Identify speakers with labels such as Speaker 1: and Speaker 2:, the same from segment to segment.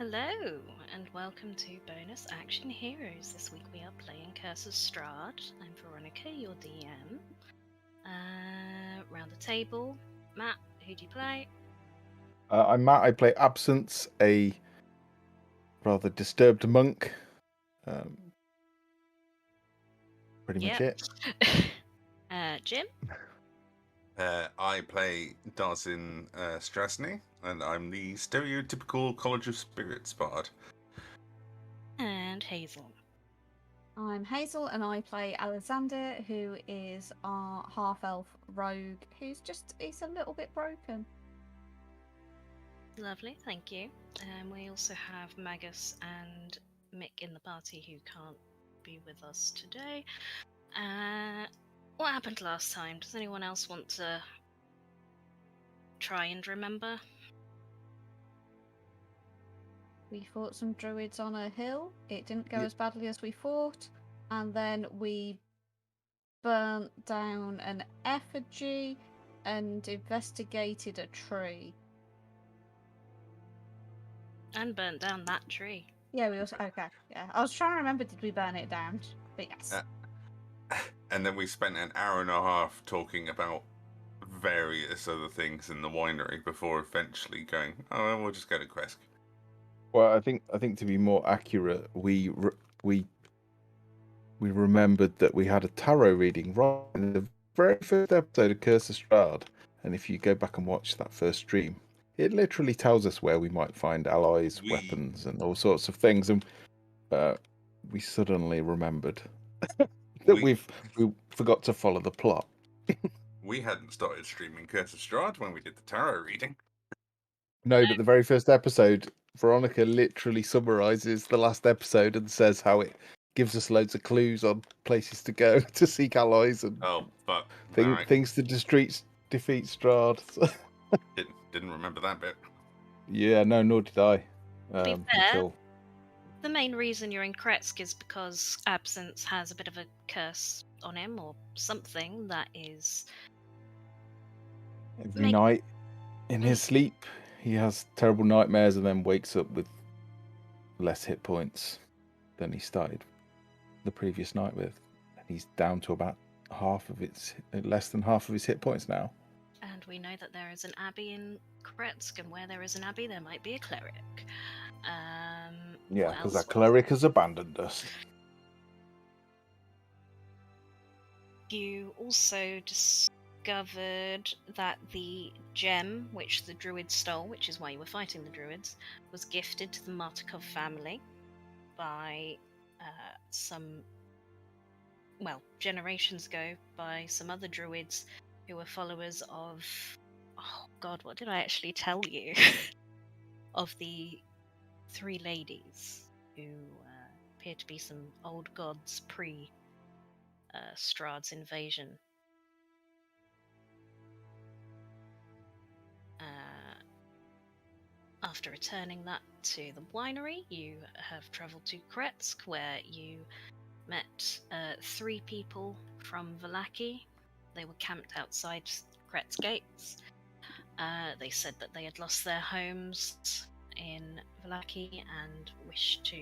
Speaker 1: Hello, and welcome to Bonus Action Heroes. This week we are playing Curse of Strahd. I'm Veronica, your DM. Round the table, Matt, who do you play?
Speaker 2: I'm Matt. I play Absence, a rather disturbed monk. Pretty much it.
Speaker 1: Jim?
Speaker 3: I play Darsin Strasny, and I'm the stereotypical College of Spirits bard.
Speaker 1: And Hazel.
Speaker 4: I'm Hazel and I play Alexander, who is our half-elf rogue, he's a little bit broken.
Speaker 1: Lovely, thank you. We also have Magus and Mick in the party who can't be with us today. What happened last time? Does anyone else want to try and remember?
Speaker 4: We fought some druids on a hill. It didn't go as badly as we thought. And then we burnt down an effigy and investigated a tree.
Speaker 1: And burnt down that tree.
Speaker 4: Yeah, we also... Okay, yeah. I was trying to remember, did we burn it down? But yes.
Speaker 3: And then we spent an hour and a half talking about various other things in the winery before eventually going, oh, well, we'll just go to Krezk.
Speaker 2: Well, I think to be more accurate, we remembered that we had a tarot reading right in the very first episode of Curse of Strahd, and if you go back and watch that first stream, it literally tells us where we might find allies, weapons, and all sorts of things. And we suddenly remembered that we forgot to follow the plot.
Speaker 3: We hadn't started streaming Curse of Strahd when we did the tarot reading.
Speaker 2: No, but the very first episode, Veronica literally summarizes the last episode and says how it gives us loads of clues on places to go to seek allies and things to defeat Strahd.
Speaker 3: Didn't remember that bit.
Speaker 2: Yeah, no, nor did I.
Speaker 1: To be fair, the main reason you're in Krezk is because Absence has a bit of a curse on him or something that is...
Speaker 2: Every night in his sleep, he has terrible nightmares and then wakes up with less hit points than he started the previous night with. He's down to about less than half of his hit points now.
Speaker 1: And we know that there is an Abbey in Krezk, and where there is an Abbey, there might be a cleric.
Speaker 2: Yeah, because that cleric has abandoned us.
Speaker 1: You also discovered that the gem which the druids stole, which is why you were fighting the druids, was gifted to the Markovia family by generations ago by some other druids who were followers of... Oh god, what did I actually tell you? Of the three ladies who appear to be some old gods Strahd's invasion. After returning that to the winery, you have travelled to Krezk, where you met three people from Vallaki. They were camped outside Krezk gates. They said that they had lost their homes in Vallaki and wished to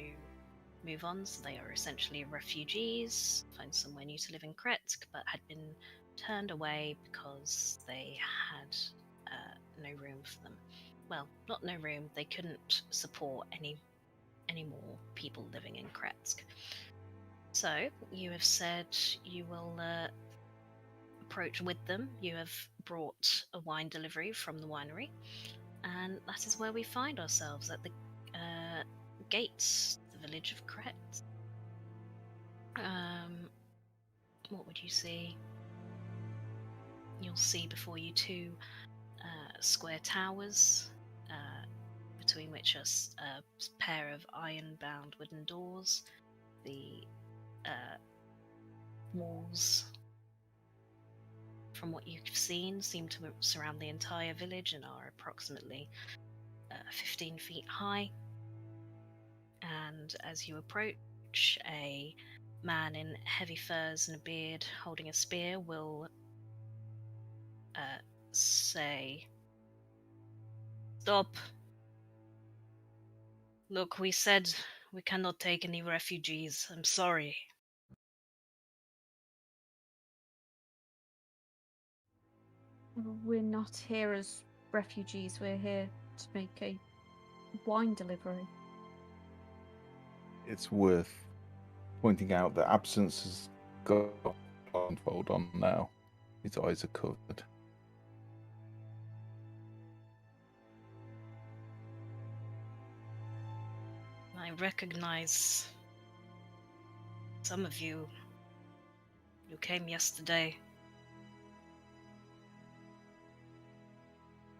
Speaker 1: move on, so they are essentially refugees, find somewhere new to live in Krezk, but had been turned away because they had no room for them. Well, not no room, they couldn't support any more people living in Krezk. So, you have said you will approach with them. You have brought a wine delivery from the winery, and that is where we find ourselves, at the gates, the village of Krezk. What would you see? You'll see before you two square towers, between which are a pair of iron-bound wooden doors. The walls, from what you've seen, seem to surround the entire village and are approximately 15 feet high. And as you approach, a man in heavy furs and a beard holding a spear will say, "Stop. Look, we said we cannot take any refugees. I'm sorry.
Speaker 4: We're not here as refugees. We're here to make a wine delivery.
Speaker 2: It's worth pointing out that Absence has got a blindfold on now. His eyes are covered.
Speaker 1: I recognize some of you. You came yesterday.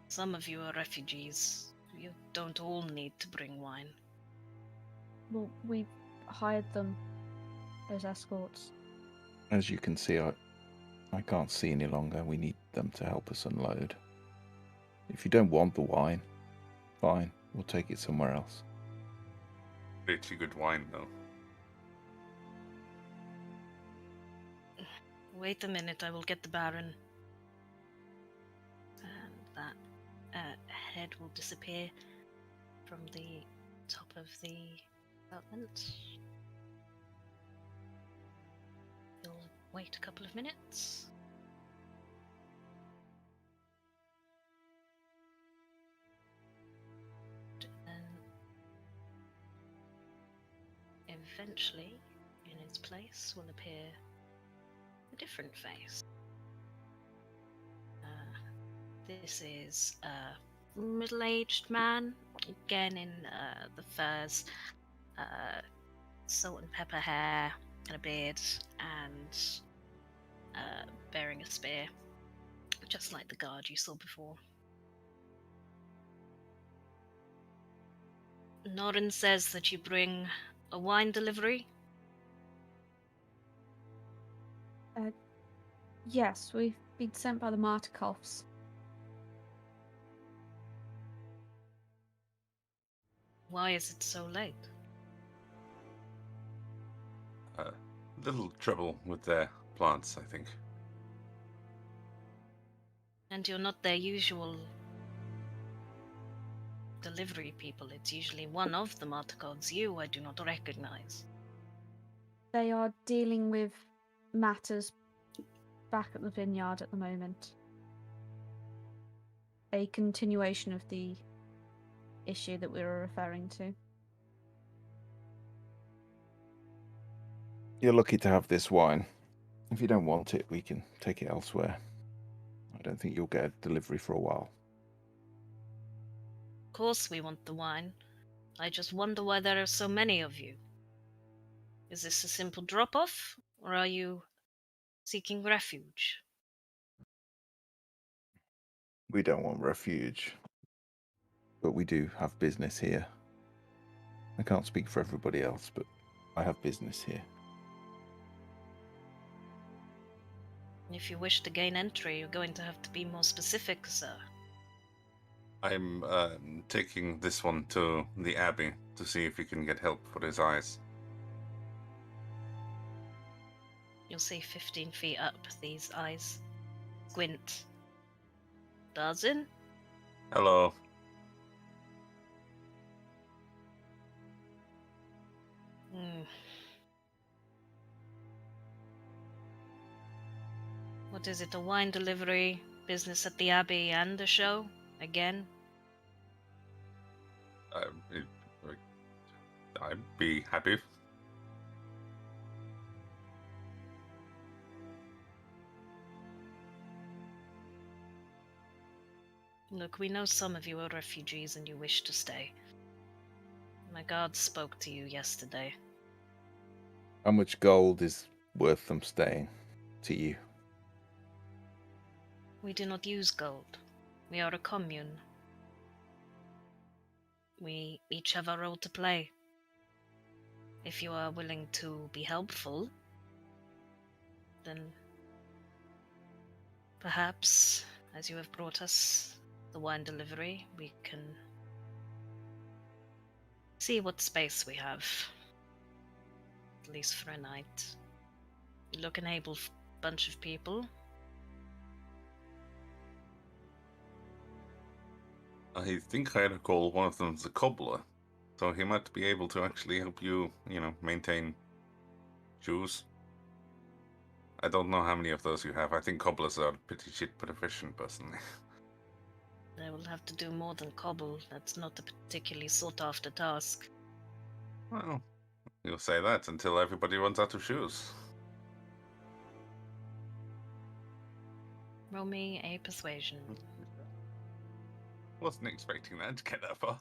Speaker 1: Some of you are refugees. You don't all need to bring wine.
Speaker 4: Well, we hired them as escorts.
Speaker 2: As you can see, I can't see any longer. We need them to help us unload. If you don't want the wine, fine. We'll take it somewhere else.
Speaker 3: Pretty good wine, though.
Speaker 1: Wait a minute, I will get the Baron. And that head will disappear from the top of the apartment. You'll wait a couple of minutes. And eventually, in its place, will appear a different face. This is a middle-aged man, again in the furs, salt and pepper hair, and a beard, and bearing a spear, just like the guard you saw before. Norin says that you bring a wine delivery.
Speaker 4: Yes, we've been sent by the Markovs.
Speaker 1: Why is it so late?
Speaker 3: Little trouble with their plants, I think.
Speaker 1: And you're not their usual delivery people. It's usually one of the Markovs. You I do not recognize.
Speaker 4: They are dealing with matters back at the vineyard at the moment. A continuation of the issue that we were referring to.
Speaker 2: You're lucky to have this wine. If you don't want it, we can take it elsewhere. I don't think you'll get a delivery for a while.
Speaker 1: Of course we want the wine. I just wonder why there are so many of you. Is this a simple drop-off, or are you seeking refuge?
Speaker 2: We don't want refuge, but we do have business here. I can't speak for everybody else, but I have business here.
Speaker 1: If you wish to gain entry, you're going to have to be more specific, sir.
Speaker 3: I'm taking this one to the Abbey to see if he can get help for his eyes.
Speaker 1: You'll see 15 feet up, these eyes squint. Darzin?
Speaker 3: Hello.
Speaker 1: What is it, a wine delivery, business at the Abbey and a show? Again?
Speaker 3: I'd be happy.
Speaker 1: Look, we know some of you are refugees and you wish to stay. My guard spoke to you yesterday.
Speaker 2: How much gold is worth them staying to you?
Speaker 1: We do not use gold. We are a commune. We each have our role to play. If you are willing to be helpful, then perhaps, as you have brought us the wine delivery, we can see what space we have, at least for a night. You look an able bunch of people.
Speaker 3: I think I recall one of them's a cobbler. So he might be able to actually help you, maintain shoes. I don't know how many of those you have. I think cobblers are pretty shit proficient, personally.
Speaker 1: They will have to do more than cobble. That's not a particularly sought-after task.
Speaker 3: Well, you'll say that until everybody runs out of shoes.
Speaker 1: Roll me a persuasion.
Speaker 3: Wasn't expecting that to get that far.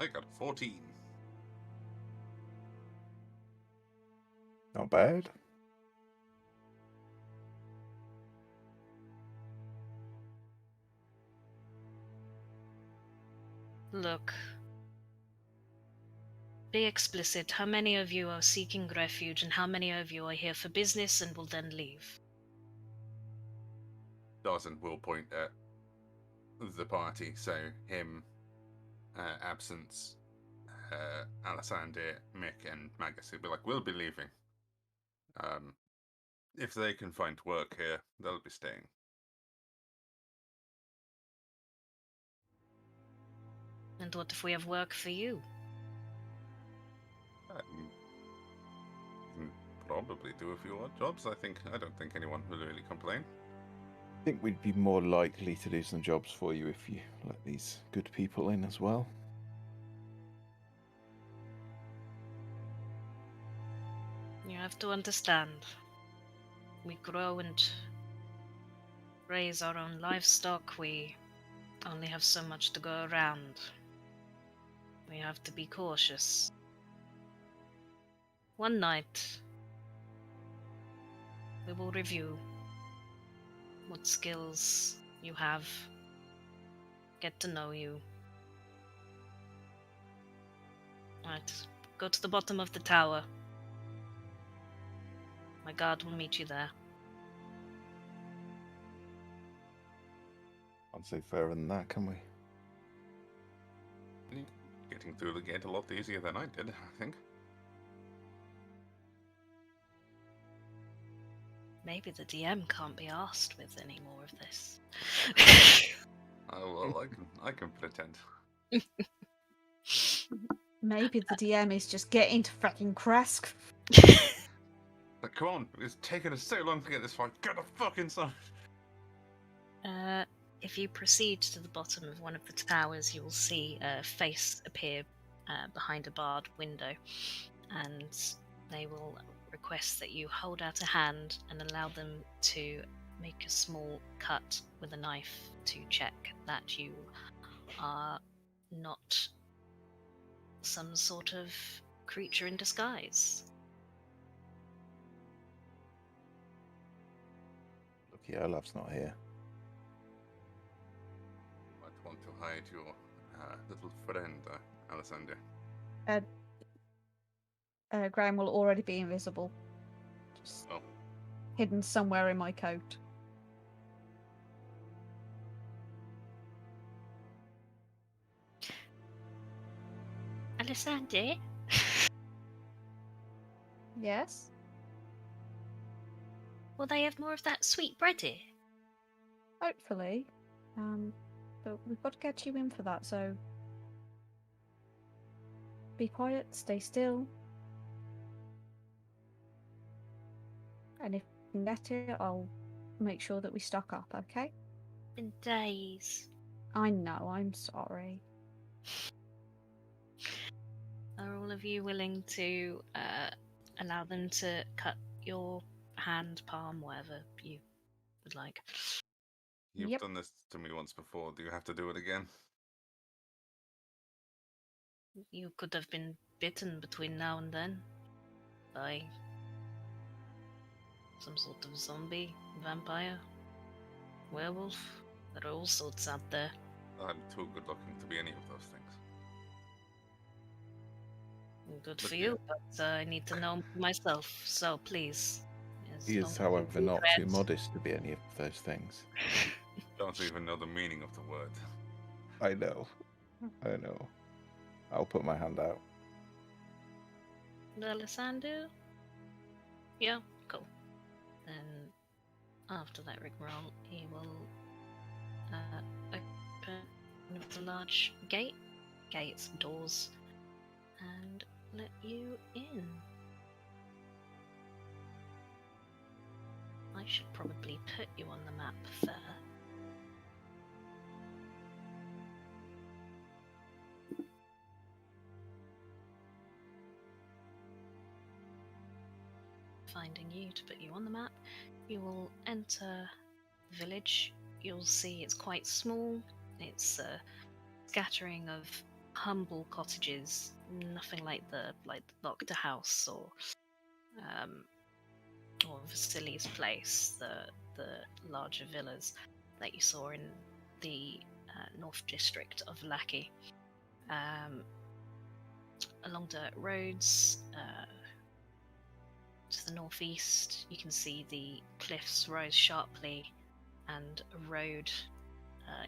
Speaker 3: I got a 14.
Speaker 2: Not bad.
Speaker 1: Look. Be explicit. How many of you are seeking refuge and how many of you are here for business and will then leave?
Speaker 3: Dawson will point at the party, so him, Absence, Alessander, Mick, and Magus. He'll be like, we'll be leaving. If they can find work here, they'll be staying.
Speaker 1: And what if we have work for you?
Speaker 3: You can probably do a few odd jobs. I don't think anyone will really complain.
Speaker 2: I think we'd be more likely to do some jobs for you if you let these good people in as well.
Speaker 1: You have to understand. We grow and raise our own livestock. We only have so much to go around. We have to be cautious. One night, we will review what skills you have, get to know you. Right, go to the bottom of the tower. My guard will meet you there.
Speaker 2: Can't say fairer than that, can we?
Speaker 3: Getting through the gate a lot easier than I did, I think.
Speaker 1: Maybe the DM can't be asked with any more of this.
Speaker 3: Oh, well, I can pretend.
Speaker 4: Maybe the DM is just getting to fucking Krezk.
Speaker 3: But come on, it's taken us so long to get this far. Get the fuck inside.
Speaker 1: If you proceed to the bottom of one of the towers, you will see a face appear behind a barred window, and they will request that you hold out a hand and allow them to make a small cut with a knife to check that you are not some sort of creature in disguise.
Speaker 2: Lucky Olaf's not here.
Speaker 3: Might want to hide your little friend, Alessander.
Speaker 4: Graham will already be invisible. Just hidden somewhere in my coat.
Speaker 1: Alessander?
Speaker 4: Yes?
Speaker 1: Will they have more of that sweet bread here?
Speaker 4: Hopefully. But we've got to get you in for that, so be quiet, stay still. And if we can get it, I'll make sure that we stock up, okay?
Speaker 1: Been days.
Speaker 4: I know, I'm sorry.
Speaker 1: Are all of you willing to allow them to cut your hand, palm, whatever you would like?
Speaker 3: You've
Speaker 4: Yep.
Speaker 3: done this to me once before. Do you have to do it again?
Speaker 1: You could have been bitten between now and then by some sort of zombie, vampire, werewolf. There are all sorts out there.
Speaker 3: I'm too good looking to be any of those things.
Speaker 1: Good
Speaker 3: But
Speaker 1: for
Speaker 3: yeah.
Speaker 1: you, but I need to know myself, so please. as
Speaker 2: He
Speaker 1: long
Speaker 2: is,
Speaker 1: as
Speaker 2: however,
Speaker 1: you
Speaker 2: not too
Speaker 1: dread-
Speaker 2: modest to be any of those things.
Speaker 3: Don't even know the meaning of the word.
Speaker 2: I know. I know. I'll put my hand out.
Speaker 1: Alessandro? Yeah, cool. Then after that rigmarole, he will one of the large gates, doors, and let you in. I should probably put you on the map first. Finding you to put you on the map. You will enter the village. You'll see it's quite small. It's a scattering of humble cottages, nothing like the Doctor House or Vasily's place, the larger villas that you saw in the North District of Vallaki. Along dirt roads to the northeast, you can see the cliffs rise sharply, and a road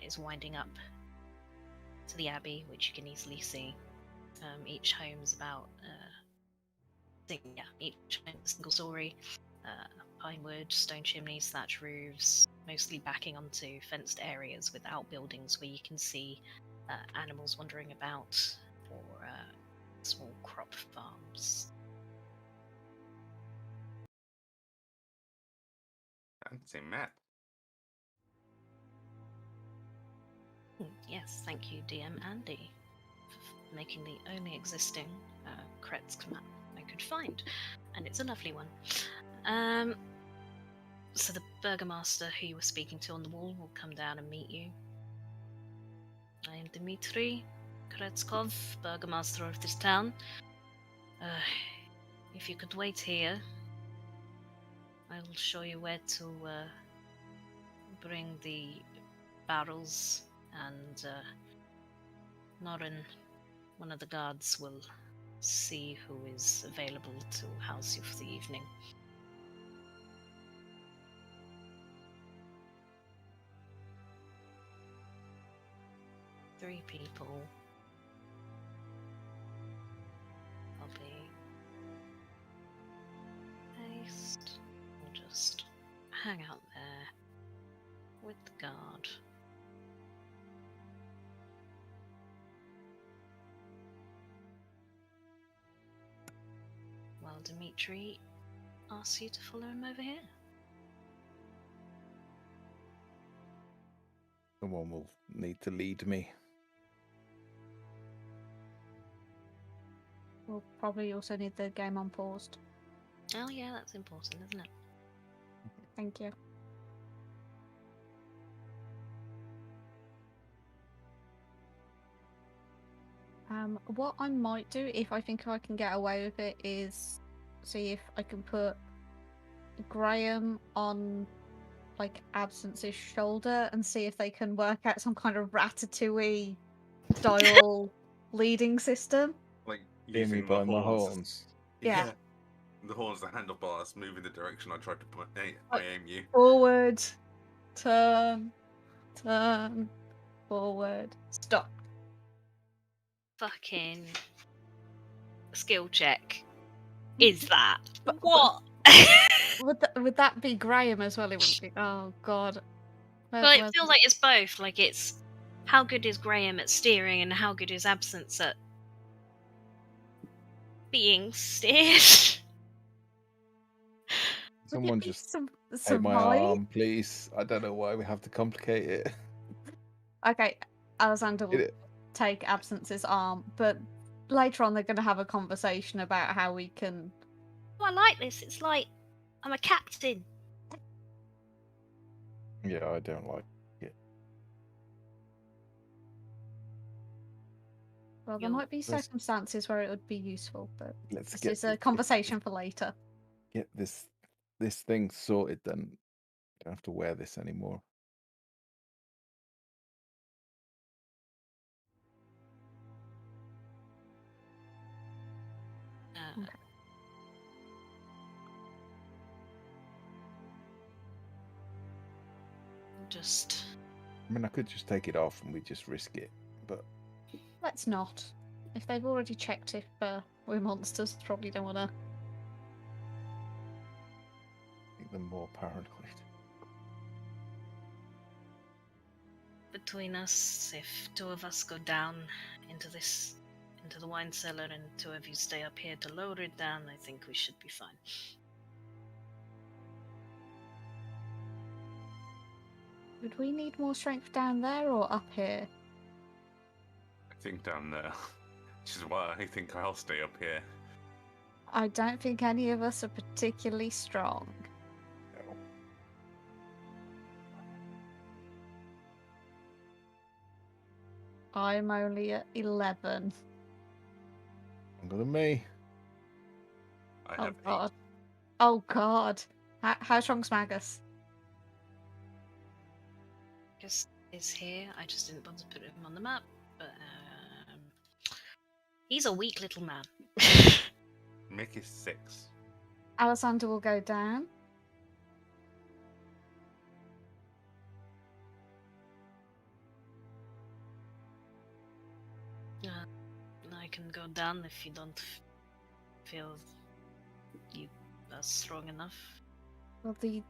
Speaker 1: is winding up to the Abbey, which you can easily see. Each home is about each home is a single story. Pine wood, stone chimneys, thatch roofs, mostly backing onto fenced areas with outbuildings where you can see animals wandering about, or small crop farms.
Speaker 3: Fancy map.
Speaker 1: Yes, thank you, DM Andy, for making the only existing Krezk map I could find, and it's a lovely one. So the burgomaster who you were speaking to on the wall will come down and meet you. I am Dmitry Krezkov, burgomaster of this town. If you could wait here, I will show you where to bring the barrels, and Norin, one of the guards, will see who is available to house you for the evening. Three people. Copy. Paste. We'll just hang out there with the guard. While Dmitry asks you to follow him over here.
Speaker 2: Someone will need to lead me.
Speaker 4: We'll probably also need the game on paused.
Speaker 1: Oh yeah, that's important, isn't it?
Speaker 4: Thank you. What I might do, if I think I can get away with it, is see if I can put Graham on like Absence's shoulder and see if they can work out some kind of Ratatouille style leading system.
Speaker 3: Like
Speaker 2: Hear me
Speaker 3: using
Speaker 2: by
Speaker 3: the
Speaker 2: my
Speaker 3: horns.
Speaker 2: horns.
Speaker 4: Yeah.
Speaker 3: The horns, the handlebars, move in the direction I tried to put. I aim you.
Speaker 4: Forward, turn, forward, stop.
Speaker 1: Fucking skill check. Is that
Speaker 4: But-
Speaker 1: what?
Speaker 4: Would that be Graham as well? It would be. Oh God.
Speaker 1: Well, it feels like it's both. Like, it's how good is Graham at steering, and how good is Absence at being steered.
Speaker 2: Someone just take my
Speaker 4: survive.
Speaker 2: arm, please. I don't know why we have to complicate it.
Speaker 4: Okay, Alexander will
Speaker 2: It-
Speaker 4: take Absence's arm, but later on they're going to have a conversation about how we can.
Speaker 1: Oh, I like this. It's like I'm a captain.
Speaker 2: Yeah, I don't like it.
Speaker 4: Well, there
Speaker 1: You'll-
Speaker 4: might be
Speaker 2: Let's-
Speaker 4: circumstances where it would be useful, but
Speaker 2: Let's
Speaker 4: this
Speaker 2: get
Speaker 4: is a conversation for later.
Speaker 2: get this thing sorted. Then I don't have to wear this anymore.
Speaker 1: Uh,
Speaker 4: Okay.
Speaker 1: Just
Speaker 2: I mean, I could just take it off and we just risk it, but
Speaker 4: Let's not. If they've already checked if we're monsters, probably don't want to.
Speaker 2: make them more paranoid.
Speaker 1: the between us, if 2 of us go down into the wine cellar and 2 of you stay up here to lower it down, I think we should be fine.
Speaker 4: Would we need more strength down there or up here?
Speaker 3: I think down there. Which is why I think I'll stay up here.
Speaker 4: I don't think any of us are particularly strong.
Speaker 2: No.
Speaker 4: I'm only at 11.
Speaker 2: Longer than me.
Speaker 3: I
Speaker 4: Oh
Speaker 3: have 8.
Speaker 4: god. Oh god. How strong's Magus?
Speaker 1: Just is here. I just didn't bother to put him on the map, but he's a weak little man.
Speaker 3: Mick is 6.
Speaker 4: Alessandra will go down.
Speaker 1: I can go down if you don't feel you are strong enough.
Speaker 4: Well, the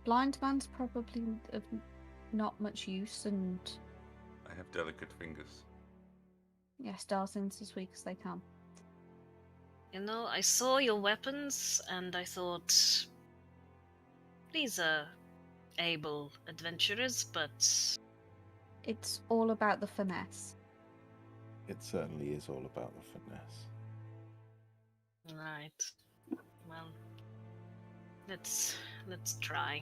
Speaker 4: blind man's probably of not much use, and
Speaker 3: I have delicate fingers.
Speaker 4: yes, Darthin's as weak as they come.
Speaker 1: You know, I saw your weapons and I thought, these are able adventurers, but
Speaker 4: It's all about the finesse.
Speaker 2: It certainly is all about the finesse.
Speaker 1: right. Well, let's try.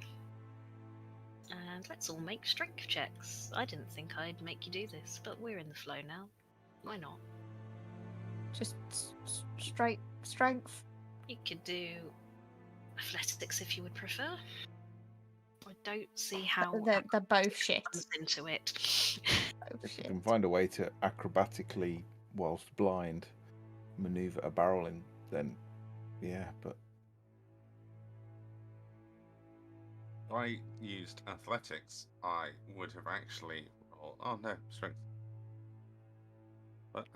Speaker 1: And let's all make strength checks. I didn't think I'd make you do this, but we're in the flow now. Why not?
Speaker 4: Just straight strength.
Speaker 1: You could do athletics if you would prefer. I don't see how
Speaker 4: They're both shit.
Speaker 1: comes into it.
Speaker 4: Both
Speaker 2: If you
Speaker 4: shit.
Speaker 2: can find a way to acrobatically, whilst blind, maneuver a barrel in, then yeah, but
Speaker 3: If I used athletics, I would have actually. Oh no, strength. But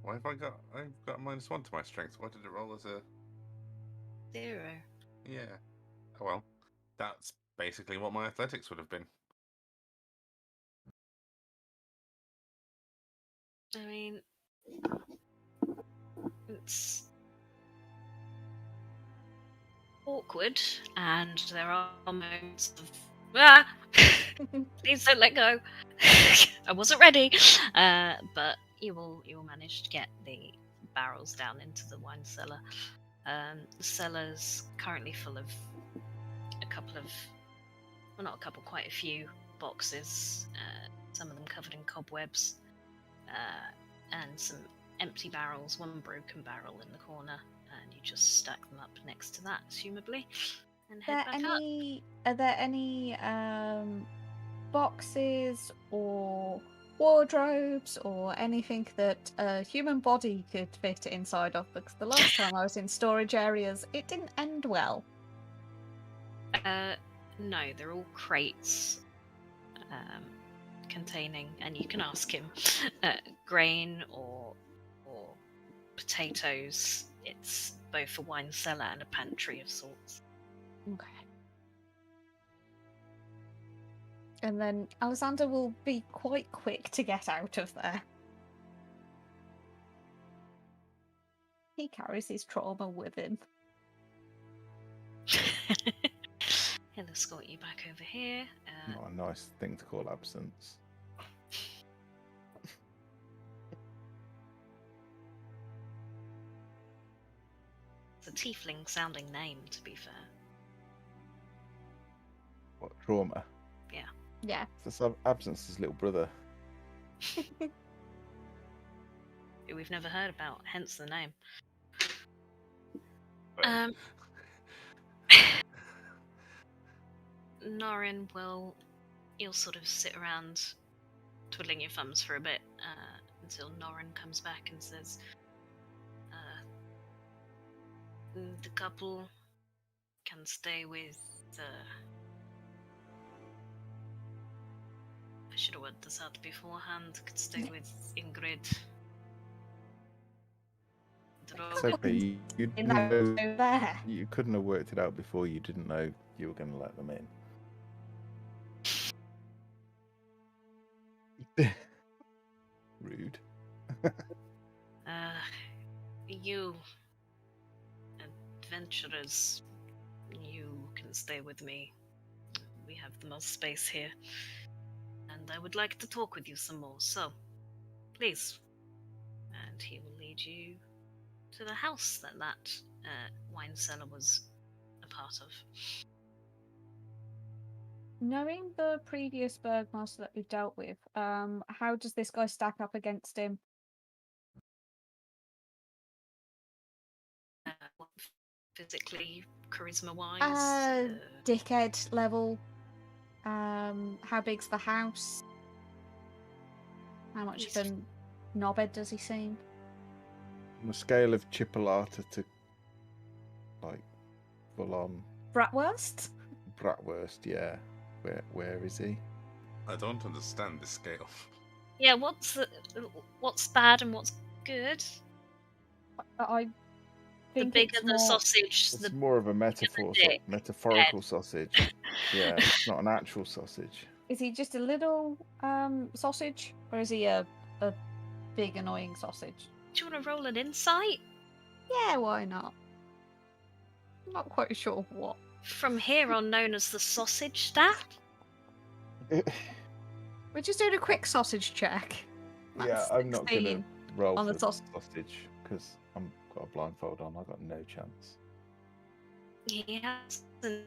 Speaker 3: why have I got? I've got a -1 to my strength. Why did it roll as a
Speaker 1: 0.
Speaker 3: Yeah? Oh well, that's basically what my athletics would have been.
Speaker 1: I mean, it's awkward, and there are moments of please don't let go. I wasn't ready, but you will manage to get the barrels down into the wine cellar. The cellar's currently full of quite a few boxes. Some of them covered in cobwebs, and some empty barrels, one broken barrel in the corner, and you just stack them up next to that, assumably, and head back up.
Speaker 4: Are there any boxes or wardrobes or anything that a human body could fit inside of? Because the last time I was in storage areas, it didn't end well.
Speaker 1: No, they're all crates containing, and you can ask him, grain or potatoes. It's both a wine cellar and a pantry of sorts.
Speaker 4: Okay. And then Alexander will be quite quick to get out of there. He carries his trauma with him.
Speaker 1: He'll escort you back over here.
Speaker 2: not a nice thing to call absence.
Speaker 1: It's a tiefling sounding name, to be fair.
Speaker 2: What, trauma?
Speaker 4: Yeah.
Speaker 2: That's absence's little brother.
Speaker 1: Who we've never heard about, hence the name.
Speaker 3: But
Speaker 1: Norin you'll sort of sit around twiddling your thumbs for a bit until Norin comes back and says, the couple can stay with I should have worked this out beforehand. Could stay with Ingrid.
Speaker 2: It's okay. You
Speaker 4: In
Speaker 2: didn't
Speaker 4: that
Speaker 2: know,
Speaker 4: window there.
Speaker 2: you couldn't have worked it out before. You didn't know you were going to let them in. Rude.
Speaker 1: You adventurers, you can stay with me. We have the most space here. And I would like to talk with you some more, so please. And he will lead you to the house that wine cellar was a part of.
Speaker 4: Knowing the previous Bergmaster that we've dealt with, how does this guy stack up against him?
Speaker 1: Physically, charisma-wise?
Speaker 4: Dickhead level. How big's the house? How much of a knobhead does he seem?
Speaker 2: On a scale of chipolata to, like, full-on
Speaker 4: Bratwurst?
Speaker 2: bratwurst, yeah. Where is he?
Speaker 3: I don't understand this scale.
Speaker 1: Yeah, what's bad and what's good?
Speaker 4: I
Speaker 1: The
Speaker 4: think
Speaker 1: bigger
Speaker 4: it's
Speaker 1: the
Speaker 4: more...
Speaker 1: sausage,
Speaker 2: It's
Speaker 1: the
Speaker 2: more of a metaphor,
Speaker 1: dick.
Speaker 2: metaphorical sausage. Yeah, it's not an actual sausage.
Speaker 4: Is he just a little sausage, or is he a big annoying sausage?
Speaker 1: Do you want to roll an insight?
Speaker 4: Yeah, why not? I'm not quite sure what.
Speaker 1: From here on, known as the sausage stat.
Speaker 4: We're just doing a quick sausage check.
Speaker 2: Yeah,
Speaker 4: That's
Speaker 2: I'm not going to
Speaker 4: 16
Speaker 2: roll
Speaker 4: on
Speaker 2: for
Speaker 4: the sausage.
Speaker 2: sausage because I've got a blindfold on. I've got no chance.
Speaker 1: He hasn't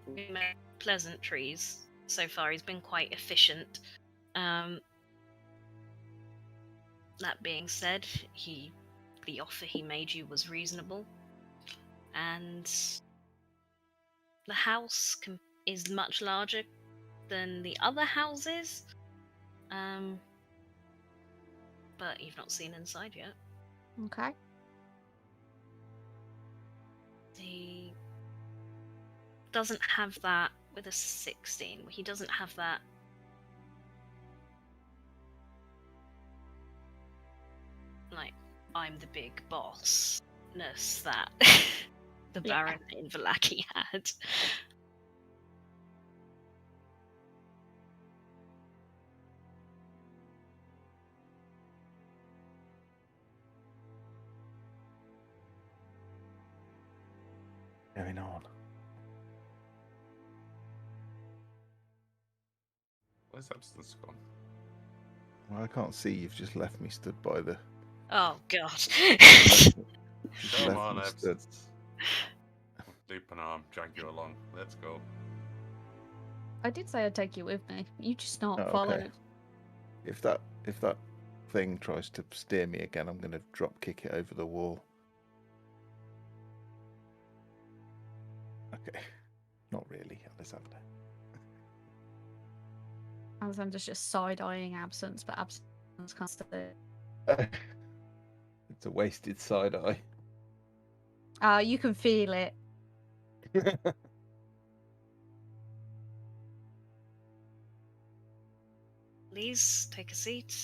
Speaker 1: made pleasantries so far. He's been quite efficient. That being said, the offer he made you was reasonable, and the house is much larger than the other houses. But you've not seen inside yet.
Speaker 4: Okay.
Speaker 1: He doesn't have that with a 16. He doesn't have that. Like, I'm the big boss-ness that the Baron in Vallaki had.
Speaker 2: Going on.
Speaker 3: Where's Absence gone?
Speaker 2: Well, I can't see. You've just left me stood by the.
Speaker 1: Oh god.
Speaker 2: Just
Speaker 3: Come
Speaker 2: left
Speaker 3: on,
Speaker 2: me stood.
Speaker 3: Absence. Loop an arm, drag you along. Let's go.
Speaker 4: I did say I'd take you with me. You just not
Speaker 2: Oh,
Speaker 4: followed.
Speaker 2: okay. If that thing tries to steer me again, I'm going to drop kick it over the wall. Okay. Not really, Alexander.
Speaker 4: Alexander's just side-eyeing Absence, but Absence can't stay.
Speaker 2: It's a wasted side eye.
Speaker 4: You can feel it.
Speaker 1: Please, take a seat.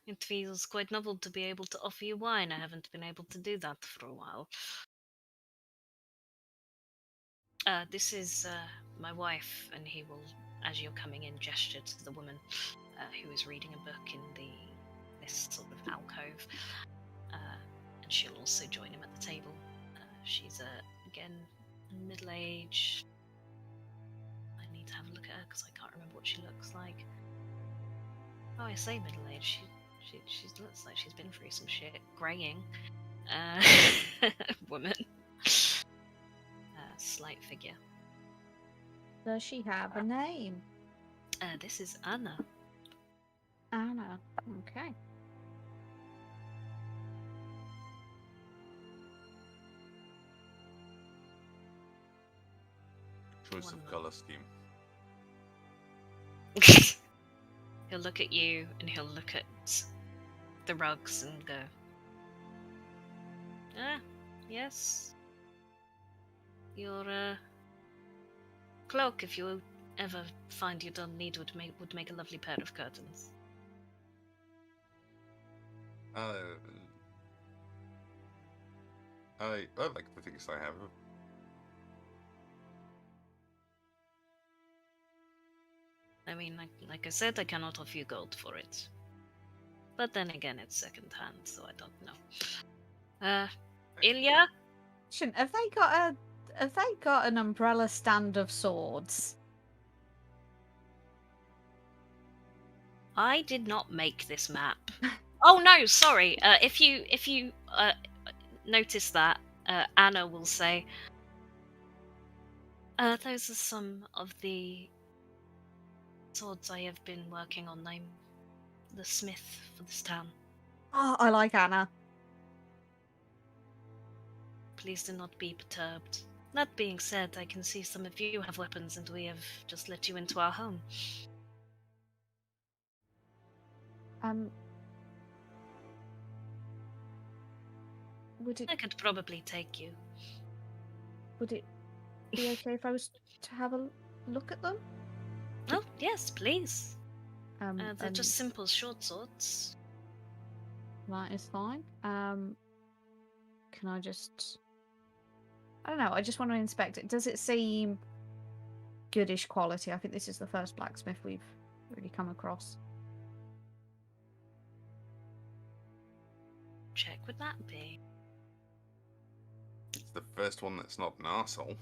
Speaker 1: It feels quite novel to be able to offer you wine. I haven't been able to do that for a while. This is my wife, and he will, as you're coming in, gesture to the woman who is reading a book in this sort of alcove, and she'll also join him at the table. She's again middle-aged. I need to have a look at her because I can't remember what she looks like. Oh, I say middle-aged. She looks like she's been through some shit. Graying. Woman. Slight figure.
Speaker 4: Does she have a name?
Speaker 1: This is Anna.
Speaker 4: Anna. Okay.
Speaker 3: Choice of colour scheme.
Speaker 1: He'll look at you and he'll look at the rugs and go, yes. Your cloak, if you ever find you don't need, would make a lovely pair of curtains.
Speaker 3: I like the things I have.
Speaker 1: I mean, like I said, I cannot offer you gold for it. But then again, it's second hand, so I don't know. Ilya?
Speaker 4: Have they got an umbrella stand of swords?
Speaker 1: I did not make this map. Oh no, sorry. If you notice that, Anna will say, those are some of the swords I have been working on. I'm the smith for this town.
Speaker 4: Oh, I like Anna.
Speaker 1: Please do not be perturbed. That being said, I can see some of you have weapons and we have just let you into our home.
Speaker 4: Would it
Speaker 1: I could probably take you.
Speaker 4: be okay if I was to have a look at them?
Speaker 1: Oh, yes, please. They're
Speaker 4: And
Speaker 1: just simple short swords.
Speaker 4: that is fine. Can I just... I don't know, I just want to inspect it. Does it seem goodish quality? I think this is the first blacksmith we've really come across.
Speaker 1: Check would that be?
Speaker 3: It's the first one that's not an arsehole.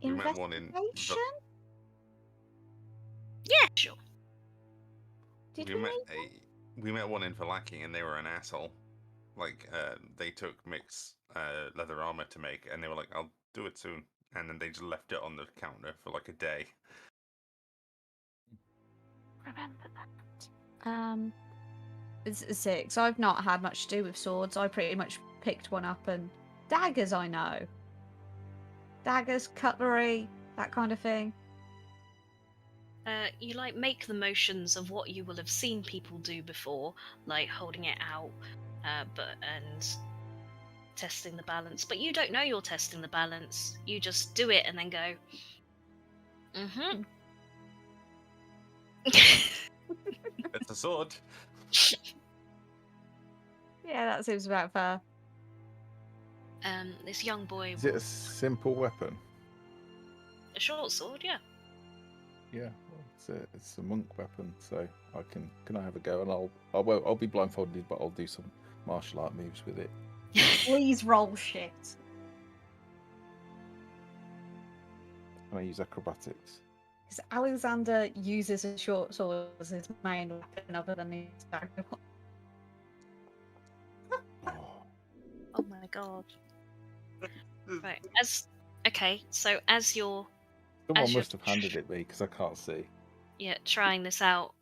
Speaker 3: We met one in.
Speaker 4: Investigation?
Speaker 1: Yeah, sure.
Speaker 4: Did
Speaker 3: We met one in Vallaki and they were an asshole. Like, they took Mick's leather armor to make, and they were like, "I'll do it soon," and then they just left it on the counter for like a day.
Speaker 4: remember that? It's 6. I've not had much to do with swords. I pretty much picked one up, and daggers I know. Daggers, cutlery, that kind of thing.
Speaker 1: You like make the motions of what you will have seen people do before, like holding it out, and testing the balance. But you don't know you're testing the balance. You just do it and then go, mm-hmm.
Speaker 3: It's a sword.
Speaker 4: Yeah, that seems about fair.
Speaker 1: This young boy.
Speaker 2: Is it a simple weapon?
Speaker 1: A short sword? Yeah.
Speaker 2: Yeah, it's a monk weapon, so can I have a go? And I'll be blindfolded, but I'll do some martial art moves with it.
Speaker 4: Please roll shit.
Speaker 2: Can I use acrobatics?
Speaker 4: Because Alexander uses a short sword as his main weapon other than his dagger.
Speaker 1: Oh my god. Right. As you're
Speaker 2: Someone must have handed it me because I can't see.
Speaker 1: trying this out,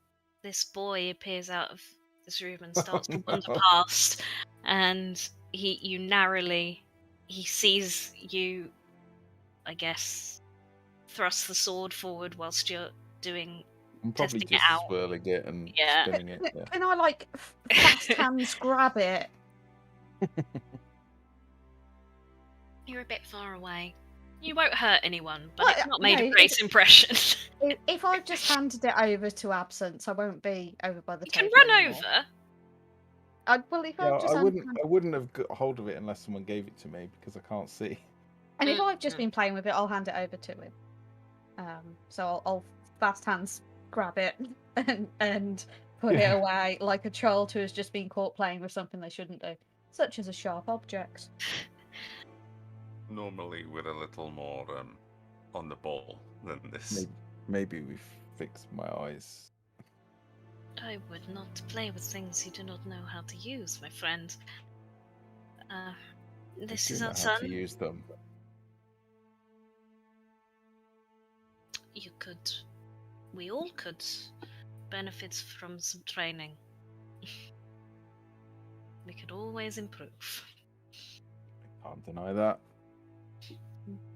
Speaker 1: this boy appears out of this room and starts to wander
Speaker 2: no.
Speaker 1: past, and he sees you, I guess, thrust the sword forward whilst you're
Speaker 2: I'm probably
Speaker 1: testing
Speaker 2: just
Speaker 1: it out.
Speaker 2: swirling it and
Speaker 1: Yeah.
Speaker 2: spinning it. Yeah.
Speaker 4: Can I, like, fast hands grab it?
Speaker 1: You're a bit far away. You won't hurt anyone, but
Speaker 4: Well,
Speaker 1: it's not made
Speaker 4: no,
Speaker 1: a great impression.
Speaker 4: If I've just handed it over to Absence, I won't be over by the
Speaker 1: You can
Speaker 4: table
Speaker 1: run
Speaker 4: anymore.
Speaker 1: over.
Speaker 4: Well, if
Speaker 2: Yeah,
Speaker 4: I've just
Speaker 2: I wouldn't have got hold of it unless someone gave it to me because I can't see.
Speaker 4: And if I've just been playing with it, I'll hand it over to him. So I'll fast hands grab it and put it away like a child who has just been caught playing with something they shouldn't do, such as a sharp object.
Speaker 3: Normally, with a little more on the ball than this.
Speaker 2: Maybe we've fixed my eyes.
Speaker 1: I would not play with things you do not know how to use, my friend. This
Speaker 2: I
Speaker 1: is
Speaker 2: do
Speaker 1: our
Speaker 2: know how
Speaker 1: son.
Speaker 2: to use them.
Speaker 1: We all could benefit from some training. We could always improve.
Speaker 2: I can't deny that.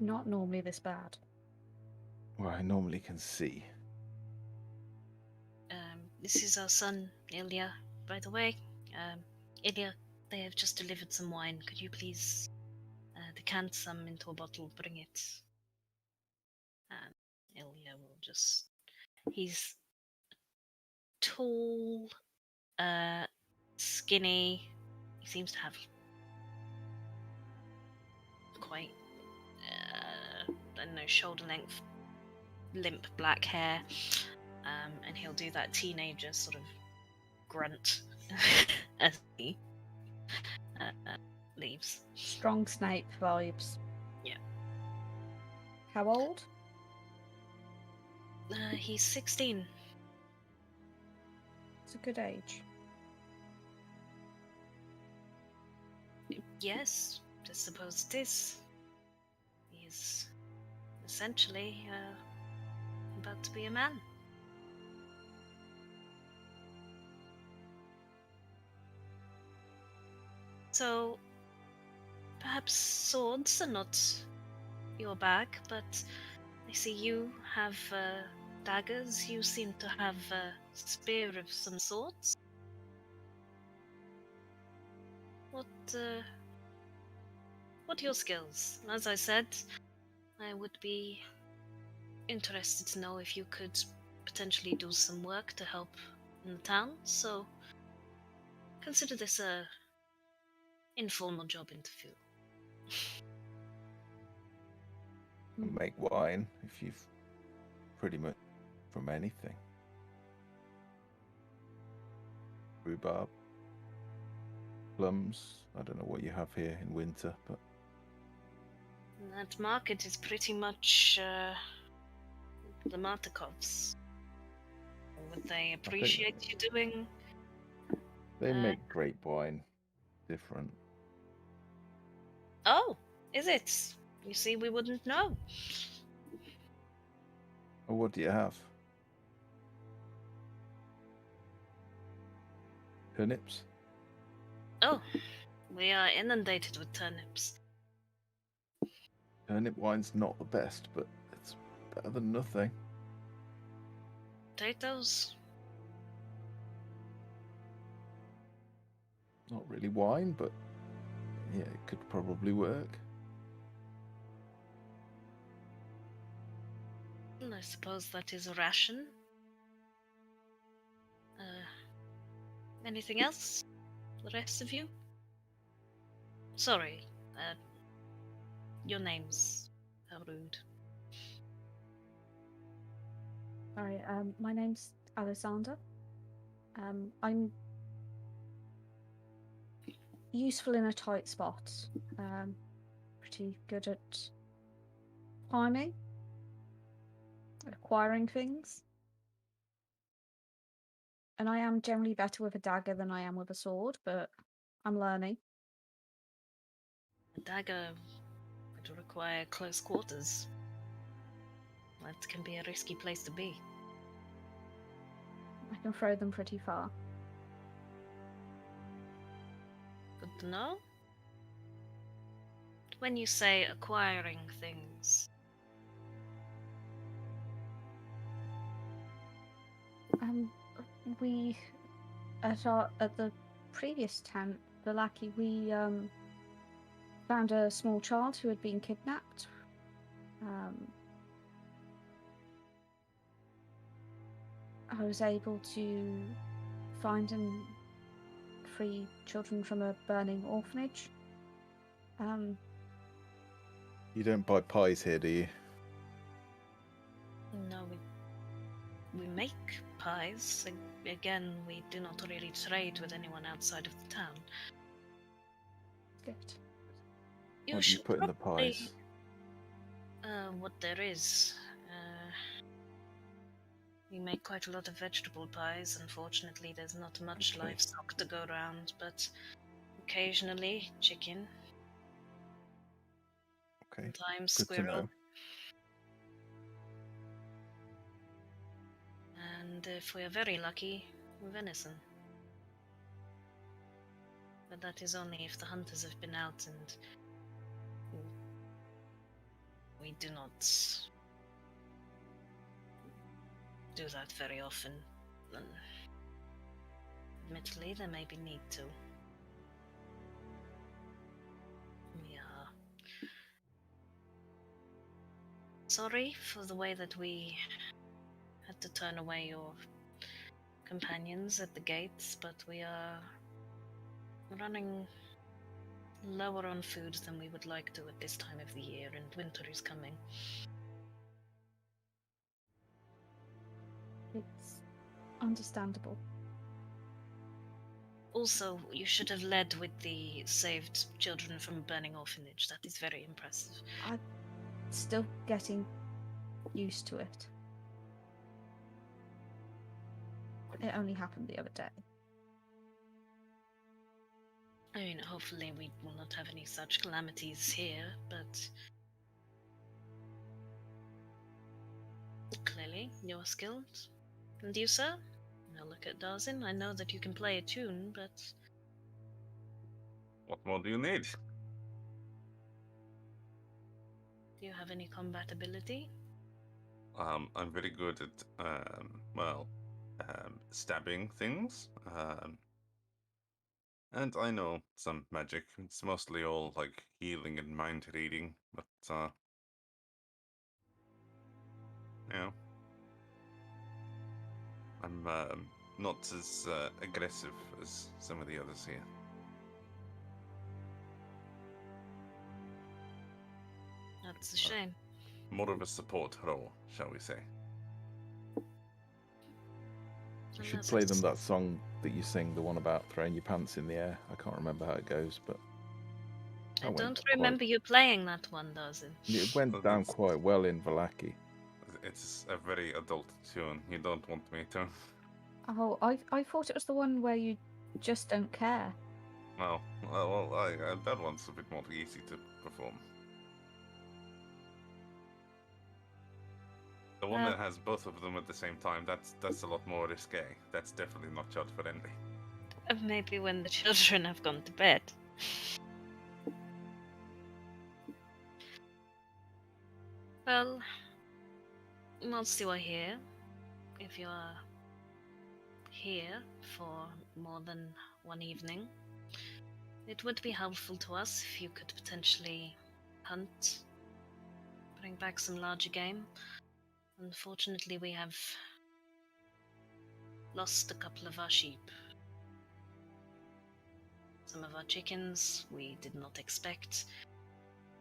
Speaker 4: Not normally this bad.
Speaker 2: Well, I normally can see.
Speaker 1: This is our son, Ilya, by the way. Ilya, they have just delivered some wine. Could you please decant some into a bottle, bring it? Ilya will just... He's tall, skinny. He seems to have quite, I don't know, shoulder length, limp black hair. and he'll do that teenager sort of grunt as he leaves.
Speaker 4: Strong Snape vibes.
Speaker 1: Yeah.
Speaker 4: How old?
Speaker 1: He's 16.
Speaker 4: It's a good age.
Speaker 1: Yes, I suppose it is. He's essentially about to be a man. So, perhaps swords are not your bag, but I see you have daggers. You seem to have a spear of some sorts. What are your skills? As I said, I would be interested to know if you could potentially do some work to help in the town, so consider this a informal job interview.
Speaker 2: Make wine if you've pretty much from anything. Rhubarb, plums. I don't know what you have here in winter, but
Speaker 1: That market is pretty much the Markovs. Would they appreciate you doing?
Speaker 2: they make grape wine different.
Speaker 1: Oh, is it? You see, we wouldn't know.
Speaker 2: Oh, what do you have? Turnips?
Speaker 1: Oh, we are inundated with turnips.
Speaker 2: Turnip wine's not the best, but it's better than nothing.
Speaker 1: Potatoes?
Speaker 2: Not really wine, but yeah, it could probably work.
Speaker 1: Well, I suppose that is a ration. Anything else? The rest of you? Sorry, your names are rude.
Speaker 4: Sorry, my name's Alexander. I'm useful in a tight spot. Pretty good at climbing, acquiring things. And I am generally better with a dagger than I am with a sword, but I'm learning.
Speaker 1: A dagger would require close quarters. That can be a risky place to be.
Speaker 4: I can throw them pretty far.
Speaker 1: Good to know. When you say acquiring things,
Speaker 4: We at the previous tent, the lackey, we found a small child who had been kidnapped. I was able to find and free children from a burning orphanage.
Speaker 2: You don't buy pies here, do you?
Speaker 1: no, we make pies. Again, we do not really trade with anyone outside of the town.
Speaker 4: Good.
Speaker 2: What do you put in the pies?
Speaker 1: What there is. We make quite a lot of vegetable pies. Unfortunately, there's not much
Speaker 2: Okay.
Speaker 1: livestock to go around, but occasionally chicken,
Speaker 2: Okay,
Speaker 1: sometimes
Speaker 2: good to
Speaker 1: squirrel,
Speaker 2: know.
Speaker 1: and if we are very lucky, venison. But that is only if the hunters have been out, and we do not do that very often. And admittedly, there may be need to. We are sorry for the way that we had to turn away your companions at the gates, but we are running lower on food than we would like to at this time of the year, and winter is coming.
Speaker 4: It's understandable.
Speaker 1: Also, you should have led with the saved children from a burning orphanage. That is very impressive.
Speaker 4: I'm still getting used to it. It only happened the other day.
Speaker 1: I mean, hopefully we will not have any such calamities here, but clearly you're skilled. And you, sir? Now look at Darzin. I know that you can play a tune, but
Speaker 3: What more do you need?
Speaker 1: do you have any combat ability?
Speaker 3: I'm very good at, stabbing things. And I know some magic. It's mostly all like healing and mind reading, but you know, I'm not as aggressive as some of the others here.
Speaker 1: That's a shame.
Speaker 3: More of a support role, shall we say?
Speaker 2: You should
Speaker 1: Unless
Speaker 2: play
Speaker 1: it's-
Speaker 2: them that song that you sing, the one about throwing your pants in the air. I can't remember how it goes, but
Speaker 1: I
Speaker 2: that went
Speaker 1: don't
Speaker 2: quite-
Speaker 1: remember you playing that one, Darzin.
Speaker 2: It went
Speaker 3: Well,
Speaker 2: down
Speaker 3: it's-
Speaker 2: quite well in Valaki.
Speaker 3: It's a very adult tune. You don't want me to.
Speaker 4: Oh, I thought it was the one where you just don't care.
Speaker 3: Well, that one's a bit more easy to perform. The one
Speaker 1: Well-
Speaker 3: that has both of them at the same time, that's a lot more risque. That's definitely not child friendly.
Speaker 1: Maybe when the children have gone to bed. Well, whilst you are here, if you are here for more than one evening, it would be helpful to us if you could potentially hunt, bring back some larger game. Unfortunately, we have lost a couple of our sheep. Some of our chickens we did not expect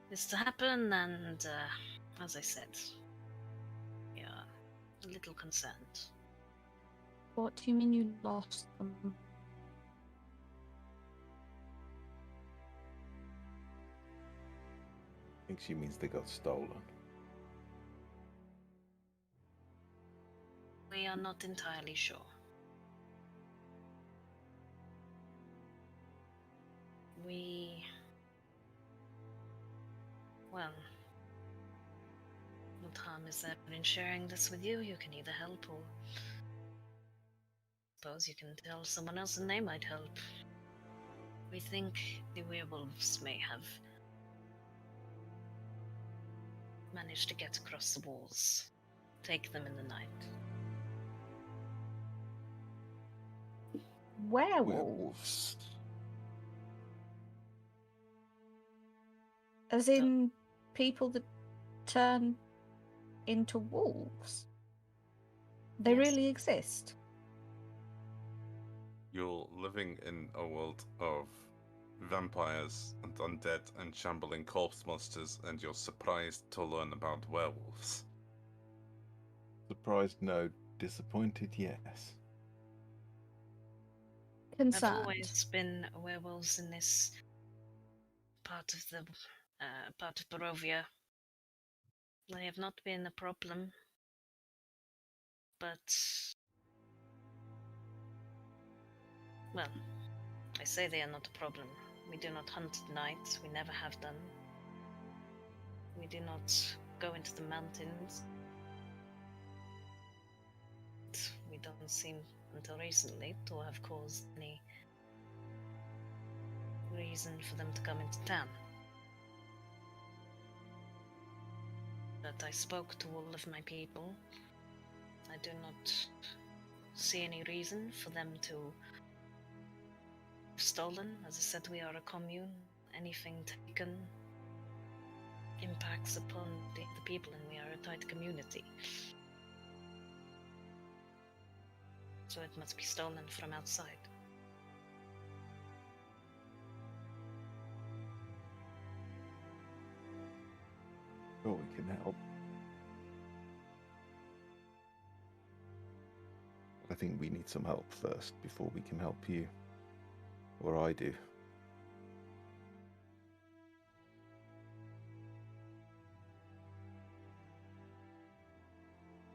Speaker 1: this to happen, and as I said, we are a little concerned.
Speaker 4: What do you mean you lost them?
Speaker 2: I think she means they got stolen.
Speaker 1: We are not entirely sure. Well, what harm is there in sharing this with you? You can either help or suppose you can tell someone else and they might help. We think the werewolves may have managed to get across the walls. Take them in the night.
Speaker 4: Werewolves? As in people that turn into wolves? They
Speaker 1: Yes.
Speaker 4: really exist?
Speaker 3: You're living in a world of vampires and undead and shambling corpse monsters, and you're surprised to learn about werewolves.
Speaker 2: Surprised, no. Disappointed, yes.
Speaker 1: I've
Speaker 4: Concerned.
Speaker 1: always been werewolves in this part of the part of Barovia. They have not been a problem, but well, I say they are not a problem. We do not hunt at night. We never have done. We do not go into the mountains. We don't seem, until recently, to have caused any reason for them to come into town. But I spoke to all of my people. I do not see any reason for them to have stolen. As I said, we are a commune. Anything taken impacts upon the people, and we are a tight community. So it must be stolen from outside.
Speaker 2: Sure, we can help. think we need some help first before we can help you. Or I do.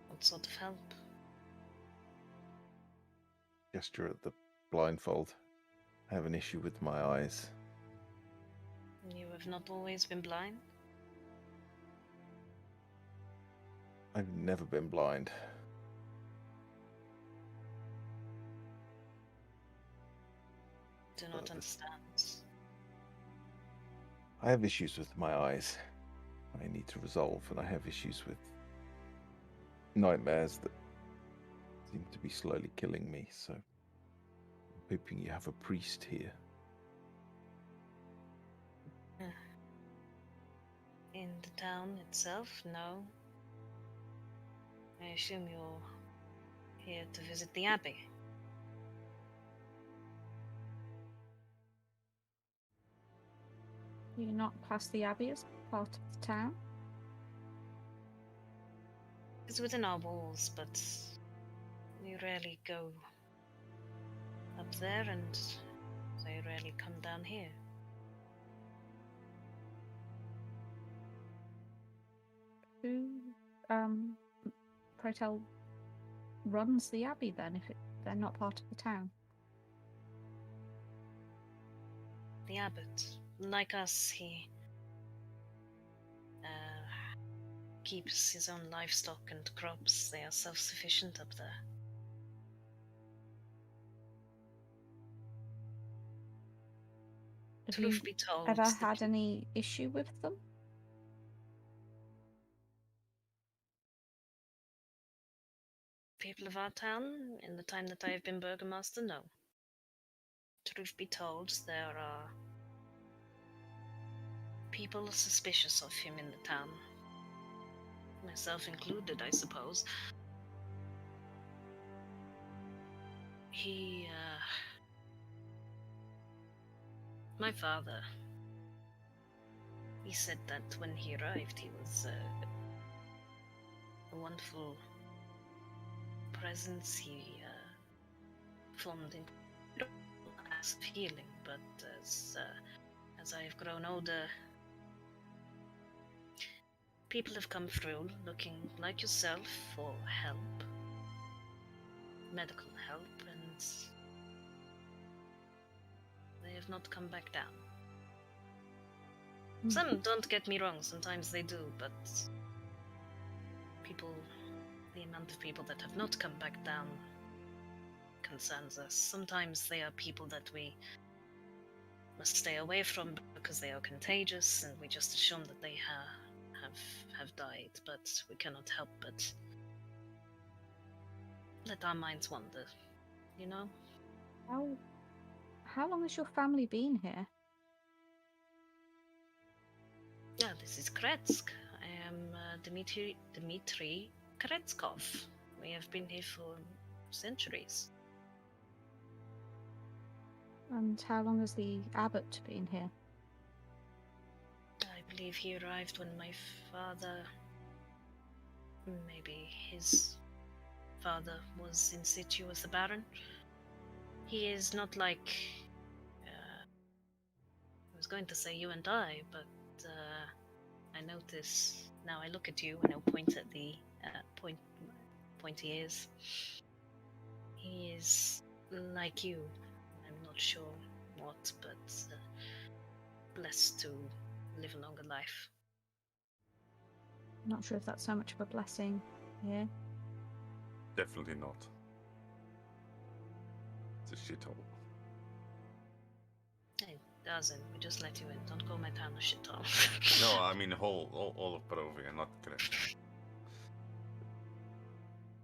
Speaker 1: What sort of help?
Speaker 2: Gesture at the blindfold. I have an issue with my eyes.
Speaker 1: You have not always been blind?
Speaker 2: I've never been blind.
Speaker 1: Do not understand.
Speaker 2: I have issues with my eyes. I need to resolve, and I have issues with nightmares that seem to be slowly killing me, so I'm hoping you have a priest here.
Speaker 1: In the town itself, no. I assume you're here to visit the Abbey.
Speaker 4: Do you not class the Abbey as part of the town?
Speaker 1: It's within our walls, but we rarely go up there, and they rarely come down here.
Speaker 4: Who, pray tell, runs the Abbey then, if they're not part of the town?
Speaker 1: The Abbot, like us, he keeps his own livestock and crops. They are self-sufficient up there.
Speaker 4: Have
Speaker 1: Truth
Speaker 4: you
Speaker 1: be told,
Speaker 4: ever
Speaker 1: the
Speaker 4: had any issue with them?
Speaker 1: people of our town, in the time that I have been burgomaster, no. Truth be told, there are people suspicious of him in the town. Myself included, I suppose. My father, he said that when he arrived, he was a wonderful presence. He formed incredible acts of healing, but as I have grown older, people have come through looking like yourself for help, medical help, and they have not come back down. Some, don't get me wrong, sometimes they do, but the amount of people that have not come back down concerns us. Sometimes they are people that we must stay away from because they are contagious, and we just assume that they have died, but we cannot help but let our minds wander, you know?
Speaker 4: How long has your family been here?
Speaker 1: Yeah, this is Krezk. I am Dmitry Krezkov. We have been here for centuries.
Speaker 4: And how long has the Abbot been here?
Speaker 1: I believe he arrived when my father, maybe his father, was in situ as the Baron. He is not like, I was going to say you and I, but I notice, now I look at you and I'll point at the pointy ears. He is like you. I'm not sure what, but blessed to live a longer life.
Speaker 4: I'm not sure if that's so much of a blessing here.
Speaker 3: Definitely not. It's a shithole.
Speaker 1: It doesn't. We just let you in. Don't call my town a shithole.
Speaker 3: No, I mean all of Barovia, not Krezk.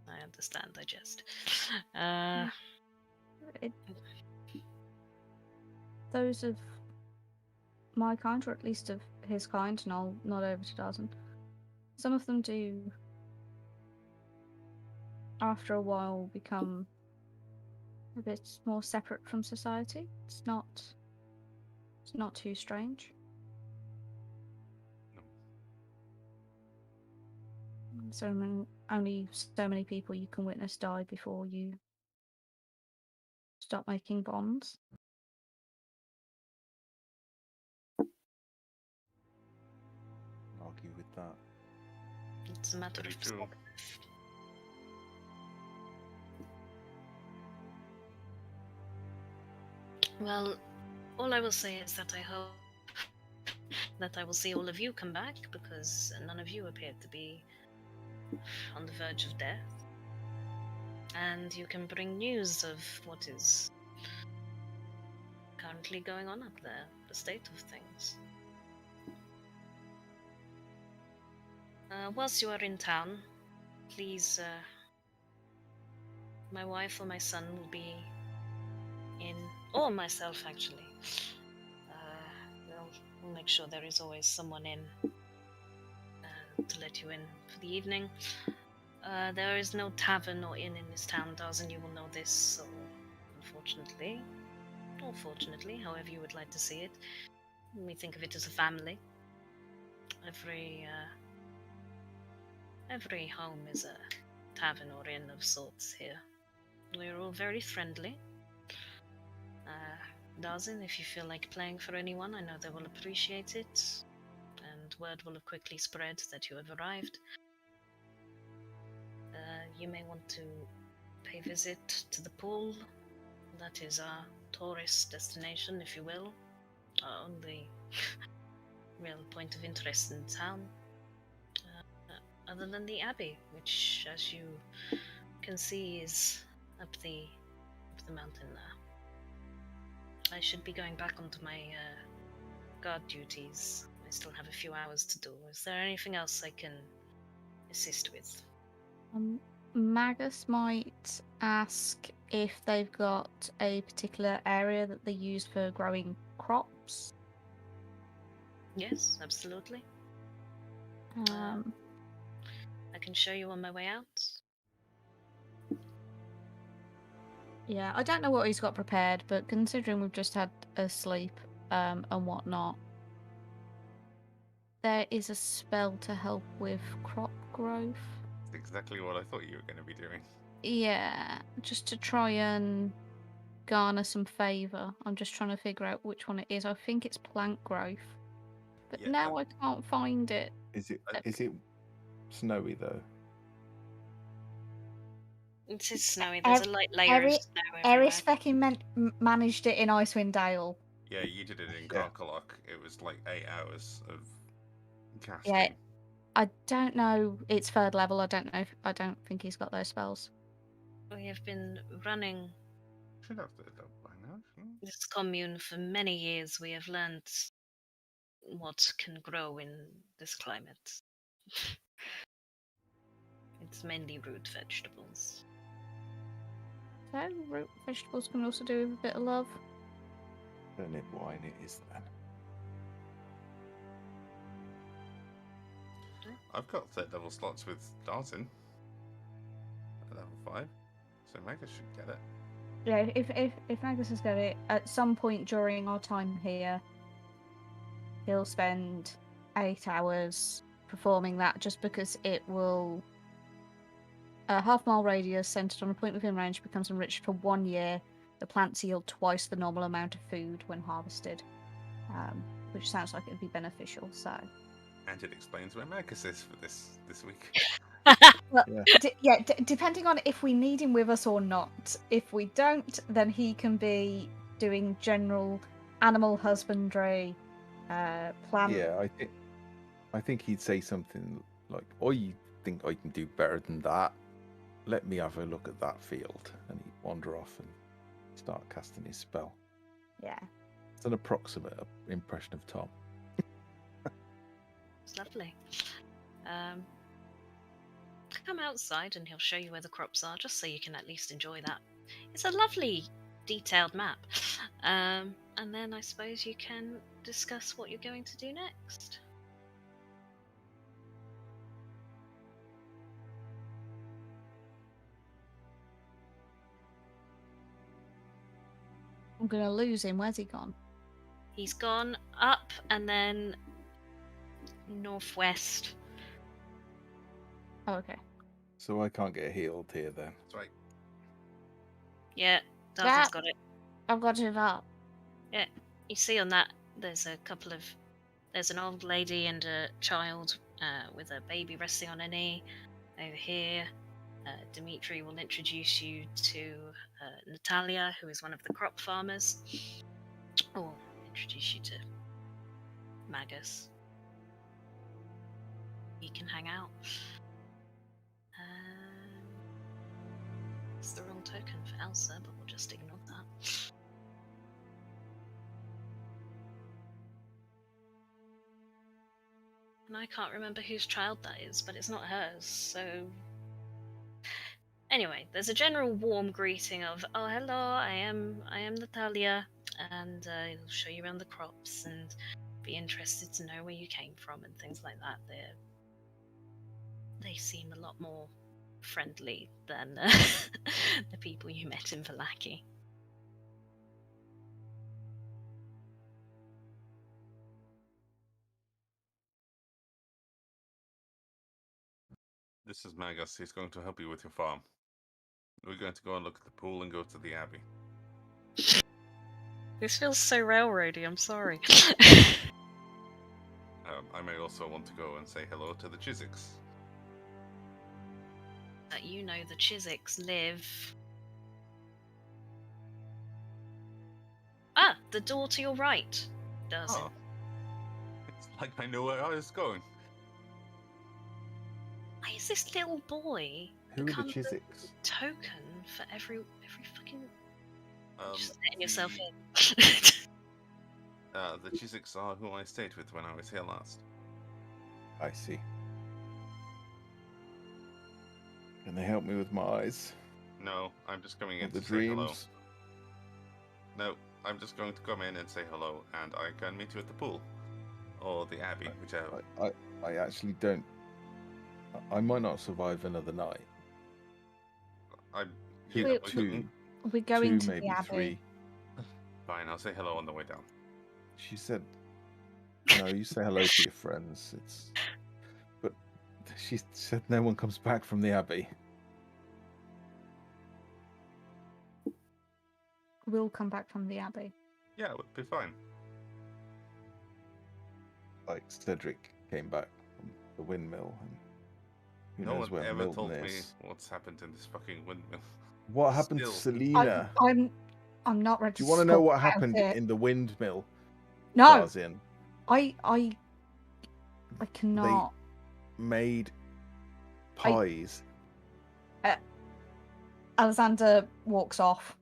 Speaker 1: I understand. I just.
Speaker 4: Those of my kind, or at least of his kind, and I'll nod over to Darzen, some of them do, after a while, become a bit more separate from society. It's not too strange.
Speaker 3: No.
Speaker 4: Only so many people you can witness die before you Stop making bonds.
Speaker 2: Argue with that.
Speaker 1: It's a matter
Speaker 3: Very
Speaker 1: of
Speaker 3: true.
Speaker 1: perspective. Well, all I will say is that I hope that I will see all of you come back, because none of you appeared to be on the verge of death. And you can bring news of what is currently going on up there, the state of things. Whilst you are in town, please, my wife or my son will be in, or myself actually. We'll make sure there is always someone in to let you in for the evening. There is no tavern or inn in this town, Darzin, you will know this, so unfortunately, or fortunately, however you would like to see it, we think of it as a family. Every home is a tavern or inn of sorts here. We're all very friendly. Darzin, if you feel like playing for anyone, I know they will appreciate it, and word will have quickly spread that you have arrived. You may want to pay visit to the pool. That is our tourist destination, if you will. Our only real point of interest in town. Other than the Abbey, which, as you can see, is up the mountain there. I should be going back onto my guard duties. I still have a few hours to do. Is there anything else I can assist with?
Speaker 4: Magus might ask if they've got a particular area that they use for growing crops.
Speaker 1: Yes, absolutely. I can show you on my way out.
Speaker 4: Yeah, I don't know what he's got prepared, but considering we've just had a sleep and whatnot, there is a spell to help with crop growth.
Speaker 3: That's exactly what I thought you were going to be doing.
Speaker 4: Yeah, just to try and garner some favour. I'm just trying to figure out which one it is. I think it's plant growth, but
Speaker 3: Yeah,
Speaker 4: now I can't find it.
Speaker 2: Is it snowy though?
Speaker 1: It is snowy. There's a light layer of snow everywhere.
Speaker 4: Eris fucking managed it in Icewind Dale.
Speaker 3: Yeah, you did it in
Speaker 2: Yeah.
Speaker 3: Karkalok. It was like 8 hours of casting.
Speaker 4: Yeah, I don't know. It's third level. I don't know. I don't think he's got those spells.
Speaker 1: We have been running
Speaker 3: Should have third level by now, shouldn't you?
Speaker 1: this commune for many years. We have learned what can grow in this climate. It's mainly root vegetables.
Speaker 4: So root vegetables can also do with a bit of love.
Speaker 2: Turnip wine it is then.
Speaker 3: I've got third level slots with Darzin at level 5, so Magus should get it.
Speaker 4: Yeah, if Magus has got it, at some point during our time here, he'll spend 8 hours performing that, just because it will. A half-mile radius centered on a point within range becomes enriched for 1 year. The plants yield twice the normal amount of food when harvested, which sounds like it would be beneficial. So,
Speaker 3: And it explains where Magus is for this week.
Speaker 4: well,
Speaker 2: Yeah.
Speaker 4: depending on if we need him with us or not. If we don't, then he can be doing general animal husbandry, plant.
Speaker 2: Yeah, I think he'd say something like, "Oh, you think I can do better than that? Let me have a look at that field." And he'd wander off and start casting his spell.
Speaker 4: Yeah.
Speaker 2: It's an approximate impression of Tom.
Speaker 1: It's lovely. Come outside and he'll show you where the crops are, just so you can at least enjoy that. It's a lovely, detailed map. And then I suppose you can discuss what you're going to do next.
Speaker 4: I'm gonna lose him. Where's he gone?
Speaker 1: He's gone up and then northwest.
Speaker 4: Oh, okay.
Speaker 2: So I can't get healed here then.
Speaker 3: That's right.
Speaker 1: Yeah, Darthen's got it.
Speaker 4: I've got it up.
Speaker 1: Yeah, you see on that, there's an old lady and a child with a baby resting on her knee. Over here, Dimitri will introduce you to Natalia, who is one of the crop farmers. Or introduce you to Magus. He can hang out. It's the wrong token for Elsa, but we'll just ignore that. And I can't remember whose child that is, but it's not hers, so... Anyway, there's a general warm greeting of, oh, hello, I am Natalia, and he'll show you around the crops and be interested to know where you came from and things like that. They seem a lot more friendly than the people you met in Vallaki.
Speaker 3: This is Magus. He's going to help you with your farm. We're going to go and look at the pool and go to the Abbey.
Speaker 1: This feels so railroady, I'm sorry.
Speaker 3: I may also want to go and say hello to the Chiswiks.
Speaker 1: You know the Chiswiks live... Ah, the door to your right, does it?
Speaker 3: It's like I know where I was going.
Speaker 1: Why is this little boy
Speaker 2: Who are the
Speaker 1: become
Speaker 2: Chiswiks?
Speaker 1: token for every fucking... Just letting
Speaker 3: the-
Speaker 1: yourself in.
Speaker 3: The Chiswiks are who I stayed with when I was here last.
Speaker 2: I see. Can they help me with my eyes?
Speaker 3: No, I'm just coming in
Speaker 2: With the
Speaker 3: to say hello.
Speaker 2: dreams?
Speaker 3: No, I'm just going to come in and say hello, and I can meet you at the pool. Or the Abbey, whichever.
Speaker 2: I actually don't... I might not survive another night.
Speaker 3: I'm
Speaker 2: Two,
Speaker 3: here.
Speaker 4: We're going to
Speaker 2: maybe
Speaker 4: the Abbey.
Speaker 2: three.
Speaker 3: Fine, I'll say hello on the way down.
Speaker 2: She said, no, you say hello to your friends. But she said no one comes back from the Abbey.
Speaker 4: We'll come back from the Abbey.
Speaker 3: Yeah, it would be fine.
Speaker 2: Like Cedric came back from the windmill, and who
Speaker 3: No
Speaker 2: knows
Speaker 3: one
Speaker 2: where
Speaker 3: ever
Speaker 2: Milton
Speaker 3: told me
Speaker 2: is.
Speaker 3: what's happened in this fucking windmill.
Speaker 2: What happened to
Speaker 3: Still.
Speaker 2: Selena?
Speaker 4: I'm not ready
Speaker 2: Do you
Speaker 4: to
Speaker 2: want to know
Speaker 4: talk
Speaker 2: what
Speaker 4: about
Speaker 2: happened
Speaker 4: it.
Speaker 2: in the windmill?
Speaker 4: No,
Speaker 2: Tarzan?
Speaker 4: I cannot.
Speaker 2: Made pies.
Speaker 4: Alexander walks off.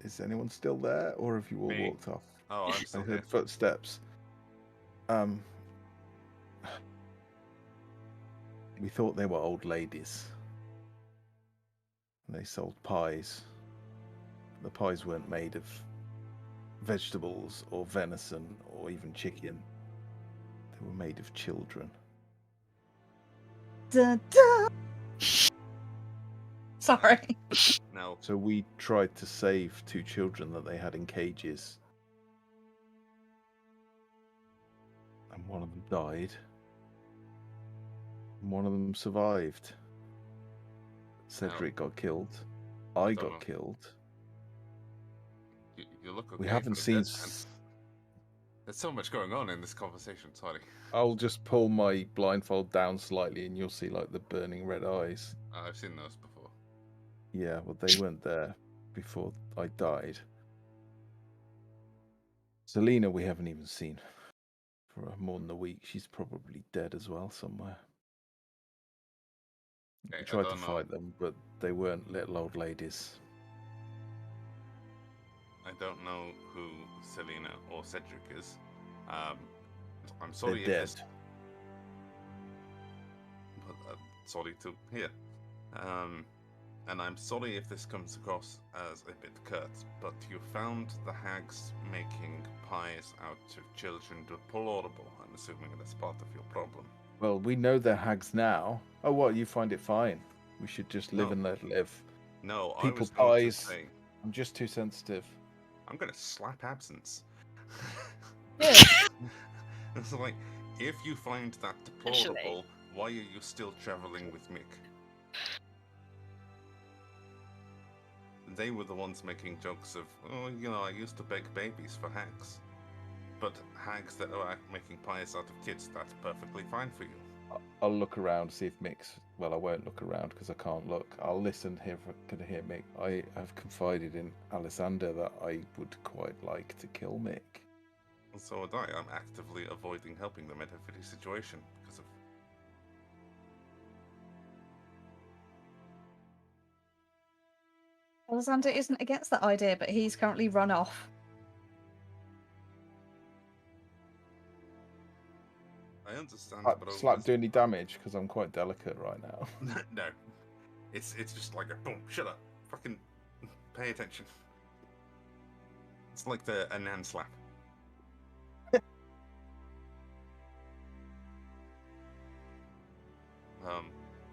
Speaker 2: Is anyone still there, or have you all
Speaker 3: Me.
Speaker 2: walked off?
Speaker 3: Oh, I'm
Speaker 2: I
Speaker 3: still
Speaker 2: heard
Speaker 3: here.
Speaker 2: footsteps. We thought they were old ladies. They sold pies. The pies weren't made of vegetables or venison or even chicken. They were made of children.
Speaker 4: Dun, dun. Sorry.
Speaker 3: Now,
Speaker 2: So we tried to save two children that they had in cages. And one of them died. And one of them survived. Cedric got killed. I
Speaker 3: don't know.
Speaker 2: got killed.
Speaker 3: you look okay.
Speaker 2: We haven't
Speaker 3: for a
Speaker 2: seen...
Speaker 3: dead man. There's so much going on in this conversation, sorry.
Speaker 2: I'll just pull my blindfold down slightly and you'll see like the burning red eyes.
Speaker 3: I've seen those before.
Speaker 2: Yeah, well they weren't there before I died. Selena we haven't even seen for more than a week. She's probably dead as well somewhere.
Speaker 3: Okay,
Speaker 2: We tried to
Speaker 3: don't know.
Speaker 2: fight them, but they weren't little old ladies.
Speaker 3: I don't know who Selena or Cedric is. I'm sorry
Speaker 2: They're
Speaker 3: if
Speaker 2: dead.
Speaker 3: this... But, sorry to hear. And I'm sorry if this comes across as a bit curt, but you found the hags making pies out of children deplorable. I'm assuming that's part of your problem.
Speaker 2: Well, we know they're hags now. Oh, what? You find it fine? We should just live
Speaker 3: No.
Speaker 2: and let live.
Speaker 3: No, I
Speaker 2: People
Speaker 3: was going to
Speaker 2: pies.
Speaker 3: say,
Speaker 2: I'm just too sensitive.
Speaker 3: I'm going to slap absence.
Speaker 4: Yeah.
Speaker 3: It's like, if you find that deplorable, why are you still traveling with Mick? They were the ones making jokes of, oh, you know, I used to beg babies for hags. But hags that are making pies out of kids, that's perfectly fine for you.
Speaker 2: I'll look around, see if Mick's... Well, I won't look around because I can't look. I'll listen here if I can hear Mick. I have confided in Alessander that I would quite like to kill Mick.
Speaker 3: So would I. I'm actively avoiding helping them in every situation because of...
Speaker 4: Alexander isn't against that idea, but he's currently run off.
Speaker 3: I understand, but
Speaker 2: Does slap do any damage? Because I'm quite delicate right now.
Speaker 3: No. It's just like a boom, shut up. Fucking pay attention. It's like a nan slap.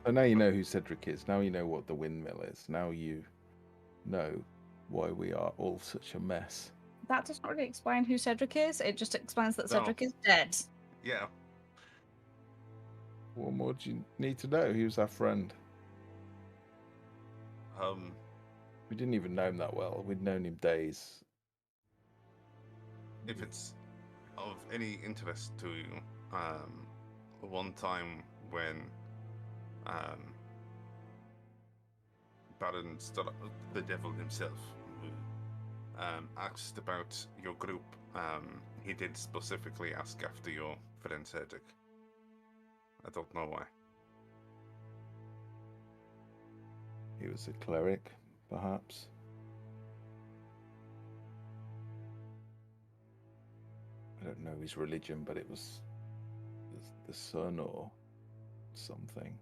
Speaker 2: So now you know who Cedric is. Now you know what the windmill is. Now you know why we are all such a mess.
Speaker 4: That doesn't really explain who Cedric is. It just explains that
Speaker 3: No.
Speaker 4: Cedric is dead.
Speaker 3: Yeah.
Speaker 2: What more do you need to know? He was our friend. We didn't even know him that well. We'd known him days.
Speaker 3: If it's of any interest to you, one time when Baron Strahd, the devil himself, asked about your group, he did specifically ask after your friend Cedric. I don't know why.
Speaker 2: He was a cleric, perhaps. I don't know his religion, but it was the sun or something.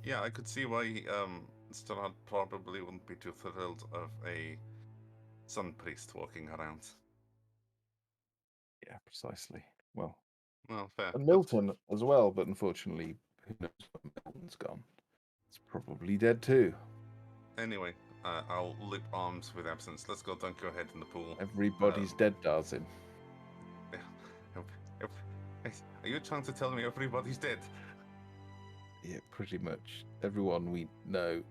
Speaker 3: Yeah, I could see why Strahd probably wouldn't be too thrilled of a sun priest walking around.
Speaker 2: Yeah, precisely. Well,
Speaker 3: fair.
Speaker 2: and Milton as well, but unfortunately, who knows where Milton's gone? It's probably dead too.
Speaker 3: Anyway, I'll lip arms with absence. Let's go dunk your head in the pool.
Speaker 2: Everybody's dead, Darzin.
Speaker 3: Are you trying to tell me everybody's dead?
Speaker 2: Yeah, pretty much. Everyone we know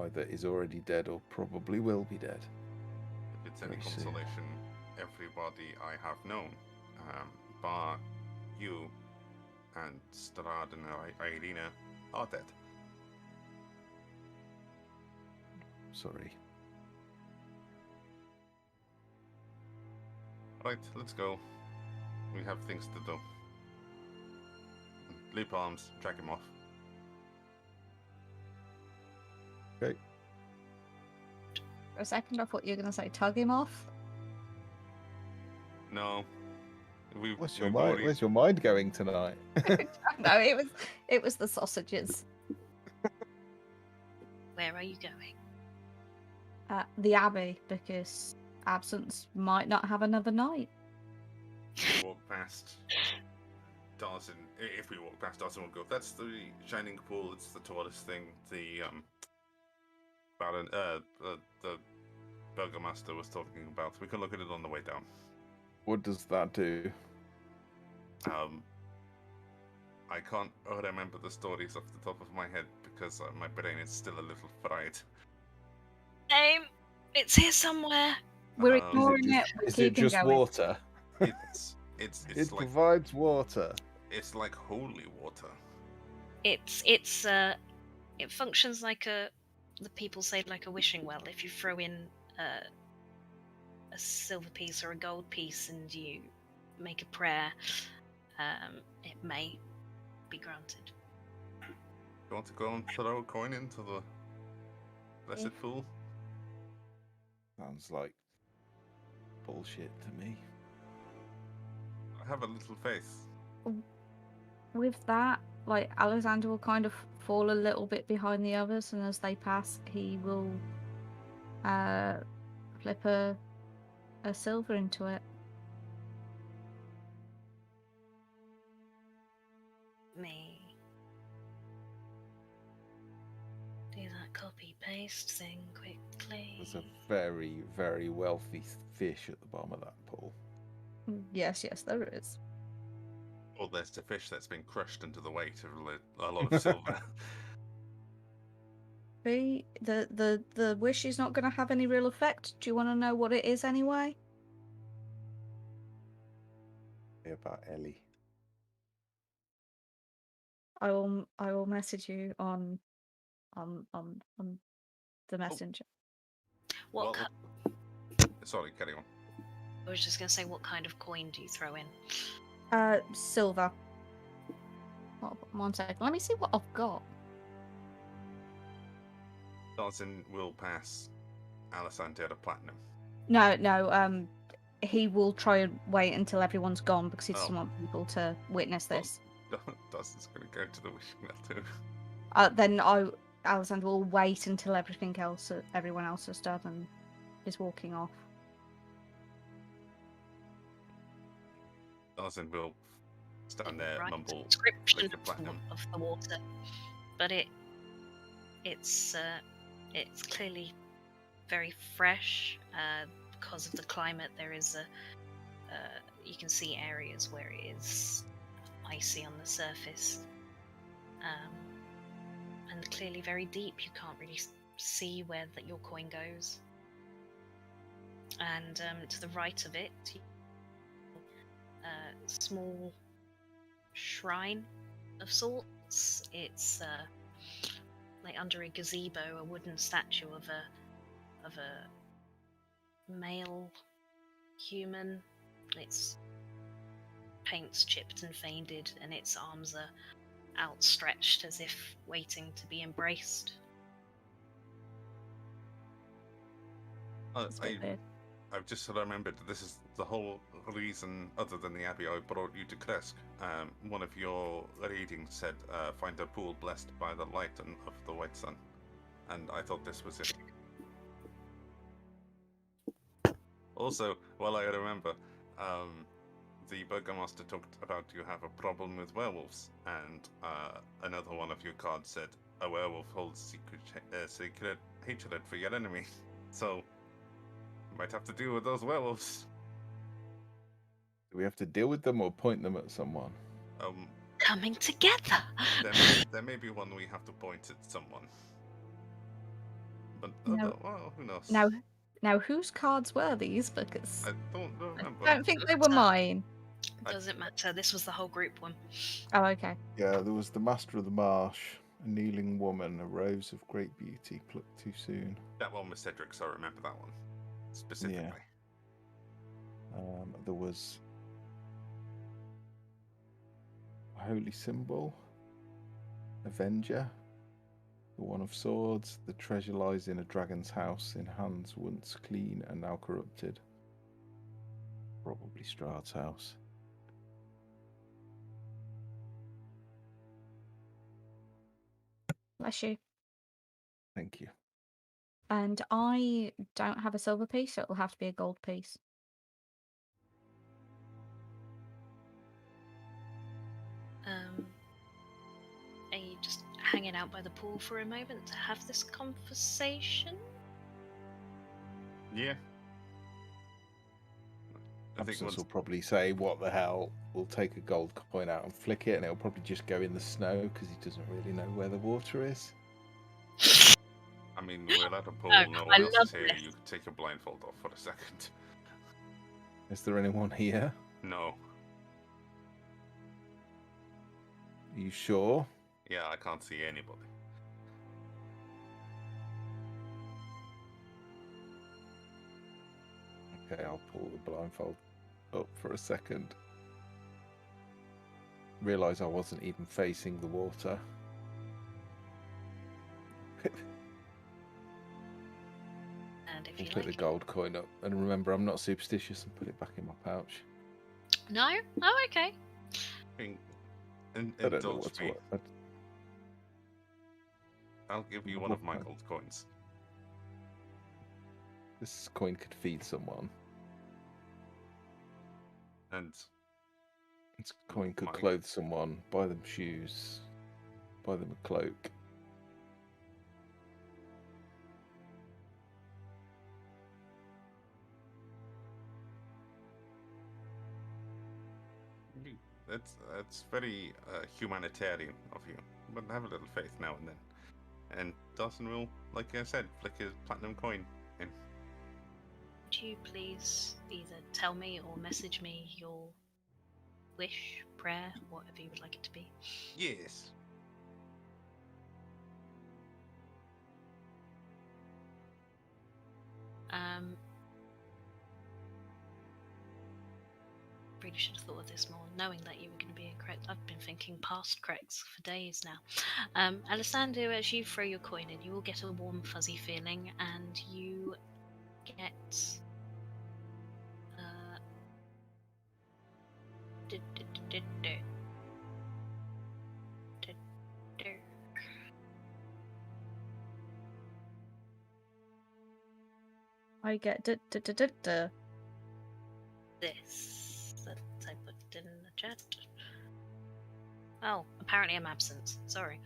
Speaker 2: either is already dead or probably will be dead.
Speaker 3: If it's any
Speaker 2: Very soon.
Speaker 3: consolation, everybody I have known, bar you and Strahd and Irina, are dead.
Speaker 2: Sorry.
Speaker 3: Right, let's go. We have things to do. Leap arms, drag him off.
Speaker 2: Okay.
Speaker 4: For a second, I thought you were going to say tug him off.
Speaker 3: No.
Speaker 2: Where's your mind going tonight?
Speaker 4: No, it was the sausages.
Speaker 1: Where are you going?
Speaker 4: The Abbey, because Absence might not have another night.
Speaker 3: We walk past Dawson. If we walk past Dawson, we'll go, that's the shining pool, it's the tallest thing. The Baron, the Burgomaster was talking about. We can look at it on the way down.
Speaker 2: What does that do?
Speaker 3: I can't remember the stories off the top of my head because my brain is still a little fried.
Speaker 1: It's here somewhere.
Speaker 4: We're ignoring it.
Speaker 2: Is it just water?
Speaker 3: It's
Speaker 2: It
Speaker 3: like,
Speaker 2: provides water.
Speaker 3: it's like holy water.
Speaker 1: It functions like the people say like a wishing well. If you throw in a silver piece or a gold piece and you make a prayer, it may be granted.
Speaker 3: You want to go and throw a coin into the blessed pool?
Speaker 2: Sounds like bullshit to me.
Speaker 3: I have a little faith.
Speaker 4: With that, like, Alexander will kind of fall a little bit behind the others, and as they pass, he will flip a silver into it.
Speaker 1: Me do that copy paste thing quickly.
Speaker 2: There's a very, very wealthy fish at the bottom of that pool.
Speaker 4: Yes, there is.
Speaker 3: Or there's the fish that's been crushed under the weight of a lot of silver.
Speaker 4: The wish is not going to have any real effect. Do you want to know what it is anyway?
Speaker 2: About Ellie.
Speaker 4: I will message you on the messenger.
Speaker 1: What?
Speaker 3: Well, sorry, carry on.
Speaker 1: I was just going to say, what kind of coin do you throw in?
Speaker 4: Silver. Oh, 1 second. Let me see what I've got.
Speaker 3: Dawson will pass Alessandro the platinum.
Speaker 4: No. He will try and wait until everyone's gone because he doesn't want people to witness this.
Speaker 3: Dawson's going to go to the wishing well too.
Speaker 4: Then Alexander will wait until everyone else has done and is walking off.
Speaker 3: Dawson will stand there,
Speaker 1: Right,
Speaker 3: mumble,
Speaker 1: description
Speaker 3: lick the platinum.
Speaker 1: of the water, but it's clearly very fresh because of the climate. There is you can see areas where it is icy on the surface, and clearly very deep. You can't really see where your coin goes. And to the right of it, a small shrine of sorts. It's like under a gazebo, a wooden statue of a male human. Its paint's chipped and faded, and its arms are outstretched as if waiting to be embraced.
Speaker 3: I've just remembered that this is the whole reason, other than the Abbey, I brought you to Krezk. One of your readings said, find a pool blessed by the light of the white sun. And I thought this was it. Also, while I remember, the Burgomaster talked about you have a problem with werewolves, and another one of your cards said, a werewolf holds secret hatred for your enemy. So, might have to deal with those werewolves.
Speaker 2: Do we have to deal with them or point them at someone?
Speaker 1: Coming together.
Speaker 3: There may be one we have to point at someone. But well, who knows?
Speaker 4: Now, whose cards were these? Because
Speaker 3: I don't remember.
Speaker 4: I don't think they were mine.
Speaker 1: Doesn't matter. This was the whole group one.
Speaker 4: Oh, okay.
Speaker 2: Yeah, there was the Master of the Marsh, a kneeling woman, a rose of great beauty plucked too soon.
Speaker 3: That one was Cedric, so I remember that one specifically.
Speaker 2: Yeah. There was a holy symbol, Avenger, the One of Swords. The treasure lies in a dragon's house, in hands once clean and now corrupted. Probably Strahd's house.
Speaker 4: Bless you.
Speaker 2: Thank you.
Speaker 4: And I don't have a silver piece, so it'll have to be a gold piece.
Speaker 1: Are you just hanging out by the pool for a moment to have this conversation?
Speaker 3: Yeah. I think
Speaker 2: Absence will probably say, what the hell? We'll take a gold coin out and flick it, and it'll probably just go in the snow because he doesn't really know where the water is.
Speaker 3: I mean, we're at a pool, no
Speaker 1: I
Speaker 3: one else
Speaker 1: love
Speaker 3: is here.
Speaker 1: this.
Speaker 3: You could take your blindfold off for a second.
Speaker 2: Is there anyone here?
Speaker 3: No.
Speaker 2: Are you sure?
Speaker 3: Yeah, I can't see anybody.
Speaker 2: Okay, I'll pull the blindfold up for a second. Realise I wasn't even facing the water.
Speaker 1: And if
Speaker 2: We'll
Speaker 1: you
Speaker 2: put
Speaker 1: like
Speaker 2: the gold coin up. And remember, I'm not superstitious, and put it back in my pouch.
Speaker 1: No? Oh, okay.
Speaker 3: I don't
Speaker 2: know
Speaker 3: indulge
Speaker 2: what's
Speaker 3: me.
Speaker 2: what.
Speaker 3: I'll give you one of my gold coins.
Speaker 2: This coin could feed someone.
Speaker 3: And
Speaker 2: This coin could clothe someone, buy them shoes, buy them a cloak.
Speaker 3: It's very humanitarian of you, but have a little faith now and then. And Dawson will, like I said, flick his platinum coin in.
Speaker 1: Would you please either tell me or message me your wish, prayer, whatever you would like it to be?
Speaker 3: Yes.
Speaker 1: Really should have thought of this more, knowing that you were going to be incorrect. I've been thinking past Krezk for days now. Alessandro, as you throw your coin in, you will get a warm, fuzzy feeling, and you get
Speaker 4: I get
Speaker 1: this that I put in the chat. Oh, apparently I'm absent. Sorry.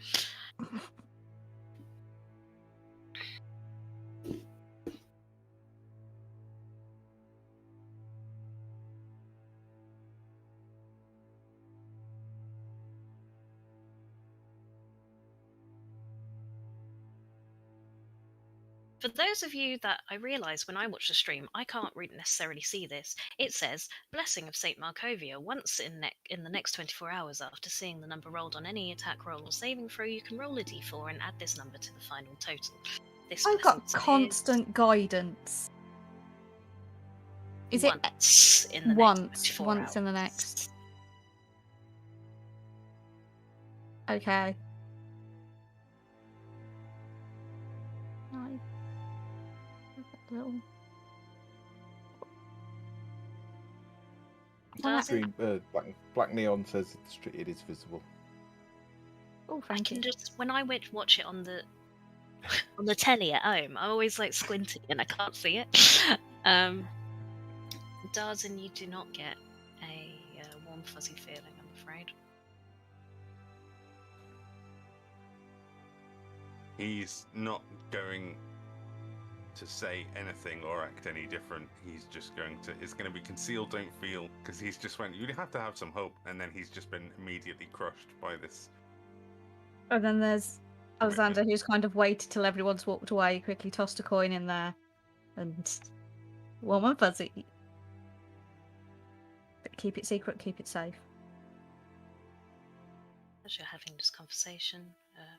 Speaker 1: For those of you that I realise when I watch the stream, I can't necessarily see this. It says, Blessing of St. Markovia. Once in the next 24 hours after seeing the number rolled on any attack roll or saving throw, you can roll a d4 and add this number to the final total. This
Speaker 4: I've got
Speaker 1: blessing
Speaker 4: constant guidance. Is
Speaker 1: once
Speaker 4: it
Speaker 1: in the next 24
Speaker 4: once
Speaker 1: hours.
Speaker 4: in the next? Okay. Little...
Speaker 2: Black neon says it is visible.
Speaker 4: Oh,
Speaker 1: I
Speaker 4: thank
Speaker 1: can
Speaker 4: you.
Speaker 1: just, when I watch it on the on the telly at home, I'm always like squinting and I can't see it. Darzin, you do not get a warm fuzzy feeling, I'm afraid.
Speaker 3: He's not going to say anything or act any different. He's just going to, it's going to be conceal, don't feel, because he's just went, you'd have to have some hope, and then he's just been immediately crushed by this.
Speaker 4: And then there's Alexander, who's kind of waited till everyone's walked away, quickly tossed a coin in there, and warm and fuzzy. But keep it secret, keep it safe.
Speaker 1: As you're having this conversation, a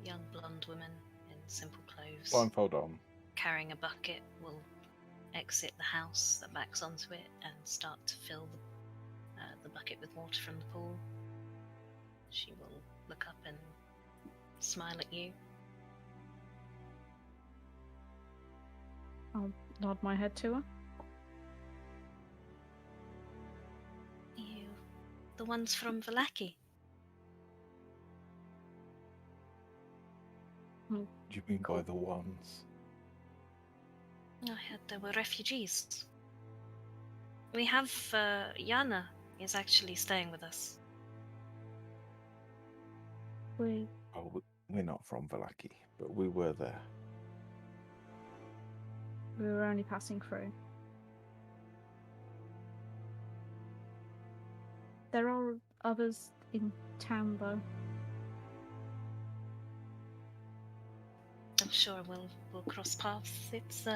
Speaker 1: young blonde woman in simple clothes,
Speaker 2: Blindfold on.
Speaker 1: carrying a bucket, will exit the house that backs onto it and start to fill the bucket with water from the pool. She will look up and smile at you.
Speaker 4: I'll nod my head to her.
Speaker 1: You, the ones from Vallaki.
Speaker 2: What do you mean by the ones?
Speaker 1: I heard there were refugees. We have Yana is actually staying with us.
Speaker 4: We
Speaker 2: We're not from Vallaki, but we were there.
Speaker 4: were only passing through. There are others in town, though.
Speaker 1: I'm sure we'll cross paths. It's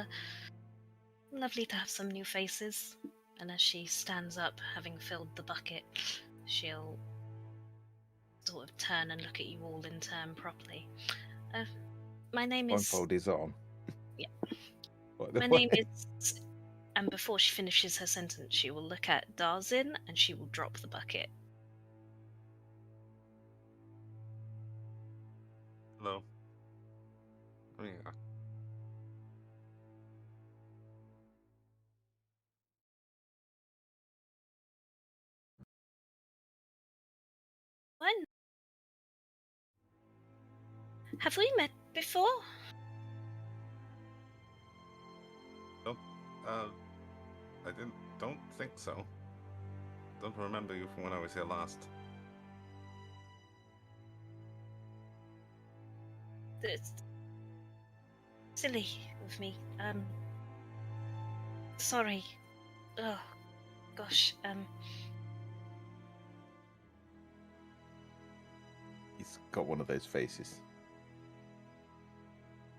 Speaker 1: lovely to have some new faces. And as she stands up, having filled the bucket, she'll sort of turn and look at you all in turn properly. My name is...
Speaker 2: Blindfold is on.
Speaker 1: Yeah.
Speaker 2: My
Speaker 1: name is... And before she finishes her sentence, she will look at Darzin and she will drop the bucket.
Speaker 3: Hello. I mean,
Speaker 1: When? Have we met before?
Speaker 3: I don't think so. Don't remember you from when I was here last.
Speaker 1: It's silly of me. Sorry. Ugh. Gosh,
Speaker 2: He's got one of those faces.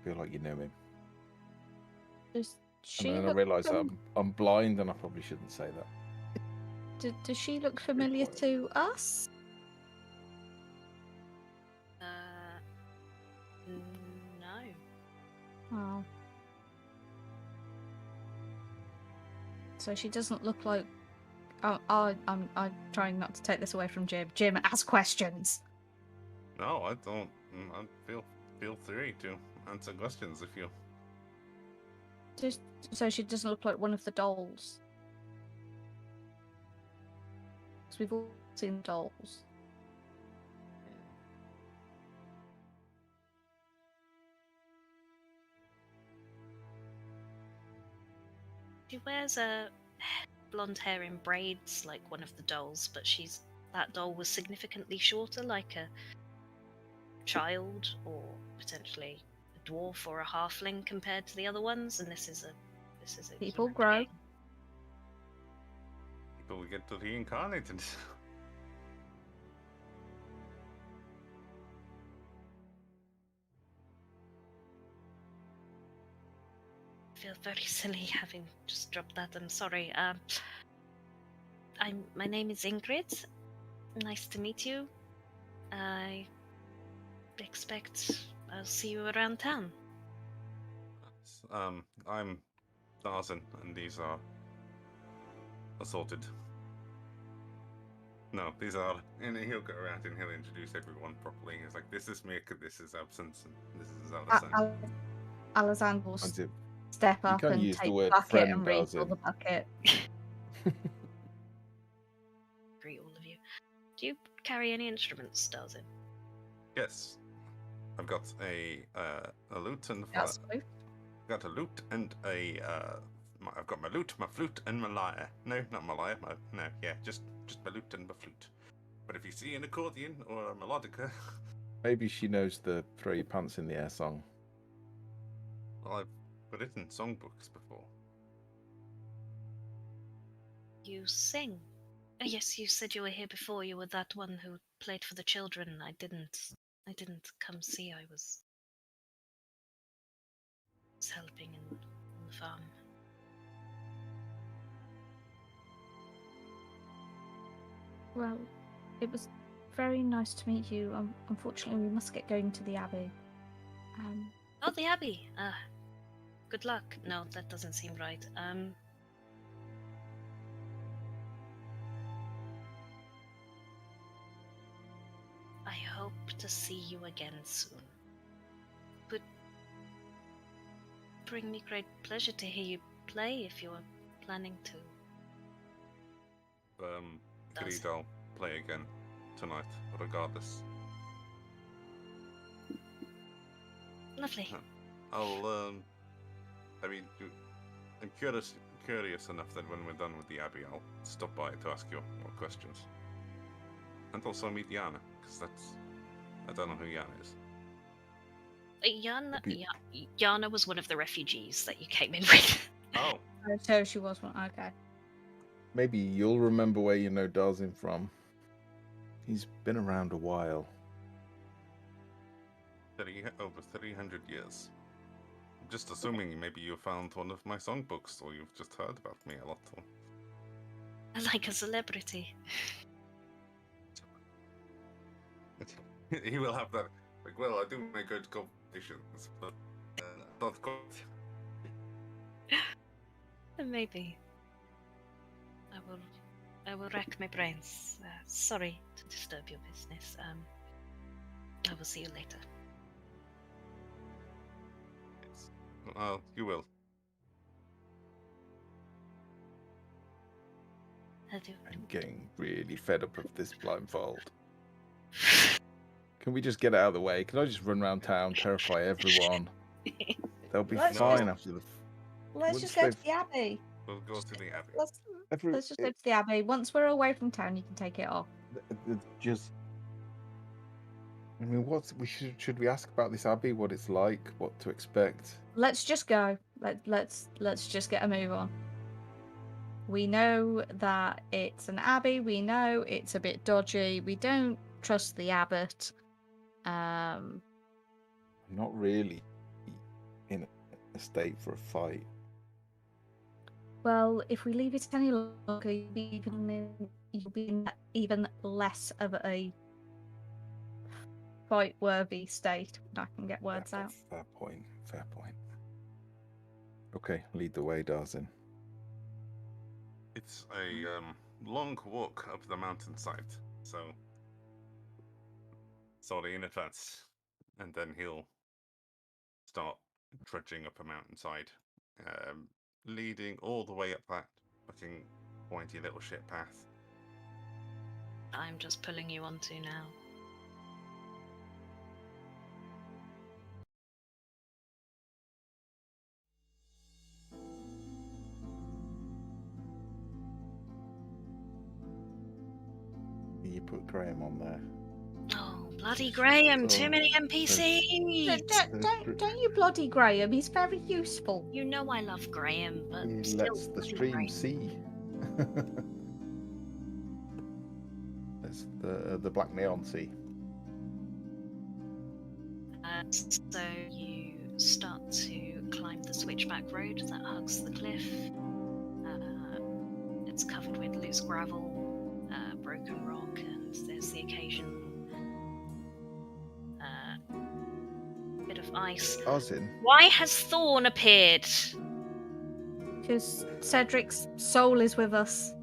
Speaker 2: Feel like you know him.
Speaker 4: Does she
Speaker 2: And then I
Speaker 4: look
Speaker 2: realise I'm blind and I probably shouldn't say that.
Speaker 4: Does she look familiar
Speaker 2: quiet.
Speaker 4: to us?
Speaker 1: no.
Speaker 4: Oh. So she doesn't look like. I'm trying not to take this away from Jim. Jim, ask questions.
Speaker 3: No, I don't. I feel free to answer questions if you.
Speaker 4: So she doesn't look like one of the dolls. Because we've all seen dolls.
Speaker 1: She wears blonde hair in braids like one of the dolls, but that doll was significantly shorter, like a child or potentially a dwarf or a halfling compared to the other ones, and this is a
Speaker 4: People
Speaker 1: human
Speaker 4: grow.
Speaker 1: being.
Speaker 3: People will get to the Inkarnated.
Speaker 1: I feel very silly having just dropped that. I'm sorry. My name is Ingrid. Nice to meet you. I expect I'll see you around town.
Speaker 3: I'm Darzin, and these are assorted. No, these are, and he'll go around and he'll introduce everyone properly. He's like, "This is Mick, this is Absence, and this is Alison."
Speaker 4: Alexander will
Speaker 2: Mind you,
Speaker 4: step
Speaker 2: you
Speaker 4: up
Speaker 2: can
Speaker 4: and
Speaker 2: use the
Speaker 4: take the
Speaker 2: word
Speaker 4: bucket
Speaker 2: friend,
Speaker 4: and refill
Speaker 2: Darzin.
Speaker 4: the bucket.
Speaker 1: Greet all of you. Do you carry any instruments, Darzin?
Speaker 3: Yes, I've got a lute and
Speaker 4: That's true.
Speaker 3: got a lute and a I've got my lute, my flute, and my lyre. No, not my lyre. Just my lute and my flute. But if you see an accordion or a melodica,
Speaker 2: Maybe she knows the throw your pants in the air song.
Speaker 3: well, I've written songbooks before.
Speaker 1: You sing? Yes, you said you were here before. You were that one who played for the children. I didn't come see. I was helping on the farm.
Speaker 4: Well, it was very nice to meet you. Unfortunately, we must get going to the Abbey.
Speaker 1: Oh, the Abbey. Good luck. No, that doesn't seem right. I hope to see you again soon. Would bring me great pleasure to hear you play if you are planning to.
Speaker 3: Agreed, I'll play again tonight, regardless.
Speaker 1: Lovely.
Speaker 3: I'll I mean, I'm curious enough that when we're done with the Abbey, I'll stop by to ask you more questions. And also meet Yana, because I don't know who Yana is.
Speaker 1: Yana was one of the refugees that you came in with.
Speaker 3: Oh.
Speaker 4: So she was one. Okay.
Speaker 2: Maybe you'll remember where you know Darzin from. He's been around a while.
Speaker 3: Over 300 years. I'm just assuming maybe you found one of my songbooks, or you've just heard about me a lot. Or...
Speaker 1: Like a celebrity.
Speaker 3: He will have that. Like, well, I do make good competitions, but not quite.
Speaker 1: Maybe. I will rack my brains. Sorry to disturb your business. I will see you later.
Speaker 3: Yes. You will.
Speaker 1: Adieu.
Speaker 2: I'm getting really fed up of this blindfold. Can we just get it out of the way? Can I just run around town, terrify everyone? They'll be fine after the...
Speaker 4: Let's just go to the Abbey.
Speaker 3: We'll go to the Abbey.
Speaker 4: Let's just go to the Abbey. Once we're away from town, you can take it off.
Speaker 2: Just... I mean, should we ask about this Abbey? What it's like? What to expect?
Speaker 4: Let's just go. Let's just get a move on. We know that it's an abbey. We know it's a bit dodgy. We don't trust the abbot.
Speaker 2: Not really in a state for a fight.
Speaker 4: Well, if we leave it any longer, you'll be in even less of a fight-worthy state. I can get words out.
Speaker 2: Fair point. Fair point. Okay, lead the way, Darzin.
Speaker 3: It's a long walk up the mountainside, so sorry in advance. And then he'll start trudging up a mountainside, leading all the way up that fucking pointy little shit path.
Speaker 1: I'm just pulling you onto now.
Speaker 2: You put Graham on there.
Speaker 1: Oh, bloody Graham! Too many NPCs!
Speaker 4: Don't you bloody Graham, he's very useful.
Speaker 1: You know I love Graham, but
Speaker 2: He
Speaker 1: still
Speaker 2: lets the
Speaker 1: bloody
Speaker 2: stream
Speaker 1: Graham.
Speaker 2: see. That's the black neon sea.
Speaker 1: So you start to climb the switchback road that hugs the cliff. It's covered with loose gravel, broken rock, and there's the occasional bit of ice.
Speaker 2: Darzin.
Speaker 1: Why has Thorn appeared?
Speaker 4: Because Cedric's soul is with us.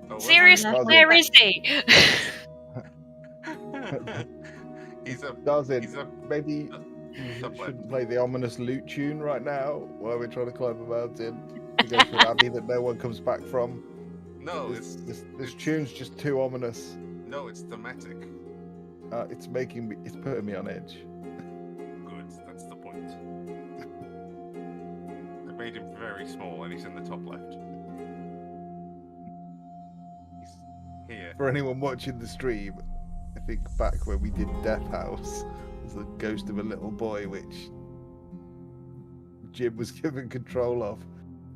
Speaker 3: Oh,
Speaker 1: Seriously,
Speaker 4: Darzin.
Speaker 1: where is he?
Speaker 3: he's a
Speaker 2: Darzin, maybe you
Speaker 3: Stop
Speaker 2: shouldn't play the ominous loot tune right now while we're trying to climb a mountain to go to an abbey that no one comes back from.
Speaker 3: no,
Speaker 2: This tune's just too ominous.
Speaker 3: no, it's thematic.
Speaker 2: It's putting me on edge.
Speaker 3: Good, that's the point. I made him very small, and he's in the top left. He's here.
Speaker 2: For anyone watching the stream, I think back when we did Death House, there's the ghost of a little boy which Jim was given control of.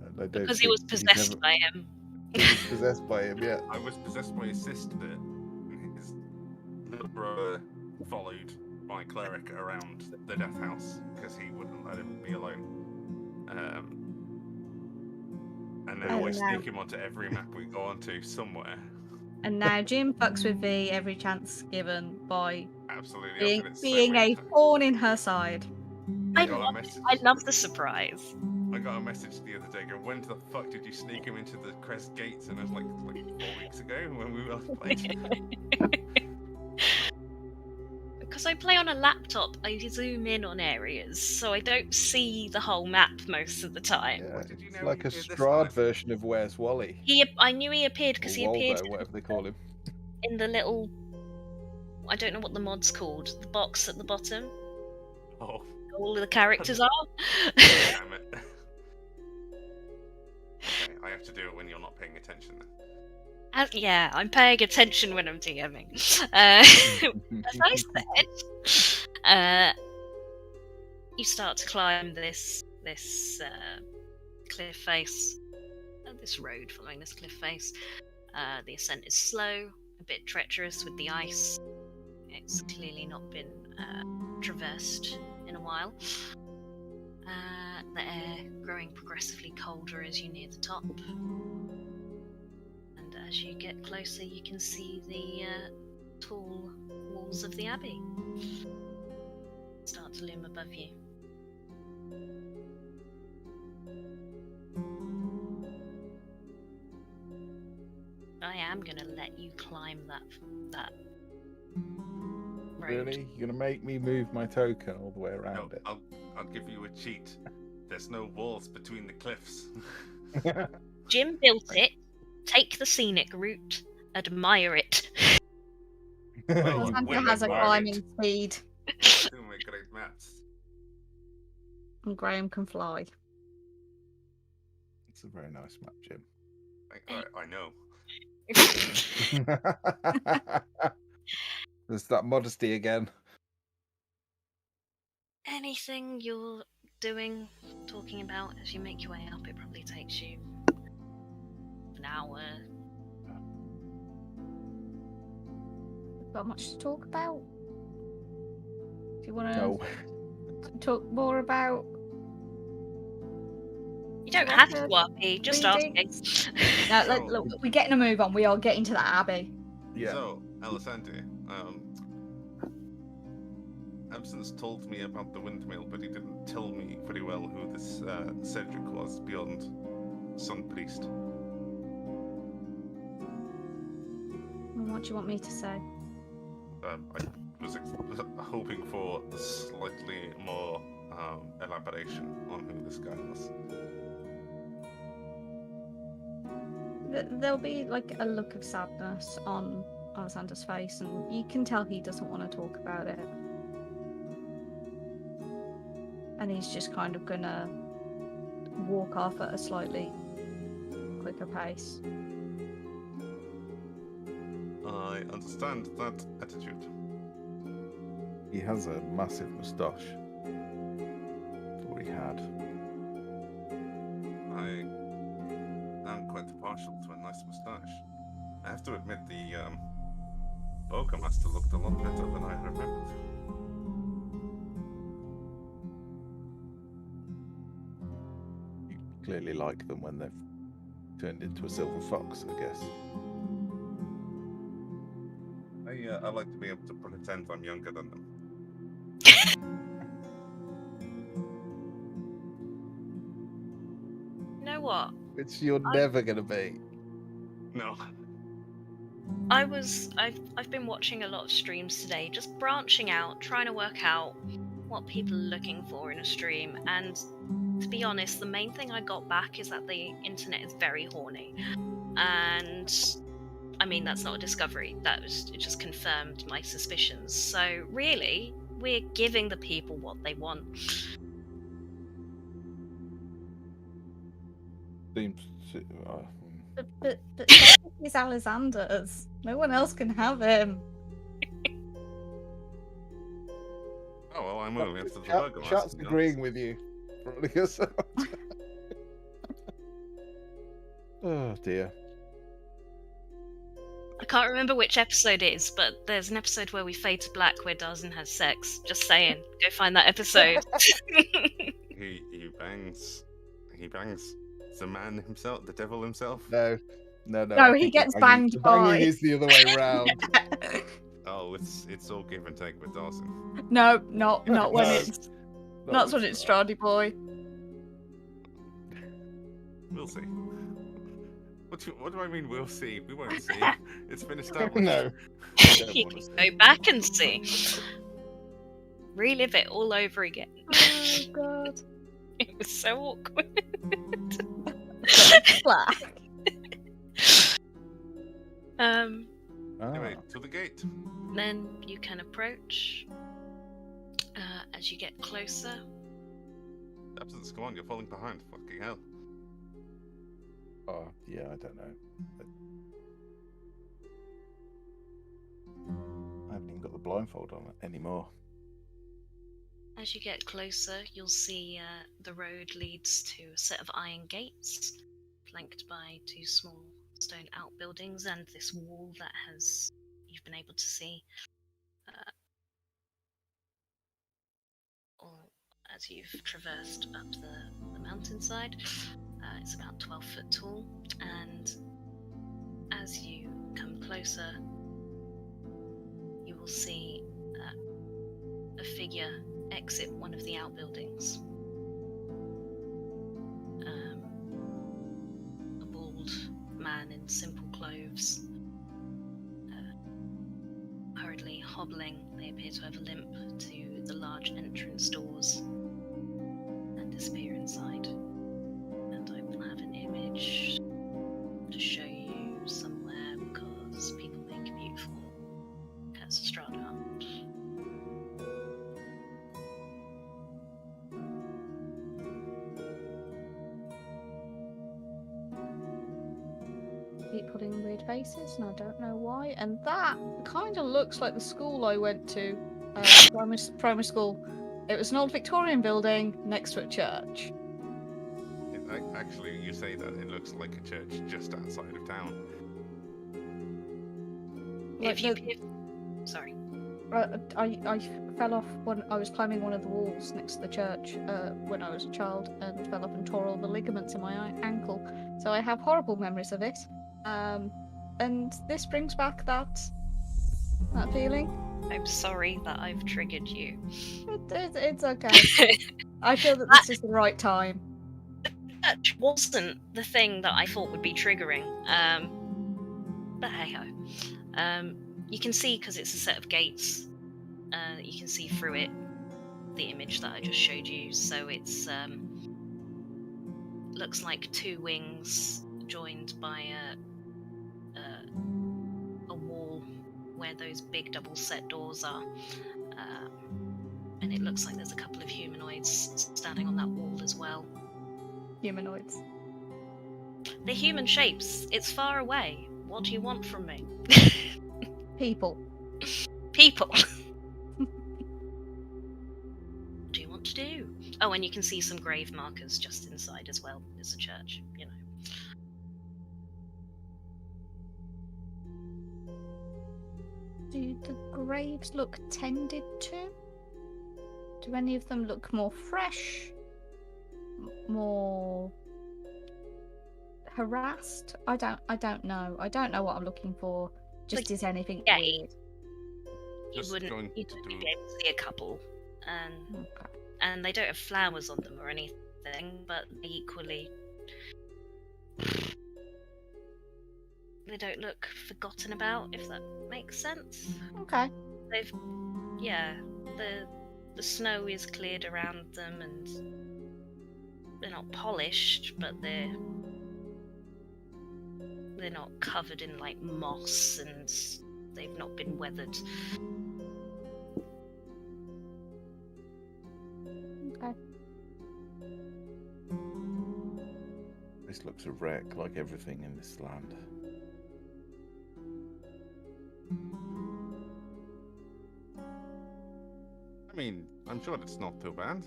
Speaker 2: And I don't
Speaker 1: Because he
Speaker 2: think
Speaker 1: was
Speaker 2: he's
Speaker 1: possessed
Speaker 2: ever-
Speaker 1: by him.
Speaker 2: He was possessed by him, yeah.
Speaker 3: I was possessed by his sister. His little brother followed my cleric around the death house because he wouldn't let him be alone. And then
Speaker 4: Oh,
Speaker 3: always
Speaker 4: no.
Speaker 3: sneak him onto every map we go onto somewhere.
Speaker 4: And now Jim fucks with V every chance given by
Speaker 3: Absolutely. I've done it so
Speaker 4: being
Speaker 3: many
Speaker 4: a
Speaker 3: times.
Speaker 4: thorn in her side.
Speaker 3: I
Speaker 1: I
Speaker 3: got a
Speaker 1: love,
Speaker 3: message.
Speaker 1: I love the surprise.
Speaker 3: I got a message the other day going, when the fuck did you sneak him into the Krezk gates? And I was like 4 weeks ago when we last played.
Speaker 1: Because I play on a laptop, I zoom in on areas, so I don't see the whole map most of the time.
Speaker 2: Yeah,
Speaker 3: What did you
Speaker 2: it's
Speaker 3: know
Speaker 2: like a
Speaker 3: he did this
Speaker 2: Strahd
Speaker 3: time?
Speaker 2: version of Where's Wally?
Speaker 1: I knew he appeared because
Speaker 2: Or
Speaker 1: he appeared
Speaker 2: Waldo, whatever they call him.
Speaker 1: in the little... I don't know what the mod's called. The box at the bottom.
Speaker 3: Oh,
Speaker 1: All the characters are.
Speaker 3: damn it. Okay, I have to do it when you're not paying attention then.
Speaker 1: Yeah, I'm paying attention when I'm DMing. As I said, you start to climb this cliff face, this road following this cliff face. The ascent is slow, a bit treacherous with the ice. It's clearly not been traversed in a while. The air growing progressively colder as you near the top. And as you get closer, you can see the tall walls of the Abbey start to loom above you. I am going to let you climb that road.
Speaker 2: Really? You're gonna make me move my token all the way
Speaker 3: No,
Speaker 2: around it?
Speaker 3: I'll give you a cheat. There's no walls between the cliffs.
Speaker 1: Jim built it. Take the scenic route. Admire it.
Speaker 3: Well,
Speaker 4: Santa
Speaker 3: women
Speaker 4: has a
Speaker 3: married.
Speaker 4: climbing speed,
Speaker 3: Who make great maths?
Speaker 4: and Graham can fly.
Speaker 2: It's a very nice map, Jim.
Speaker 3: I know.
Speaker 2: There's that modesty again.
Speaker 1: Anything you're doing, talking about as you make your way up, it probably takes you hour.
Speaker 4: Got much to talk about? Do you want to
Speaker 2: No.
Speaker 4: talk more about?
Speaker 1: You don't have to,
Speaker 4: Proper
Speaker 1: Abbey, just asking.
Speaker 4: readings? No,
Speaker 3: So-
Speaker 4: look, we're getting a move on. We are getting to the Abbey.
Speaker 2: Yeah.
Speaker 3: So, Alessandro, Absence told me about the windmill, but he didn't tell me very well who this Cedric was beyond Sun Priest.
Speaker 4: And what do you want me to say?
Speaker 3: I was hoping for slightly more elaboration on who this guy was.
Speaker 4: There'll be like a look of sadness on Alexander's face, and you can tell he doesn't want to talk about it. And he's just kind of gonna walk off at a slightly quicker pace.
Speaker 3: I understand that attitude.
Speaker 2: He has a massive moustache. Or he had.
Speaker 3: I am quite partial to a nice moustache. I have to admit, the Burgomaster looked a lot better than I remembered.
Speaker 2: You clearly like them when they've turned into a silver fox, I guess.
Speaker 3: I like to be able to pretend I'm younger than them.
Speaker 1: You know what?
Speaker 2: Which you're never going to be.
Speaker 3: No.
Speaker 1: I've been watching a lot of streams today, just branching out, trying to work out what people are looking for in a stream, and to be honest, the main thing I got back is that the internet is very horny. And I mean, that's not a discovery, it just confirmed my suspicions. So really, we're giving the people what they want.
Speaker 2: Seems to,
Speaker 4: But Cedric is Alexander's. No one else can have him.
Speaker 3: Oh, well, I'm moving into the
Speaker 2: Chat's
Speaker 3: Burgomaster.
Speaker 2: agreeing with you. Probably yourself. Oh dear.
Speaker 1: I can't remember which episode it is, but there's an episode where we fade to black where Darzan has sex. Just saying. Go find that episode.
Speaker 3: He bangs. He bangs the man himself, the devil himself.
Speaker 2: No,
Speaker 4: No,
Speaker 2: I
Speaker 4: he
Speaker 2: think
Speaker 4: gets
Speaker 2: the
Speaker 4: banged
Speaker 2: banging
Speaker 4: by.
Speaker 2: is the other way round.
Speaker 3: Oh, it's all give and take with Dawson.
Speaker 4: No, not when
Speaker 2: No.
Speaker 4: it's not when it's Strahd boy.
Speaker 3: We'll see. What do I mean? We'll see. We won't see. It's been established.
Speaker 2: No.
Speaker 1: You can go back and see. Relive it all over again.
Speaker 4: Oh god.
Speaker 1: It was so awkward.
Speaker 4: Black.
Speaker 3: Anyway, to the gate.
Speaker 1: Then you can approach. As you get closer,
Speaker 3: Absence, come on, you're falling behind. Fucking hell.
Speaker 2: Oh, yeah, I don't know. I haven't even got the blindfold on anymore.
Speaker 1: as you get closer, you'll see the road leads to a set of iron gates, flanked by two small stone outbuildings and this wall that you've been able to see as you've traversed up the mountainside. It's about 12 foot tall, and as you come closer, you will see a figure exit one of the outbuildings. A bald man in simple clothes, hurriedly hobbling. They appear to have a limp to the large entrance doors and disappear inside. And I will have an image to show you somewhere, because people make beautiful Curse of Strahd art.
Speaker 4: Keep putting weird faces, and I don't know why. And that kind of looks like the school I went to, primary school. It was an old Victorian building next to a church.
Speaker 3: Actually, you say that it looks like a church just outside of town.
Speaker 1: If you sorry.
Speaker 4: I fell off when I was climbing one of the walls next to the church when I was a child and fell off and tore all the ligaments in my ankle. So I have horrible memories of it. And this brings back that feeling.
Speaker 1: I'm sorry that I've triggered you.
Speaker 4: It's okay. I feel that this is the right time.
Speaker 1: That wasn't the thing that I thought would be triggering. But hey ho. You can see, because it's a set of gates, you can see through it the image that I just showed you. So it's looks like two wings joined by a wall where those big double set doors are. And it looks like there's a couple of humanoids standing on that wall as well.
Speaker 4: Humanoids.
Speaker 1: They're human shapes. It's far away. What do you want from me?
Speaker 4: People.
Speaker 1: People. What do you want to do? Oh, and you can see some grave markers just inside as well. It's a church, you know.
Speaker 4: Do the graves look tended to? Do any of them look more fresh? More harassed? I don't know. I don't know what I'm looking for. Just is anything weird?
Speaker 1: You
Speaker 3: Just
Speaker 1: wouldn't
Speaker 3: going
Speaker 1: be
Speaker 3: to
Speaker 1: able
Speaker 3: do-
Speaker 1: to see a couple, and they don't have flowers on them or anything, but they equally they don't look forgotten about, if that makes sense.
Speaker 4: Okay.
Speaker 1: They've the snow is cleared around them, and they're not polished, but they're not covered in like moss, and they've not been weathered.
Speaker 4: Okay.
Speaker 2: This looks a wreck, like everything in this land.
Speaker 3: I mean, I'm sure it's not too bad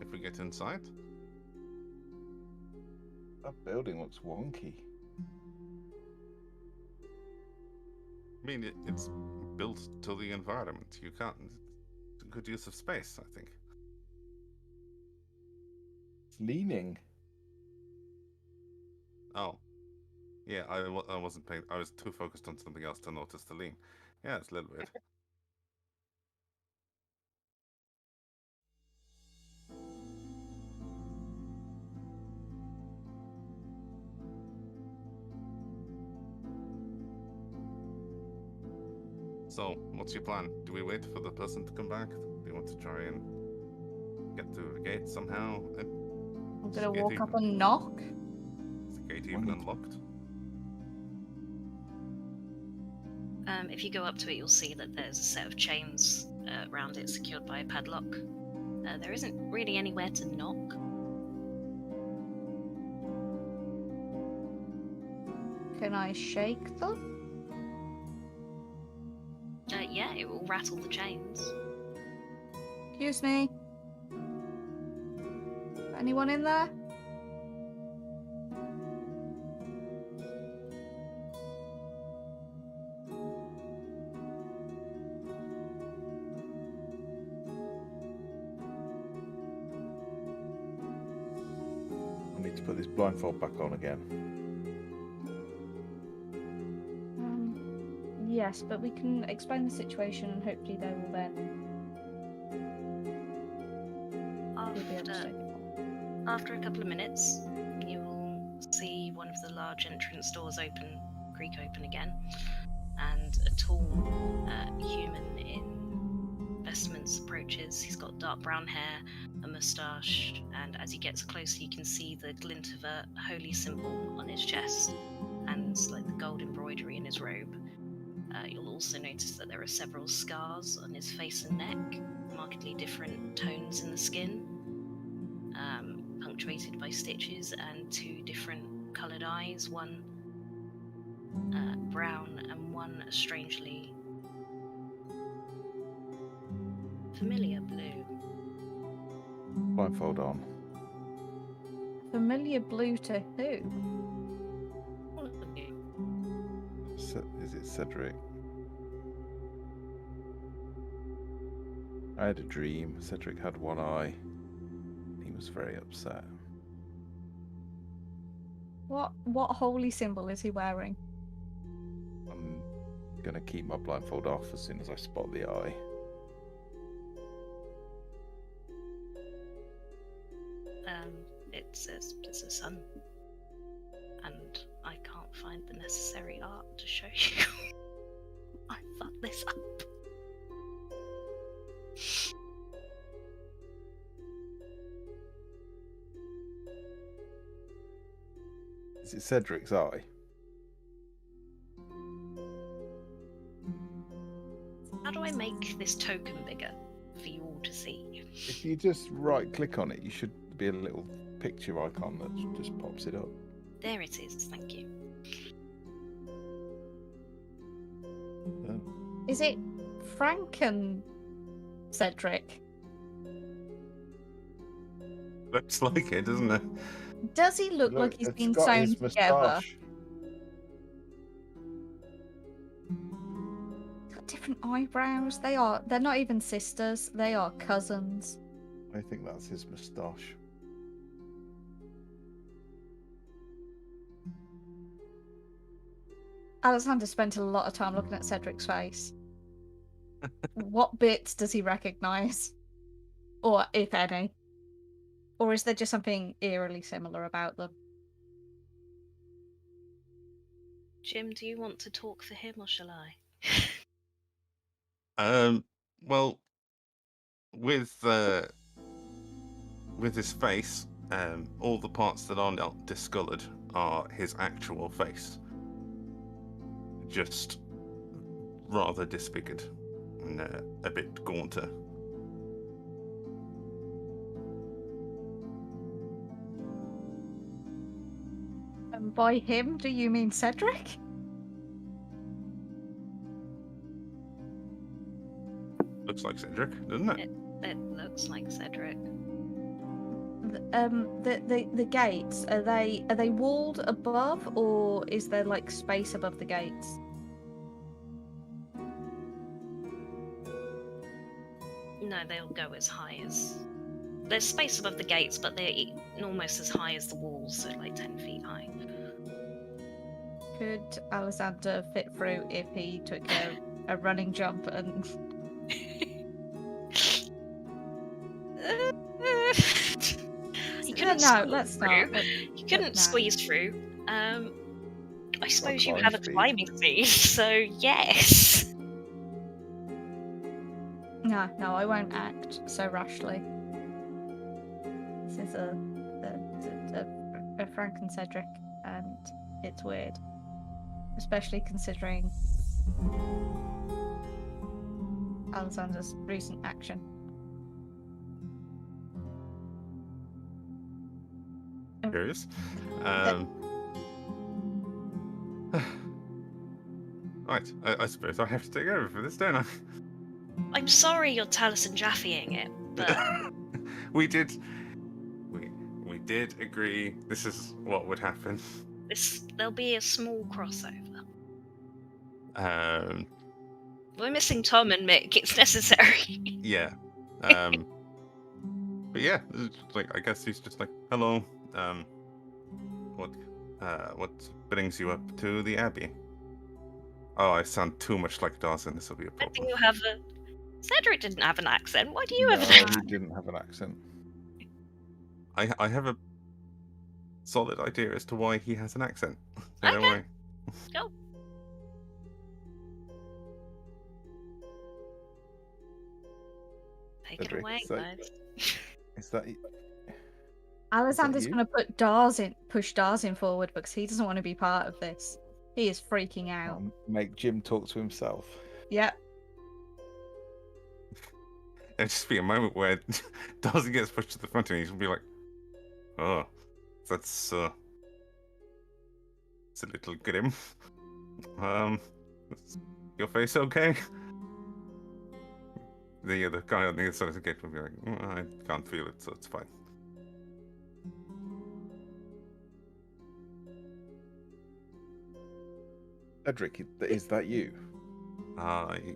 Speaker 3: if we get inside.
Speaker 2: That building looks wonky.
Speaker 3: I mean, it's built to the environment. You can't. It's a good use of space, I think.
Speaker 2: It's leaning.
Speaker 3: Oh, yeah. I wasn't paying. I was too focused on something else to notice the lean. Yeah, it's a little bit. So, what's your plan? Do we wait for the person to come back? Do you want to try and get through the gate somehow?
Speaker 4: I'm gonna walk up and knock.
Speaker 3: Is the gate even unlocked?
Speaker 1: If you go up to it, you'll see that there's a set of chains around it, secured by a padlock. There isn't really anywhere to knock.
Speaker 4: Can I shake them?
Speaker 1: Yeah, it will rattle the chains.
Speaker 4: Excuse me. Anyone in there?
Speaker 2: I need to put this blindfold back on again.
Speaker 4: Yes, but we can explain the situation and hopefully they will then be able to take it on.
Speaker 1: After a couple of minutes, you will see one of the large entrance doors creak open again, and a tall human in vestments approaches. He's got dark brown hair, a moustache, and as he gets closer, you can see the glint of a holy symbol on his chest, and like the gold embroidery in his robe. You'll also notice that there are several scars on his face and neck, markedly different tones in the skin, punctuated by stitches, and two different coloured eyes, one brown and one strangely familiar blue.
Speaker 2: Blindfold on.
Speaker 4: Familiar blue to who?
Speaker 2: Is it Cedric? I had a dream. Cedric had one eye. He was very upset.
Speaker 4: What holy symbol is he wearing?
Speaker 2: I'm gonna keep my blindfold off as soon as I spot the eye.
Speaker 1: It's a sun, and I can't find the necessary art to show you. I fucked this up.
Speaker 2: Is it Cedric's eye?
Speaker 1: How do I make this token bigger for you all to see?
Speaker 2: If you just right click on it, you should be a little picture icon that just pops it up.
Speaker 1: There it is, thank you.
Speaker 2: Oh.
Speaker 4: Is it Frank and Cedric?
Speaker 3: Looks like it, doesn't it?
Speaker 4: Does he look like he's
Speaker 2: it's
Speaker 4: been
Speaker 2: got
Speaker 4: sewn
Speaker 2: his
Speaker 4: together?
Speaker 2: moustache.
Speaker 4: Got different eyebrows. They're not even sisters, they are cousins.
Speaker 2: I think that's his moustache.
Speaker 4: Alexander spent a lot of time looking at Cedric's face. What bits does he recognise? Or, if any? Or is there just something eerily similar about them?
Speaker 1: Jim, do you want to talk for him or shall I?
Speaker 3: Well, with his face, all the parts that are not discoloured are his actual face. Just rather disfigured and a bit gaunter.
Speaker 4: And by him, do you mean Cedric?
Speaker 3: Looks like Cedric, doesn't it?
Speaker 1: It looks like Cedric.
Speaker 4: The gates, are they walled above, or is there like space above the gates?
Speaker 1: No, they'll go as high as... There's space above the gates, but they're almost as high as the walls, so like 10 feet high.
Speaker 4: Could Alexander fit through if he took a running jump and...
Speaker 1: You couldn't
Speaker 4: No, let's
Speaker 1: through.
Speaker 4: not.
Speaker 1: You couldn't
Speaker 4: No.
Speaker 1: squeeze through. I suppose you
Speaker 2: climb
Speaker 1: have a
Speaker 2: speed.
Speaker 1: climbing speed, so yes.
Speaker 4: No, I won't act so rashly. This is a Frank and Cedric, and it's weird. Especially considering Alexander's recent action.
Speaker 3: Curious. Right, I suppose I have to take over for this, don't I?
Speaker 1: I'm sorry you're Taliesin Jaffying it, but
Speaker 3: we did agree this is what would happen.
Speaker 1: there'll be a small crossover.
Speaker 3: Um,
Speaker 1: We're missing Tom and Mick. It's necessary.
Speaker 3: yeah. But yeah, it's like I guess he's just like, hello. What brings you up to the Abbey? Oh, I sound too much like Dawson. This will be a
Speaker 1: I
Speaker 3: problem.
Speaker 1: think you have a... Cedric didn't have an accent. Why do you
Speaker 2: No,
Speaker 1: have an
Speaker 2: he
Speaker 1: accent?
Speaker 2: didn't have an accent.
Speaker 3: I have a solid idea as to why he has an accent. So don't
Speaker 1: Okay.
Speaker 3: worry.
Speaker 1: Go. Take it
Speaker 2: Cedric,
Speaker 1: away,
Speaker 2: so-
Speaker 1: guys.
Speaker 2: Is that
Speaker 4: Alexander's
Speaker 2: you?
Speaker 4: going to push Darzin forward because he doesn't want to be part of this. He is freaking out.
Speaker 2: make Jim talk to himself?
Speaker 4: Yep.
Speaker 3: It'll just be a moment where Dawson gets pushed to the front and he's gonna be like, oh, that's it's a little grim. Is your face okay? The guy on the other side of the gate will be like, I can't feel it, so it's fine.
Speaker 2: Cedric, is that you?
Speaker 3: I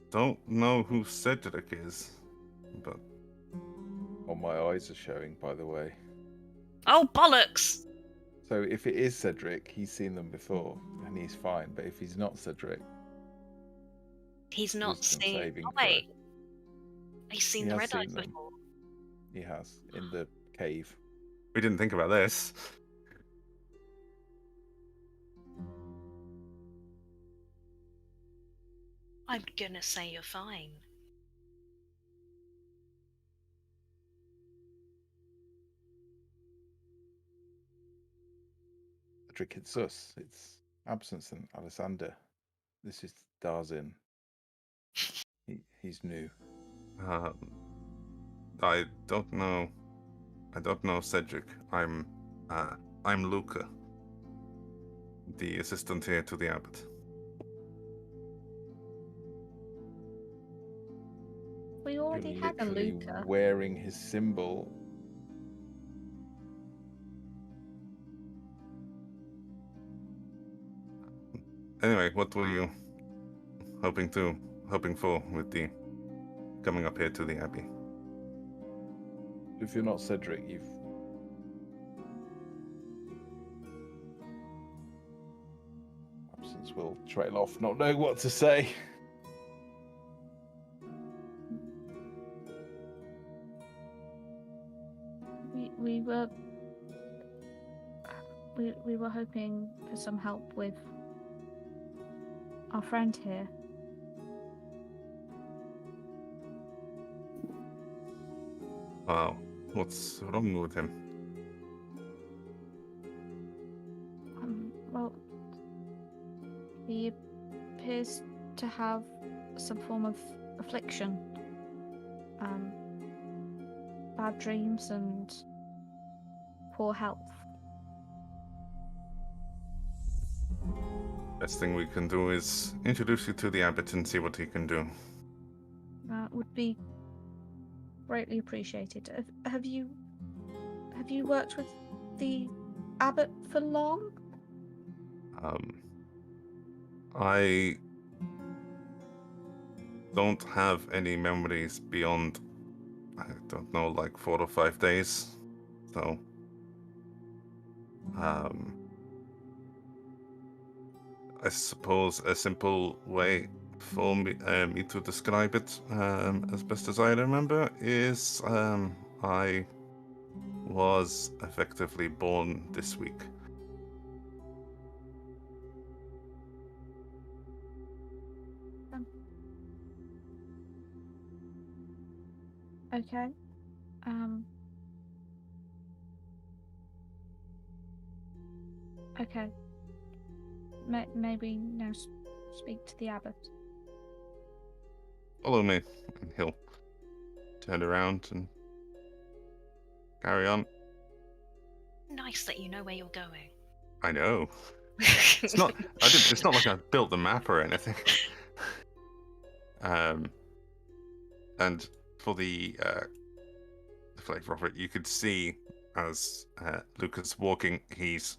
Speaker 3: don't know who Cedric is, but
Speaker 2: Oh, my eyes are showing, by the way.
Speaker 1: Oh, bollocks!
Speaker 2: So if it is Cedric, he's seen them before, and he's fine. But if he's not Cedric,
Speaker 1: He's not
Speaker 2: wisdom
Speaker 1: seen.
Speaker 2: saving
Speaker 1: Oh, wait.
Speaker 2: throw.
Speaker 1: He's seen
Speaker 2: He
Speaker 1: the
Speaker 2: has
Speaker 1: red
Speaker 2: seen
Speaker 1: eyes
Speaker 2: them.
Speaker 1: before.
Speaker 2: He has, in the cave.
Speaker 3: we didn't think about this.
Speaker 1: I'm gonna say you're fine.
Speaker 2: Cedric, it's us. It's Absence and Alessander. This is Darzin. He's new.
Speaker 3: I don't know. I don't know Cedric. I'm Luca, the assistant here to the Abbot.
Speaker 4: We already
Speaker 2: You're
Speaker 4: had a
Speaker 2: literally
Speaker 4: Luca.
Speaker 2: wearing his symbol.
Speaker 3: Anyway, what were you hoping for with the coming up here to the Abbey?
Speaker 2: If you're not Cedric, you've... Absence will trail off, not knowing what to say.
Speaker 4: We were hoping for some help with our friend here.
Speaker 3: Wow, what's wrong with him?
Speaker 4: Well, he appears to have some form of affliction. Bad dreams and poor health.
Speaker 3: Best thing we can do is introduce you to the Abbot and see what he can do.
Speaker 4: That would be greatly appreciated. Have you worked with the Abbot for long?
Speaker 3: I don't have any memories beyond, I don't know, like 4 or 5 days. So, I suppose a simple way for me to describe it, as best as I remember, is I was effectively born this week.
Speaker 4: Okay. Okay. Maybe now speak to the Abbot.
Speaker 3: Follow me, and he'll turn around and carry on.
Speaker 1: Nice that you know where you're going.
Speaker 3: I know. It's not. It's not like I built the map or anything. And for the flavor of it, you could see as Lucas walking, he's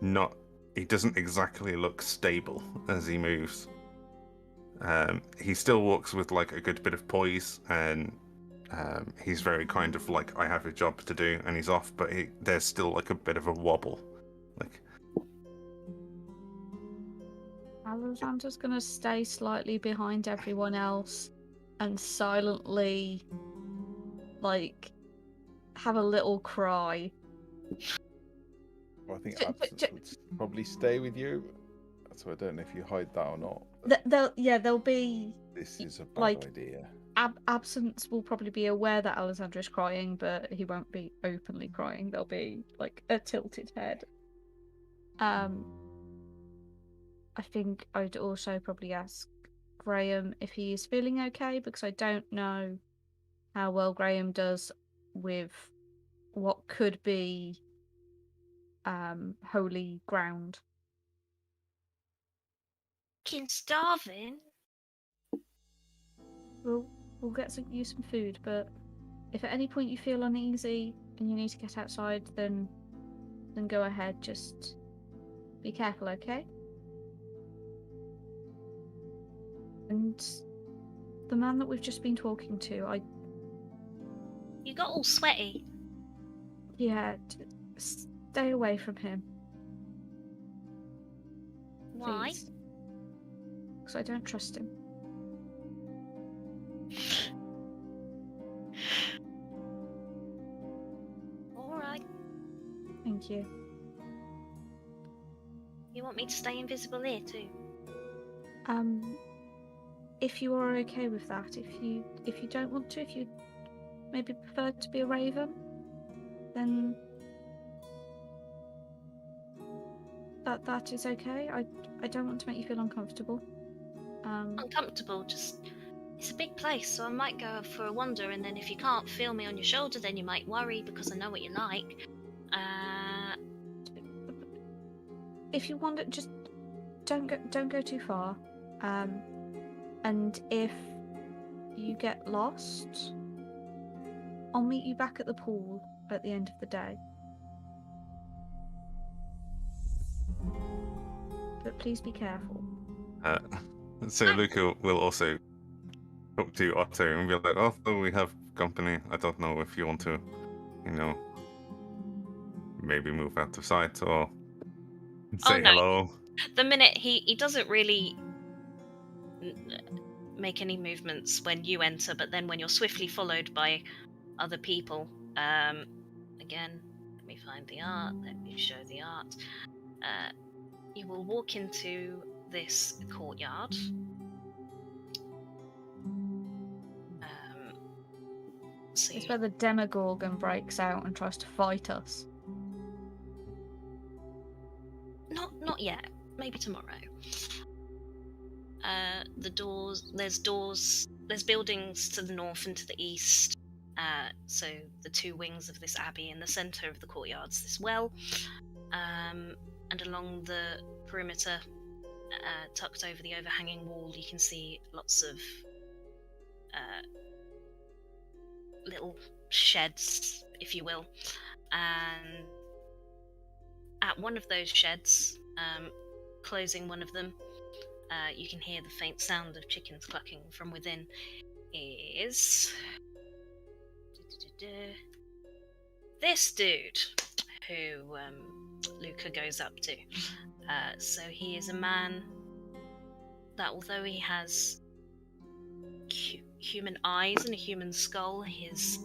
Speaker 3: not. He doesn't exactly look stable as he moves. He still walks with like a good bit of poise, and he's very kind of like, I have a job to do, and he's off. But there's still like a bit of a wobble, like.
Speaker 4: Alexander's gonna stay slightly behind everyone else and silently, like, have a little cry.
Speaker 2: Well, I think Absence would probably stay with you. So I don't know if you hide that or not.
Speaker 4: There'll be.
Speaker 2: This is a bad
Speaker 4: like,
Speaker 2: idea.
Speaker 4: Absence will probably be aware that Alexander is crying, but he won't be openly crying. There'll be like a tilted head. I think I'd also probably ask Graham if he is feeling okay, because I don't know how well Graham does with what could be holy ground.
Speaker 1: Fucking starving.
Speaker 4: We'll get you some food, but if at any point you feel uneasy and you need to get outside, then go ahead. Just Be careful, okay? And the man that we've just been talking to,
Speaker 1: You got all sweaty.
Speaker 4: stay away from him,
Speaker 1: Why?
Speaker 4: please. Because I don't trust him.
Speaker 1: Alright.
Speaker 4: Thank you.
Speaker 1: You want me to stay invisible here too?
Speaker 4: If you are okay with that, if you don't want to, if you maybe prefer to be a raven, then that is okay. I don't want to make you feel uncomfortable.
Speaker 1: Uncomfortable, just... It's a big place, so I might go for a wander, and then if you can't feel me on your shoulder, then you might worry, because I know what you like.
Speaker 4: If you wander, just don't go too far. And if you get lost, I'll meet you back at the pool at the end of the day. But please be careful.
Speaker 3: So Luca will also talk to Otto and be like, "Oh, we have company. I don't know if you want to, maybe move out of sight or say
Speaker 1: no.
Speaker 3: hello."
Speaker 1: The minute he doesn't really make any movements when you enter, but then when you're swiftly followed by other people, again, let me find the art, let me show the art. You will walk into this courtyard.
Speaker 4: It's where the Demogorgon breaks out and tries to fight us.
Speaker 1: Not yet. Maybe tomorrow. There's buildings to the north and to the east. So the two wings of this abbey. In the centre of the courtyard's this well. And along the perimeter, tucked over the overhanging wall, you can see lots of little sheds, if you will. And at one of those sheds, closing one of them, you can hear the faint sound of chickens clucking from within, is this dude who Luca goes up to. So he is a man that, although he has human eyes and a human skull, his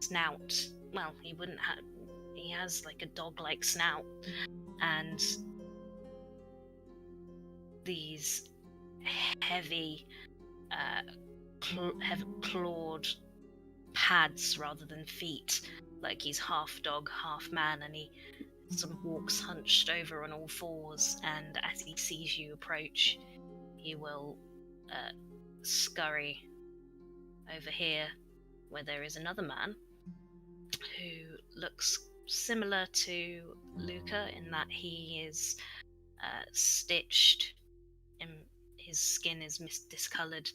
Speaker 1: snout, well, he has like a dog-like snout, and these heavy clawed pads rather than feet, like he's half dog, half man, and he sort of walks hunched over on all fours, and as he sees you approach, he will scurry over here where there is another man who looks similar to Luca in that he is stitched, and his skin is discoloured,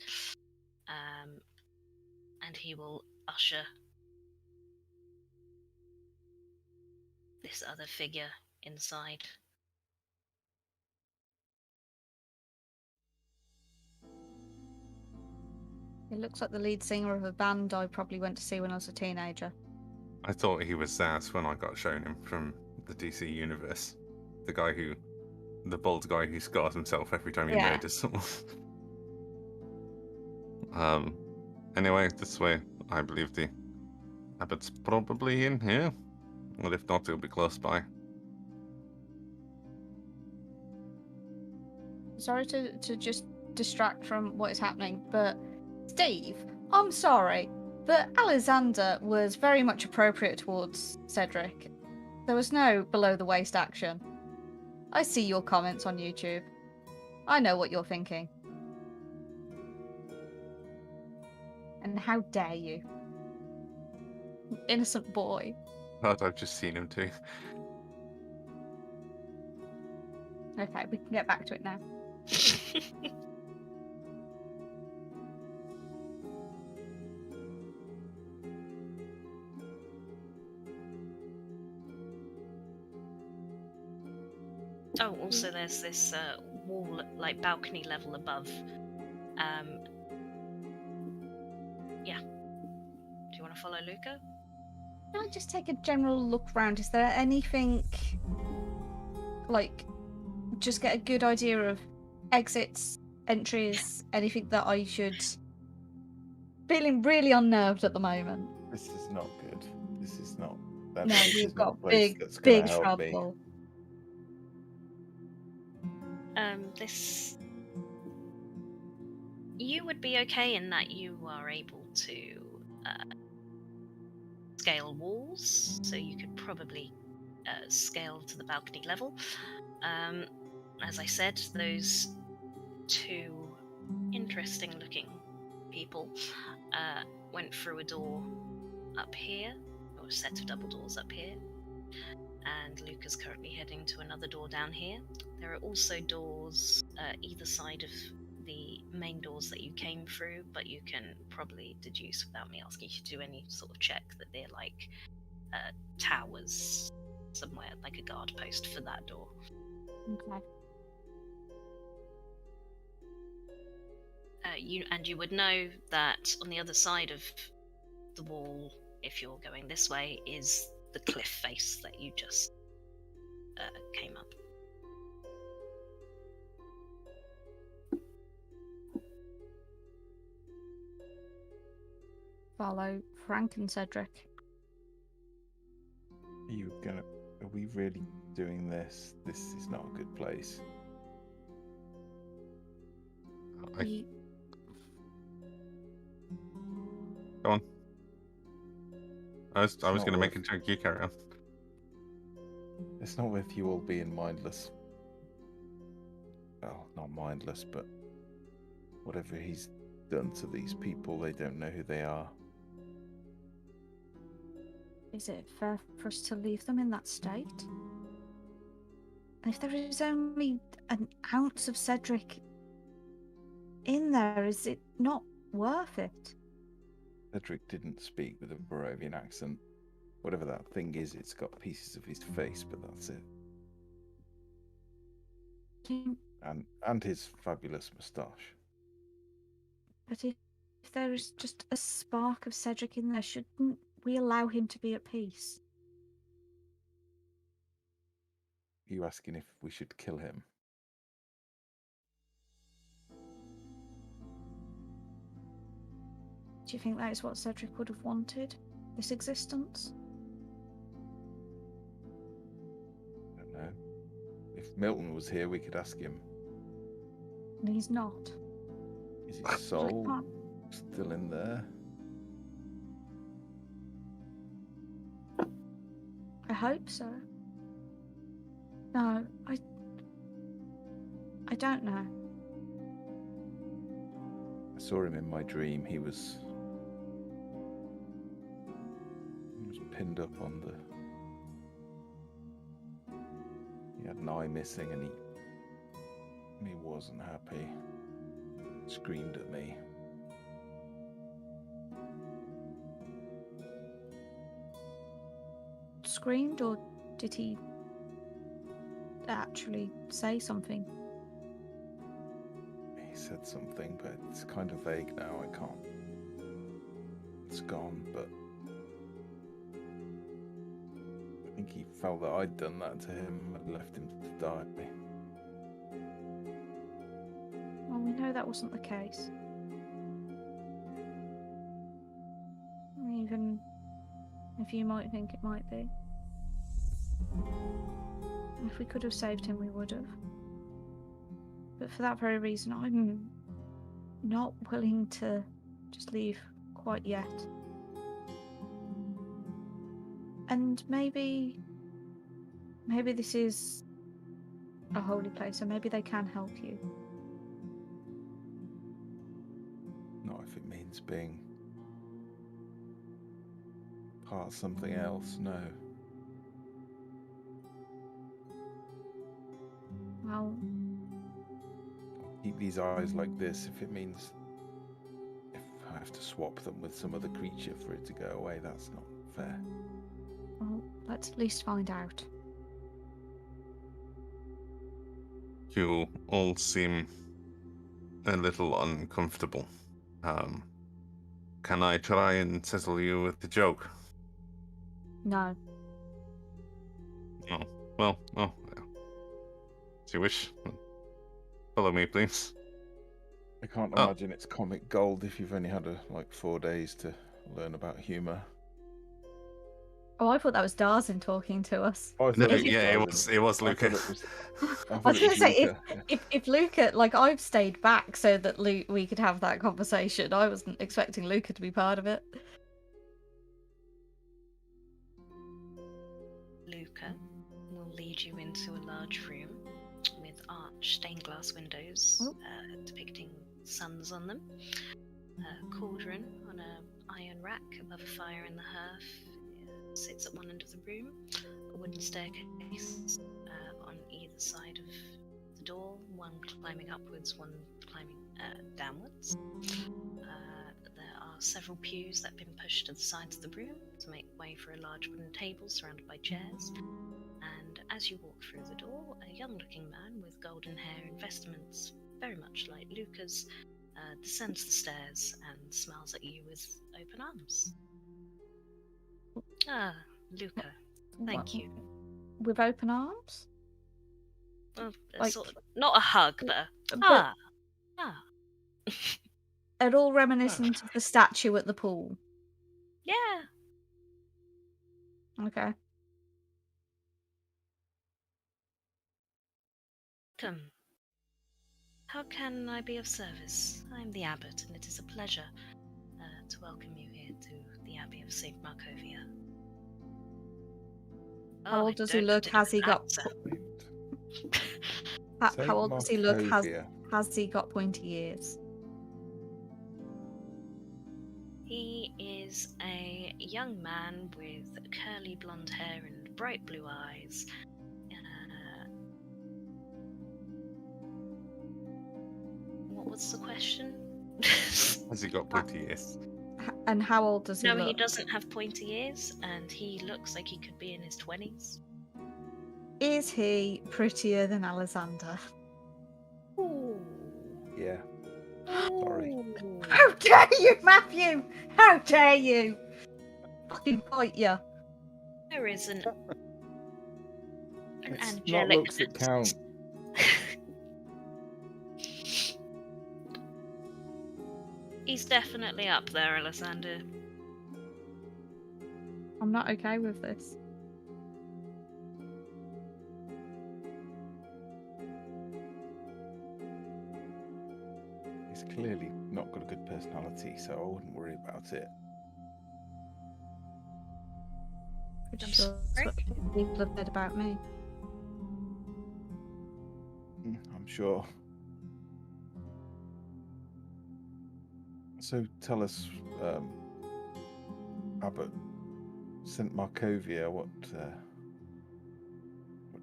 Speaker 1: and he will usher this other figure inside.
Speaker 4: It looks like the lead singer of a band I probably went to see when I was a teenager.
Speaker 3: I thought he was Zaz when I got shown him from the DC universe. The bald guy who scars himself every time he murders someone. Anyway, this way, I believe the Abbot's probably in here. Well, if not, he'll be close by.
Speaker 4: Sorry to just distract from what is happening, but Steve, I'm sorry, but Alexander was very much appropriate towards Cedric. There was no below-the-waist action. I see your comments on YouTube. I know what you're thinking. And how dare you? Innocent boy.
Speaker 3: I've just seen him too.
Speaker 4: Okay, we can get back to it now.
Speaker 1: Oh, also there's this wall, like balcony level above. Yeah. Do you want to follow Luca?
Speaker 4: Can I just take a general look round? Is there anything, like, just get a good idea of exits, entries, anything that I should... Feeling really unnerved at the moment.
Speaker 2: This is not good. This is not.
Speaker 4: No,
Speaker 2: This
Speaker 4: we've
Speaker 2: is not
Speaker 4: got
Speaker 2: a place
Speaker 4: big,
Speaker 2: that's going
Speaker 4: big
Speaker 2: to help me.
Speaker 4: trouble.
Speaker 1: This. You would be okay in that you are able to scale walls, so you could probably scale to the balcony level. As I said, those two interesting-looking people went through a door up here, or a set of double doors up here, and Luca's currently heading to another door down here. There are also doors either side of the main doors that you came through, but you can probably deduce without me asking you to do any sort of check that they're like towers somewhere, like a guard post for that door.
Speaker 4: Okay.
Speaker 1: You would know that on the other side of the wall, if you're going this way, is the cliff face that you just came up.
Speaker 4: Follow Frank and Cedric.
Speaker 2: Are we really doing this? This is not a good place.
Speaker 3: Go on. I was
Speaker 2: not
Speaker 3: going to make a
Speaker 2: worth-
Speaker 3: joke. You carry on.
Speaker 2: It's not with you all being mindless. Well, not mindless, but whatever he's done to these people, they don't know who they are.
Speaker 4: Is it fair for us to leave them in that state? And if there is only an ounce of Cedric in there, is it not worth it?
Speaker 2: Cedric didn't speak with a Barovian accent. Whatever that thing is, it's got pieces of his face, but that's it. And his fabulous moustache.
Speaker 4: But if there is just a spark of Cedric in there, shouldn't we allow him to be at peace?
Speaker 2: Are you asking if we should kill him?
Speaker 4: Do you think that is what Cedric would have wanted? This existence?
Speaker 2: I don't know. If Milton was here, we could ask him.
Speaker 4: And he's not.
Speaker 2: Is his soul
Speaker 4: can't-
Speaker 2: still in there?
Speaker 4: I hope so. No, I don't know.
Speaker 2: I saw him in my dream. He was pinned up on the... He had an eye missing and he wasn't happy. Screamed at me.
Speaker 4: Screamed, or did he actually say something?
Speaker 2: He said something, but it's kind of vague now. I can't... It's gone, but... I think he felt that I'd done that to him and left him to die.
Speaker 4: Well, we know that wasn't the case. Even if you might think it might be. If we could have saved him, we would have. But for that very reason, I'm not willing to just leave quite yet. And maybe this is a holy place, and maybe they can help you.
Speaker 2: Not if it means being part of something else, no.
Speaker 4: Well,
Speaker 2: Keep these eyes like this if it means if I have to swap them with some other creature for it to go away, that's not fair.
Speaker 4: let's at least find out.
Speaker 3: You all seem a little uncomfortable. Can I try and settle you with the joke?
Speaker 4: No.
Speaker 3: Oh, well, as you wish. Follow me, please.
Speaker 2: I can't
Speaker 3: Oh.
Speaker 2: imagine it's comic gold if you've only had 4 days to learn about humour.
Speaker 4: Oh, I thought that was Darzin talking to us.
Speaker 2: Oh, I
Speaker 3: No,
Speaker 2: thought it was
Speaker 3: yeah,
Speaker 2: Darwin.
Speaker 3: it was
Speaker 2: I
Speaker 3: Luca.
Speaker 2: thought it was,
Speaker 4: I was going to say,
Speaker 2: Luca. Yeah.
Speaker 4: if Luca, like, I've stayed back so that we could have that conversation. I wasn't expecting Luca to be part of it.
Speaker 1: Luca will lead you into a large room with arched stained glass windows depicting suns on them. A cauldron on an iron rack above a fire in the hearth sits at one end of the room. A wooden staircase on either side of the door, one climbing upwards, one climbing downwards. There are several pews that have been pushed to the sides of the room to make way for a large wooden table surrounded by chairs. And as you walk through the door, a young-looking man with golden hair and vestments, very much like Luca's, descends the stairs and smiles at you with open arms. Ah, Luca, thank you.
Speaker 4: With open arms?
Speaker 1: Well,
Speaker 4: Like-
Speaker 1: sort of, not a hug, but
Speaker 4: But-
Speaker 1: ah.
Speaker 4: At all reminiscent of the statue at the pool.
Speaker 1: Yeah.
Speaker 4: Okay.
Speaker 1: Come. How can I be of service? I'm the Abbot, and it is a pleasure to welcome you here to the Abbey of St. Markovia.
Speaker 4: How old does he look? Has he got... How old does he look? Has he got pointy ears?
Speaker 1: He is a young man with curly blonde hair and bright blue eyes. What was the question?
Speaker 3: Has he got pointy ears?
Speaker 4: And how old does he
Speaker 1: No,
Speaker 4: look?
Speaker 1: he doesn't have pointy ears, and he looks like he could be in his 20s.
Speaker 4: Is he prettier than Alexander?
Speaker 1: Ooh.
Speaker 2: Yeah. Sorry.
Speaker 4: How dare you, Matthew! How dare you! Fucking fight you.
Speaker 1: There isn't an
Speaker 2: It's not
Speaker 1: angelic.
Speaker 2: looks that count.
Speaker 1: He's definitely up there, Alessander.
Speaker 4: I'm not okay with this.
Speaker 2: He's clearly not got a good personality, so I wouldn't worry about it.
Speaker 4: Pretty
Speaker 1: I'm
Speaker 4: sure that's
Speaker 1: sorry?
Speaker 4: what people have said about me.
Speaker 2: I'm sure. So tell us, Abbot, St. Markovia, what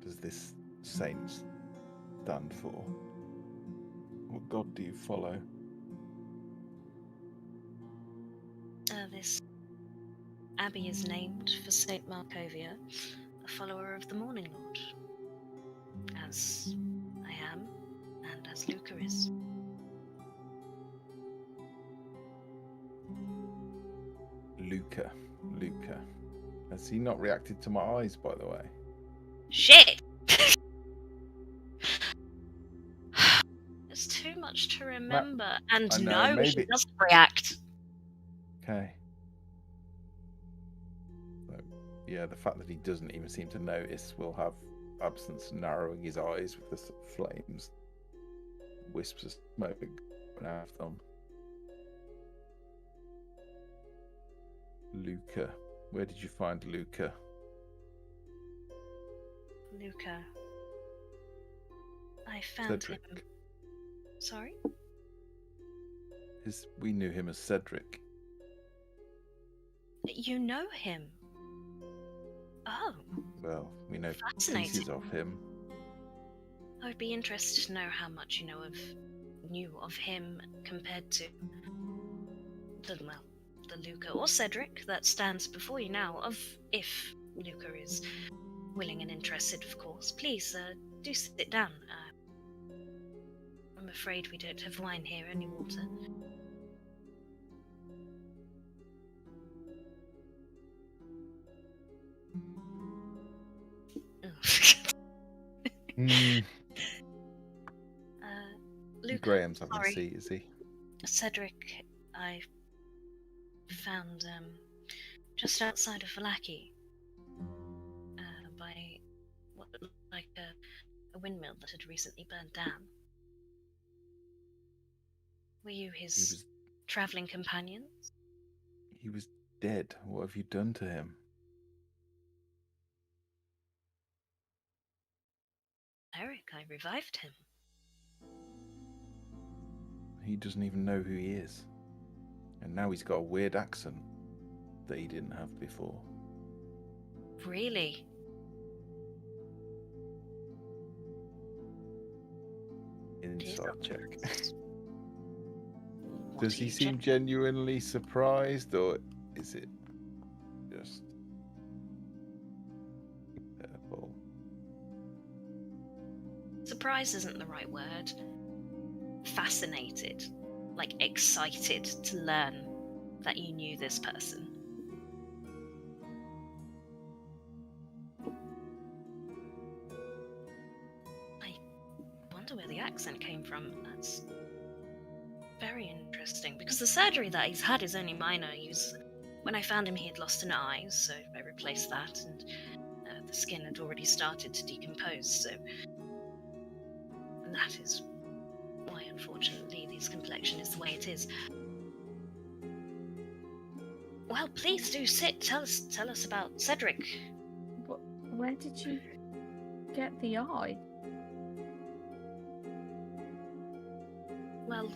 Speaker 2: does this saint stand for? What god do you follow?
Speaker 1: This abbey is named for St. Markovia, a follower of the Morning Lord. As I am, and as Luca is.
Speaker 2: Luca. Has he not reacted to my eyes, by the way?
Speaker 1: Shit! It's too much to remember. And
Speaker 2: I know,
Speaker 1: no, he
Speaker 2: maybe-
Speaker 1: doesn't react.
Speaker 2: Okay. So, yeah, the fact that he doesn't even seem to notice will have absence narrowing his eyes with the flames. Wisps of smoke going out of them. Luca. Where did you find Luca?
Speaker 1: Luca. I found him.
Speaker 2: Cedric.
Speaker 1: Sorry?
Speaker 2: We knew him as Cedric.
Speaker 1: You know him? Oh,
Speaker 2: Well, we know
Speaker 1: fascinating.
Speaker 2: pieces of him.
Speaker 1: I would be interested to know how much you knew of him compared to the Luca or Cedric that stands before you now. If Luca is willing and interested, of course. Please, do sit down. I'm afraid we don't have wine here, only water.
Speaker 2: Mm,
Speaker 1: Luke,
Speaker 2: Graham's having a
Speaker 1: sorry.
Speaker 2: seat, is he?
Speaker 1: Cedric, I found just outside of Vallaki, by what looked like a windmill that had recently burned down. Were you his travelling companions?
Speaker 2: He was dead. What have you done to him?
Speaker 1: Eric, I revived him.
Speaker 2: He doesn't even know who he is. And now he's got a weird accent that he didn't have before.
Speaker 1: Really?
Speaker 2: Insight check.
Speaker 1: What
Speaker 2: Does
Speaker 1: are
Speaker 2: he
Speaker 1: you
Speaker 2: seem genuinely surprised, or is it just purple?
Speaker 1: Surprise isn't the right word. Fascinated, like excited to learn that you knew this person. I wonder where the accent came from. That's very interesting, because the surgery that he's had is only minor. When I found him, he had lost an eye, so I replaced that, and the skin had already started to decompose, so... And that is why, unfortunately, his complexion is the way it is. Well, please do sit. Tell us about Cedric.
Speaker 4: Where did you get the eye?
Speaker 1: Well,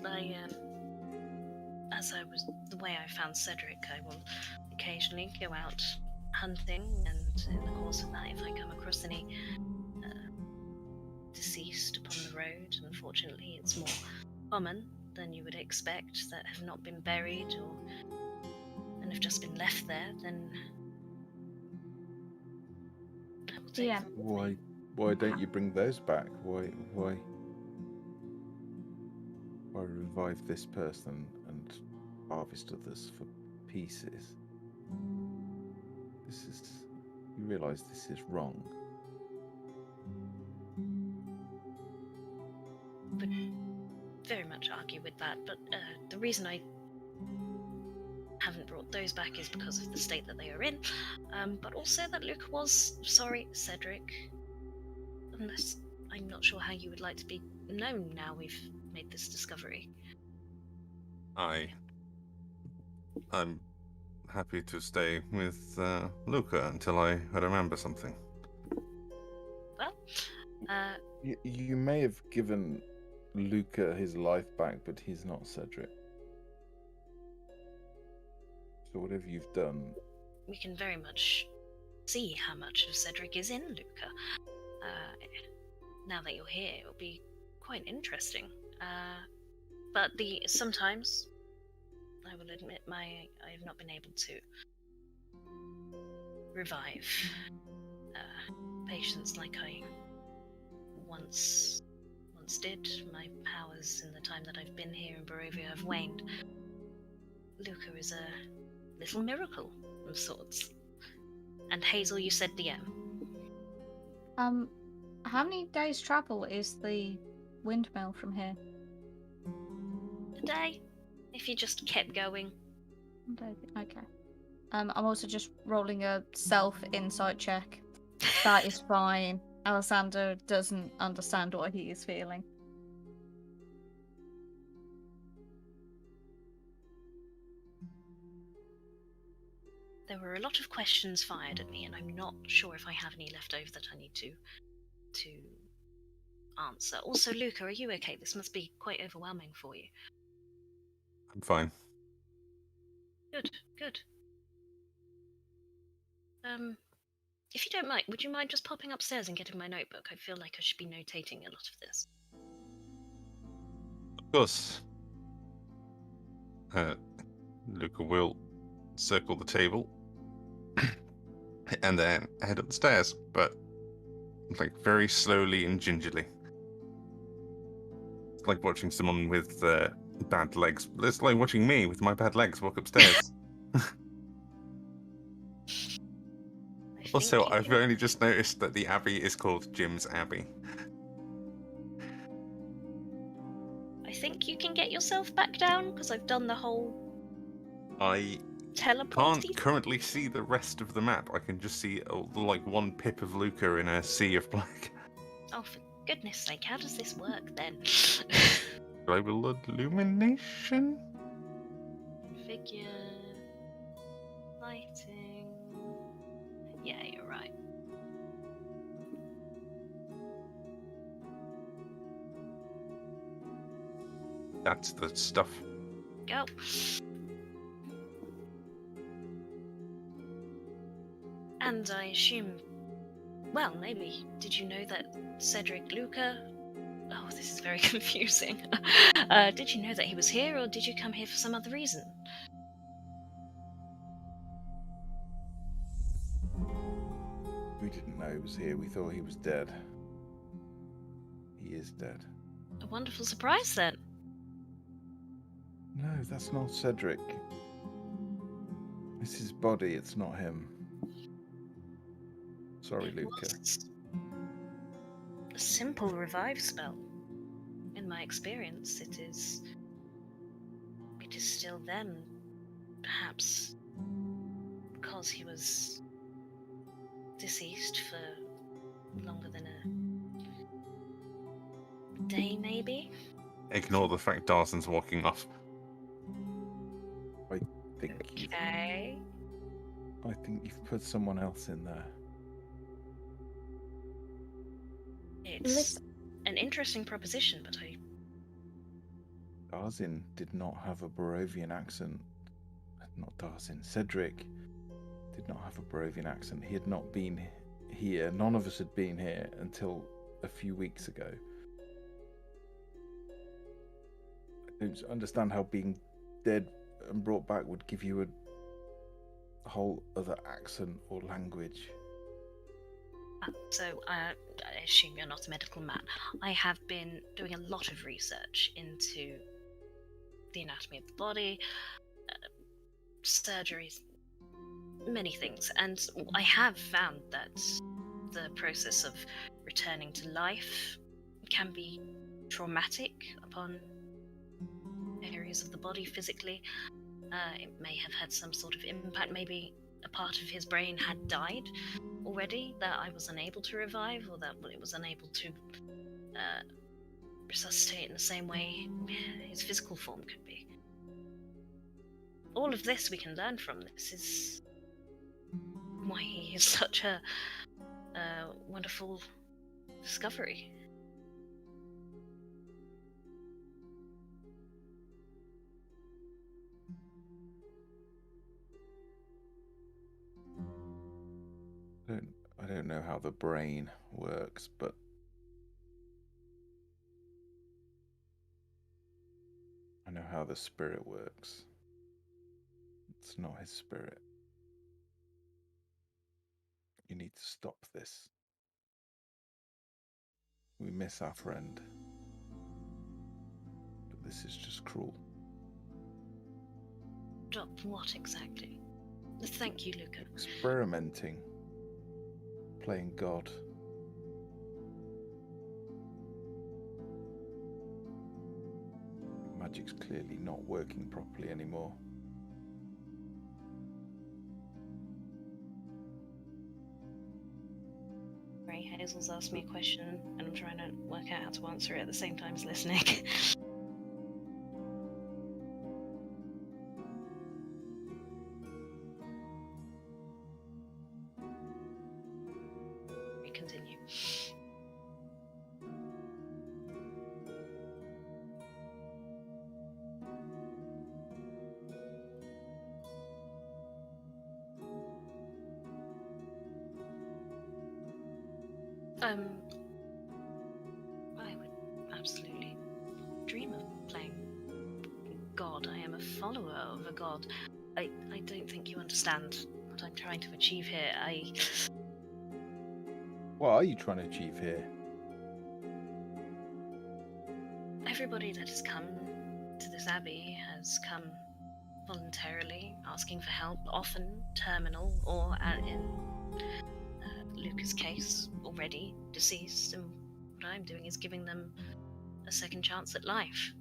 Speaker 1: the way I found Cedric, I will occasionally go out hunting, and in the course of that, if I come across any deceased upon the road, unfortunately it's more common than you would expect, that have not been buried and have just been left there, then I will take them with me.
Speaker 2: Why don't you bring those back? Why revive this person and harvest others for pieces? You realise this is wrong.
Speaker 1: Would very much argue with that, but the reason I haven't brought those back is because of the state that they are in, but also that Luke was sorry, Cedric. Unless I'm not sure how you would like to be known now we've made this discovery.
Speaker 3: I'm happy to stay with Luca until I remember something.
Speaker 1: Well,
Speaker 2: You may have given Luca his life back, but he's not Cedric. So whatever you've done...
Speaker 1: we can very much see how much of Cedric is in Luca. Now that you're here, it'll be quite interesting. But sometimes, I will admit, I have not been able to revive patients like I once did. My powers in the time that I've been here in Barovia have waned. Luca is a little miracle of sorts. And Hazel, you said DM.
Speaker 4: How many days travel is the windmill from here?
Speaker 1: A day, if you just kept going.
Speaker 4: Okay. I'm also just rolling a self-insight check. That is fine. Alessandro doesn't understand what he is feeling.
Speaker 1: There were a lot of questions fired at me, and I'm not sure if I have any left over that I need to answer. Also, Luca, are you okay? This must be quite overwhelming for you.
Speaker 3: I'm fine.
Speaker 1: Good. If you don't mind, would you mind just popping upstairs and getting my notebook? I feel like I should be notating a lot of this.
Speaker 3: Of course. Luca will circle the table and then head up the stairs, but like very slowly and gingerly. like watching someone with bad legs. It's like watching me with my bad legs walk upstairs. Also, I've only just noticed that the Abbey is called Jim's Abbey.
Speaker 1: I think you can get yourself back down, because I've done the whole
Speaker 3: I
Speaker 1: teleport.
Speaker 3: can't currently see the rest of the map. I can just see like one pip of Luca in a sea of black.
Speaker 1: Oh, for goodness sake, how does this work then?
Speaker 3: Global illumination?
Speaker 1: Figure. Lighting. Yeah, you're right.
Speaker 3: That's the stuff.
Speaker 1: Go. And I assume... Well, maybe. Did you know that Cedric Luca... Oh, this is very confusing. Did you know that he was here, or did you come here for some other reason?
Speaker 2: We didn't know he was here. We thought he was dead. He is dead.
Speaker 1: A wonderful surprise, then.
Speaker 2: No, that's not Cedric. It's his body, it's not him. Sorry,
Speaker 1: It
Speaker 2: Luca.
Speaker 1: was a simple revive spell. In my experience, it is still them. Perhaps because he was deceased for longer than a day, maybe?
Speaker 3: Ignore the fact Darson's walking off.
Speaker 2: I think
Speaker 1: Okay.
Speaker 2: I think you've put someone else in there.
Speaker 1: It's an interesting proposition, but
Speaker 2: Darzin did not have a Barovian accent. Not Darzin. Cedric did not have a Barovian accent. He had not been here. None of us had been here until a few weeks ago. I don't understand how being dead and brought back would give you a whole other accent or language.
Speaker 1: So, I assume you're not a medical man. I have been doing a lot of research into the anatomy of the body, surgeries, many things, and I have found that the process of returning to life can be traumatic upon areas of the body physically. It may have had some sort of impact. Maybe a part of his brain had died already that I was unable to revive, or that it was unable to resuscitate in the same way his physical form could be. All of this we can learn from. This is why he is such a wonderful discovery.
Speaker 2: I don't know how the brain works, but I know how the spirit works. It's not his spirit. You need to stop this. We miss our friend. But this is just cruel.
Speaker 1: Stop what exactly? Thank you, Luca.
Speaker 2: Experimenting. Playing God. Magic's clearly not working properly anymore.
Speaker 1: Hazel's asked me a question, and I'm trying to work out how to answer it at the same time as listening. We continue. I would absolutely dream of playing God. I am a follower of a god. I don't think you understand what I'm trying to achieve here.
Speaker 2: What are you trying to achieve here?
Speaker 1: I everybody that has come to this abbey has come voluntarily, asking for help, often terminal, or in Luca's case, already deceased, and what I'm doing is giving them a second chance at life,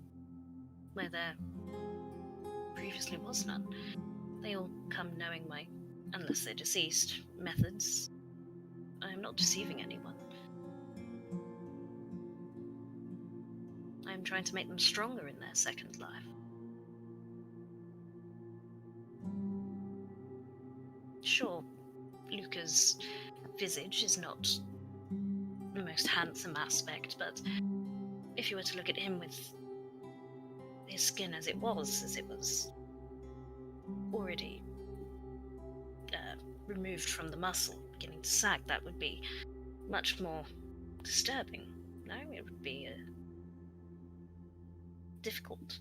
Speaker 1: where there previously was none. They all come knowing my, unless they're deceased, methods. I am not deceiving anyone. I am trying to make them stronger in their second life. Sure, Luca's visage is not the most handsome aspect, but if you were to look at him with his skin as it was already removed from the muscle, beginning to sag, that would be much more disturbing. No, it would be difficult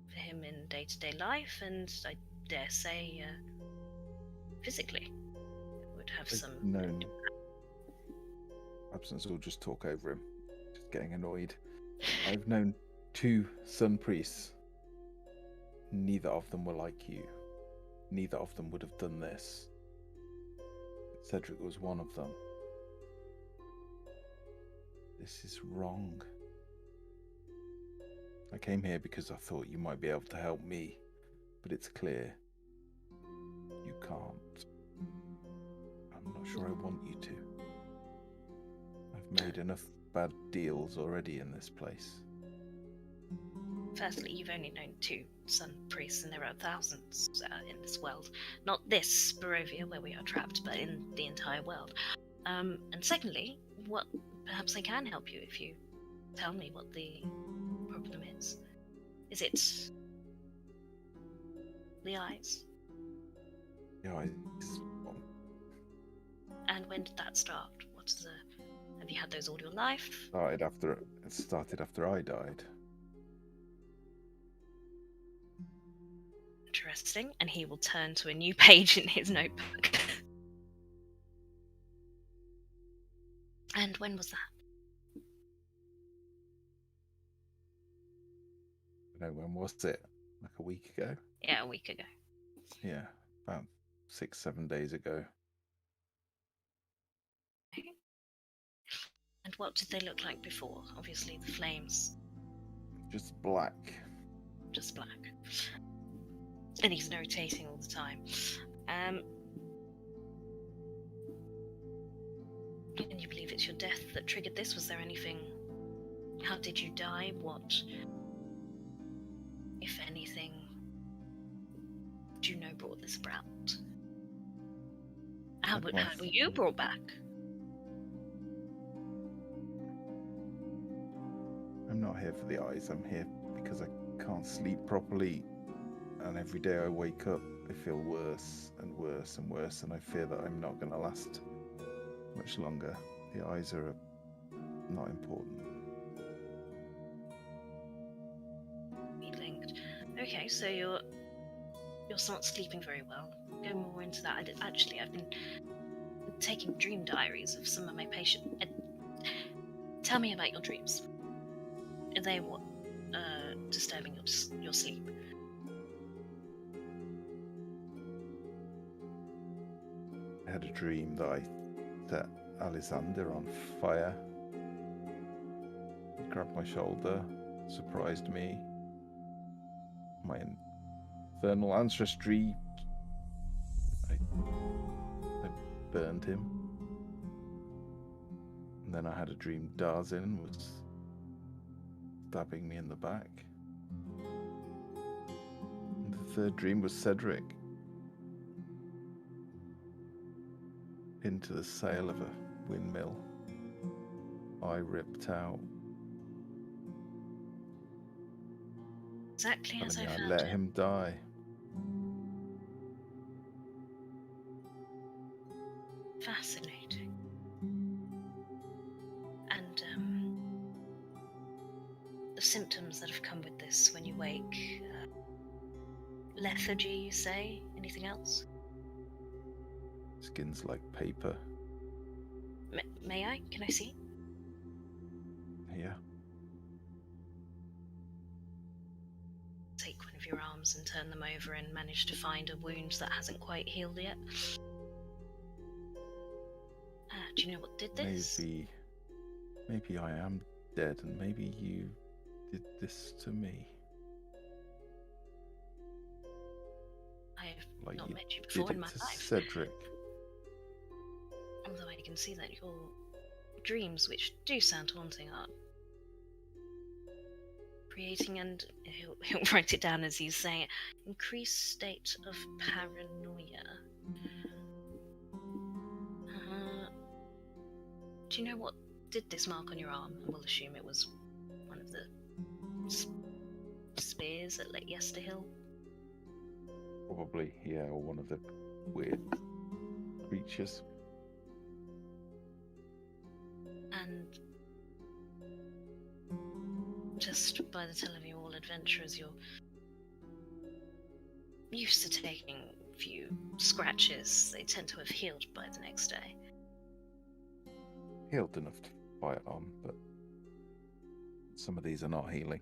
Speaker 1: for him in day-to-day life, and I dare say physically it would have some...
Speaker 2: No. Absence will just talk over him, just getting annoyed. I've known 2 sun priests. Neither of them were like you. Neither of them would have done this. Cedric was one of them. This is wrong. I came here because I thought you might be able to help me, but it's clear you can't. I'm not sure I want you to. I've made enough bad deals already in this place.
Speaker 1: Firstly, you've only known 2 sun priests, and there are thousands in this world. Not this Barovia, where we are trapped, but in the entire world. And secondly, perhaps I can help you if you tell me what the problem is. Is it the eyes?
Speaker 2: The eyes.
Speaker 1: And when did that start? Have you had those all your life?
Speaker 2: It started after I died.
Speaker 1: Interesting. And he will turn to a new page in his notebook. And when was that?
Speaker 2: No, when was it? Like a week ago?
Speaker 1: Yeah, a week ago.
Speaker 2: Yeah, about 6-7 days ago.
Speaker 1: Okay. And what did they look like before? Obviously, the flames.
Speaker 2: Just black.
Speaker 1: Just black. And he's notating all the time. And you believe it's your death that triggered this? Was there anything? How did you die? What, if anything, do you know brought this about? How were you brought back?
Speaker 2: I'm not here for the eyes. I'm here because I can't sleep properly. And every day I wake up, I feel worse and worse and worse. And I fear that I'm not going to last much longer. The eyes are not important.
Speaker 1: Linked. Okay, so you're not sleeping very well. Go more into that. I've been taking dream diaries of some of my patients. Tell me about your dreams. Are they what disturbing your sleep?
Speaker 2: I had a dream that I set Alexander on fire. He grabbed my shoulder, surprised me. My infernal ancestry. I burned him. And then I had a dream Darzin was stabbing me in the back. And the third dream was Cedric into the sail of a windmill. Eye ripped out.
Speaker 1: Exactly as I
Speaker 2: I
Speaker 1: found
Speaker 2: let
Speaker 1: it.
Speaker 2: him die.
Speaker 1: Fascinating. And the symptoms that have come with this when you wake. Lethargy, you say? Anything else?
Speaker 2: Skin's like paper.
Speaker 1: May I? Can I see?
Speaker 2: Yeah.
Speaker 1: your arms and turn them over and manage to find a wound that hasn't quite healed yet. Do you know what did this?
Speaker 2: Maybe I am dead, and maybe you did this to me.
Speaker 1: I have
Speaker 2: Like
Speaker 1: not
Speaker 2: you
Speaker 1: met you
Speaker 2: did
Speaker 1: before in
Speaker 2: it
Speaker 1: my
Speaker 2: to
Speaker 1: life.
Speaker 2: Cedric.
Speaker 1: Although I can see that your dreams, which do sound haunting, are creating, and he'll write it down as he's saying it, increased state of paranoia. Do you know what did this mark on your arm? And we'll assume it was one of the spears at Yesterhill.
Speaker 2: Probably, yeah, or one of the weird creatures.
Speaker 1: And just by the tell of you all adventurers, you're used to taking a few scratches. They tend to have healed by the next day.
Speaker 2: Healed enough to fight on, but some of these are not healing.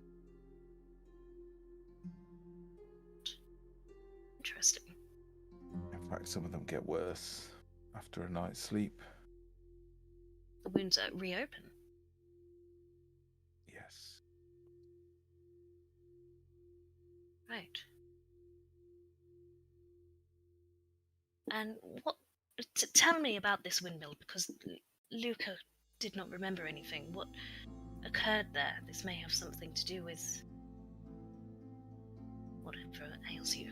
Speaker 1: Interesting.
Speaker 2: In fact, some of them get worse after a night's sleep.
Speaker 1: The wounds reopen.
Speaker 2: Yes.
Speaker 1: Right. And what? Tell me about this windmill, because Luca did not remember anything. What occurred there? This may have something to do with whatever ails you.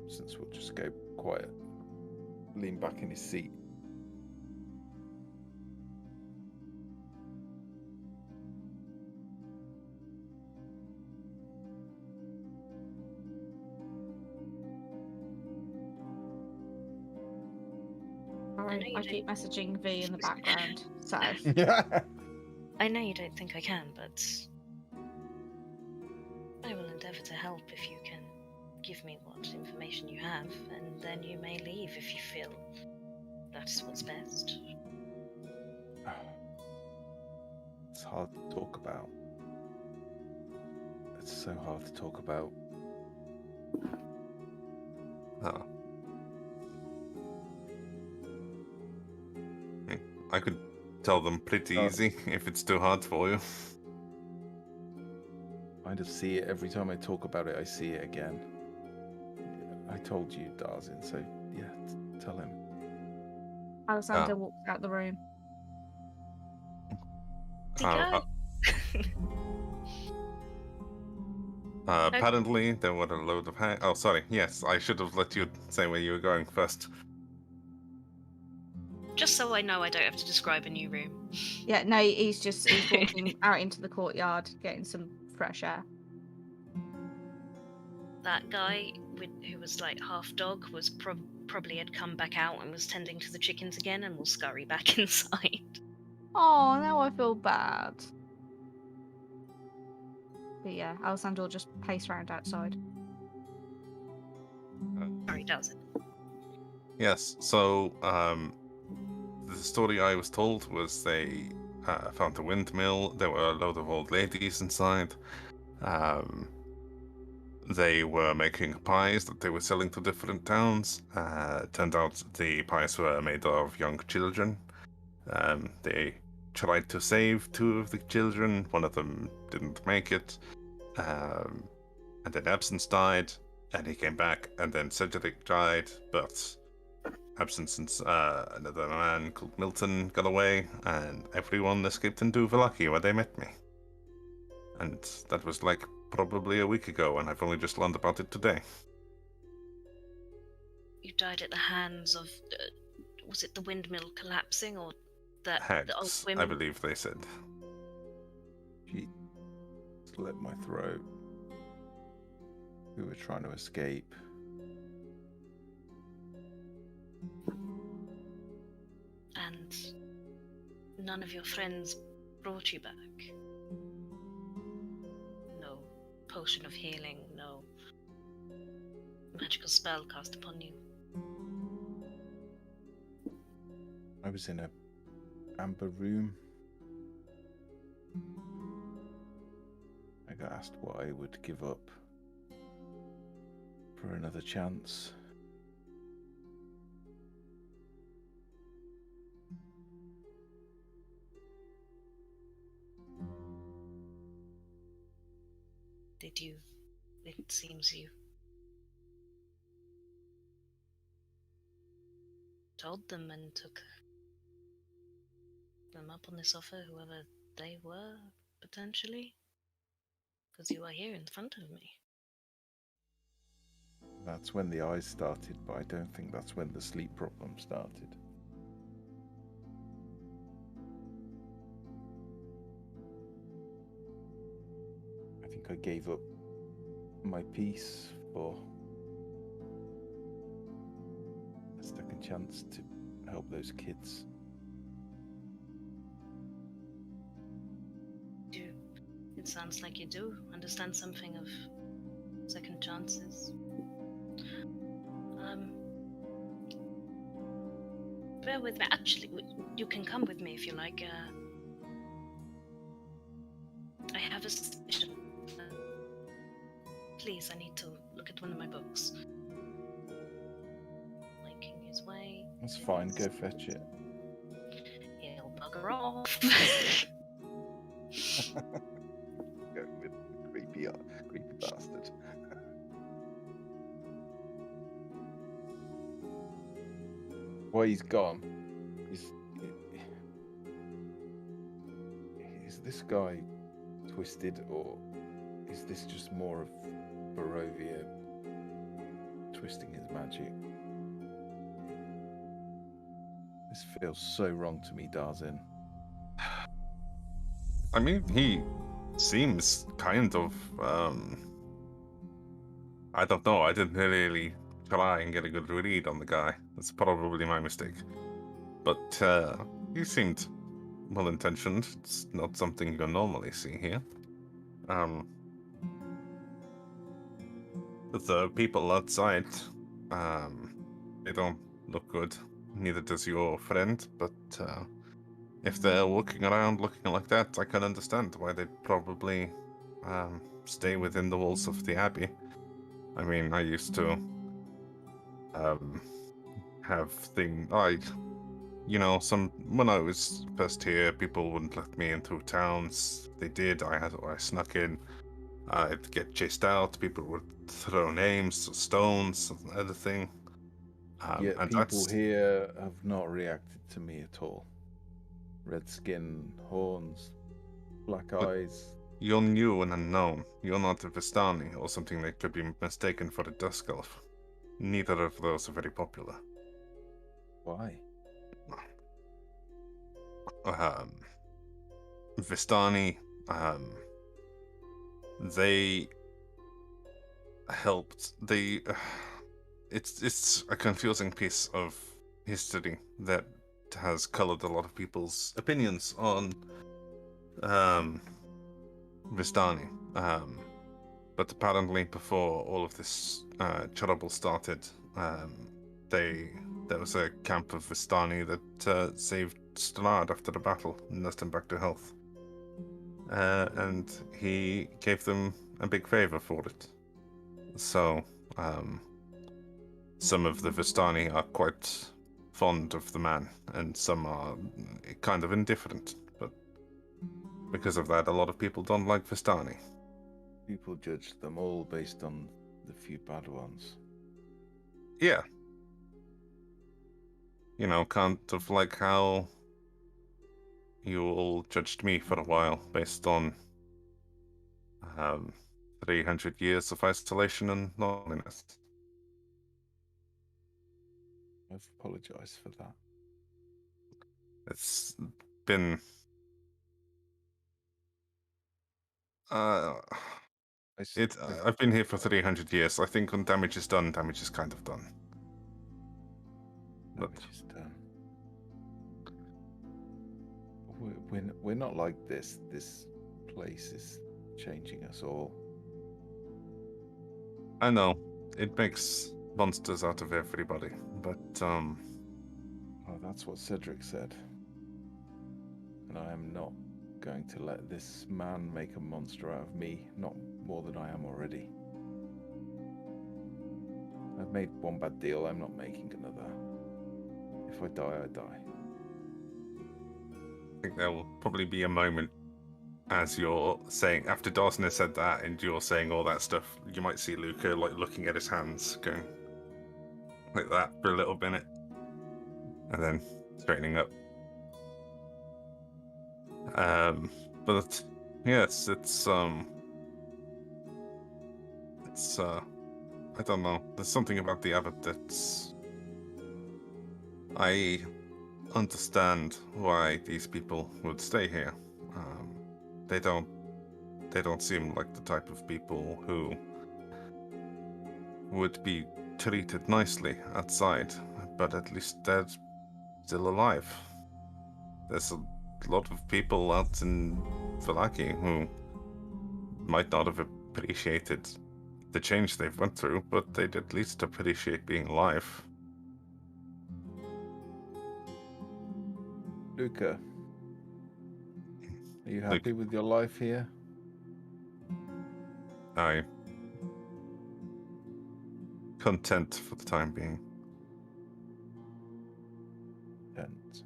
Speaker 2: Since we'll just go quiet, lean back in his seat.
Speaker 4: I keep messaging V in the background, so.
Speaker 1: I know you don't think I can, but I will endeavour to help if you can give me what information you have, and then you may leave if you feel that's what's best.
Speaker 2: It's hard to talk about. It's so hard to talk about.
Speaker 3: Oh. I could tell them pretty easy if it's too hard for you.
Speaker 2: I just see it every time I talk about it. I see it again. I told you, Darzin, so yeah, tell him.
Speaker 4: Alexander walks out the room.
Speaker 3: Apparently, there were a load of oh, sorry. Yes, I should have let you say where you were going first.
Speaker 1: Just so I know I don't have to describe a new room.
Speaker 4: Yeah, no, he's walking out into the courtyard, getting some fresh air.
Speaker 1: That guy who was like half dog was probably had come back out and was tending to the chickens again, and will scurry back inside.
Speaker 4: Oh, now I feel bad. But yeah, Alessandro will just pace around outside.
Speaker 1: Or he does it.
Speaker 3: Yes, so the story I was told was they found a windmill. There were a load of old ladies inside. They were making pies that they were selling to different towns. Turned out the pies were made of young children. They tried to save 2 of the children. One of them didn't make it. And then Absence died, and he came back, and then Cedric died, but Absence and another man called Milton got away, and everyone escaped into Vallaki where they met me. And that was like probably a week ago, and I've only just learned about it today.
Speaker 1: You died at the hands of, was it the windmill collapsing, or the old
Speaker 3: Hags,
Speaker 1: women?
Speaker 3: I believe they said.
Speaker 2: She slit my throat. We were trying to escape.
Speaker 1: And none of your friends brought you back? No potion of healing, no magical spell cast upon you?
Speaker 2: I was in a amber room. I got asked what I would give up for another chance.
Speaker 1: Did you? It seems you told them and took them up on this offer, whoever they were, potentially? Because you are here in front of me.
Speaker 2: That's when the eyes started, but I don't think that's when the sleep problem started. I think I gave up my peace for a second chance to help those kids.
Speaker 1: It sounds like you do understand something of second chances. Bear with me. Actually, you can come with me if you like. I have a suspicion. Please, I need to look at one of my books. Making his way.
Speaker 2: That's fine, go fetch it.
Speaker 1: He'll bugger off.
Speaker 2: Go with the creepy bastard. Well, he's gone. Is this guy twisted, or is this just more of Barovia twisting his magic? This feels so wrong to me, Darzin.
Speaker 3: I mean, he seems kind of, I don't know, I didn't really try and get a good read on the guy. That's probably my mistake. But, he seemed well-intentioned. It's not something you normally see here. The people outside, they don't look good. Neither does your friend, but, if they're walking around looking like that, I can understand why they'd probably stay within the walls of the Abbey. I mean, I used to have things when I was first here, people wouldn't let me into towns. If they did, I snuck in. I'd get chased out. People would throw names, stones, other thing.
Speaker 2: Yet
Speaker 3: and
Speaker 2: people here have not reacted to me at all. Red skin, horns, black eyes.
Speaker 3: You're new and unknown. You're not a Vistani or something that could be mistaken for a Dusk Elf. Neither of those are very popular.
Speaker 2: Why?
Speaker 3: Vistani, they helped. It's a confusing piece of history that has colored a lot of people's opinions on Vistani. But apparently, before all of this trouble started, there was a camp of Vistani that saved Strahd after the battle and nursed him back to health. And he gave them a big favor for it. So, some of the Vistani are quite fond of the man, and some are kind of indifferent. But because of that, a lot of people don't like Vistani.
Speaker 2: People judge them all based on the few bad ones.
Speaker 3: Yeah. Kind of like how you all judged me for a while based on 300 years of isolation and loneliness.
Speaker 2: I've apologized for that.
Speaker 3: It's been I've been here for 300 years. I think when damage is done, damage is kind of done.
Speaker 2: Damage is done. We're not like this. This place is changing us all.
Speaker 3: I know. It makes monsters out of everybody, but
Speaker 2: Oh, that's what Cedric said. and I am not going to let this man make a monster out of me, not more than I am already. I've made one bad deal, I'm not making another. If I die, I die.
Speaker 3: I think there will probably be a moment as you're saying, after Dawson has said that and you're saying all that stuff, you might see Luca like looking at his hands, going like that for a little minute, and then straightening up. But yes, it's I don't know. There's something about the Abbot that's... I understand why these people would stay here. They don't seem like the type of people who would be treated nicely outside, but at least they're still alive. There's a lot of people out in Vallaki who might not have appreciated the change they've went through, but they'd at least appreciate being alive.
Speaker 2: Luca, are you happy with your life here?
Speaker 3: I'm content for the time being.
Speaker 2: Content.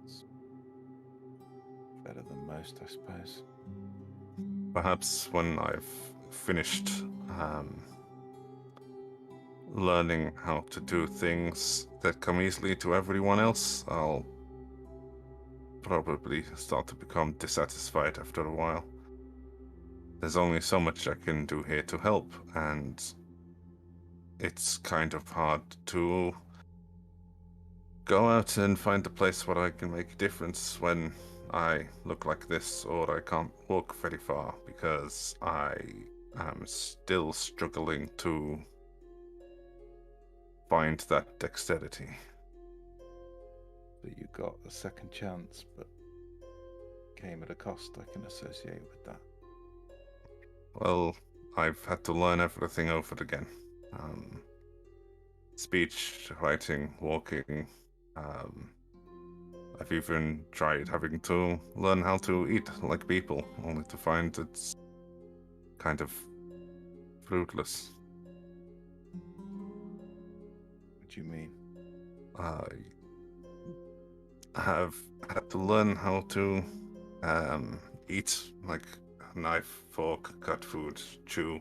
Speaker 2: It's better than most, I suppose.
Speaker 3: Perhaps when I've finished learning how to do things that come easily to everyone else, I'll probably start to become dissatisfied after a while. There's only so much I can do here to help, and it's kind of hard to go out and find a place where I can make a difference when I look like this, or I can't walk very far because I am still struggling to find that dexterity.
Speaker 2: So you got a second chance, but came at a cost I can associate with that.
Speaker 3: Well, I've had to learn everything over again. Speech, writing, walking. I've even tried having to learn how to eat like people, only to find it's kind of fruitless.
Speaker 2: What do you mean?
Speaker 3: I have had to learn how to eat like knife, fork, cut food, chew,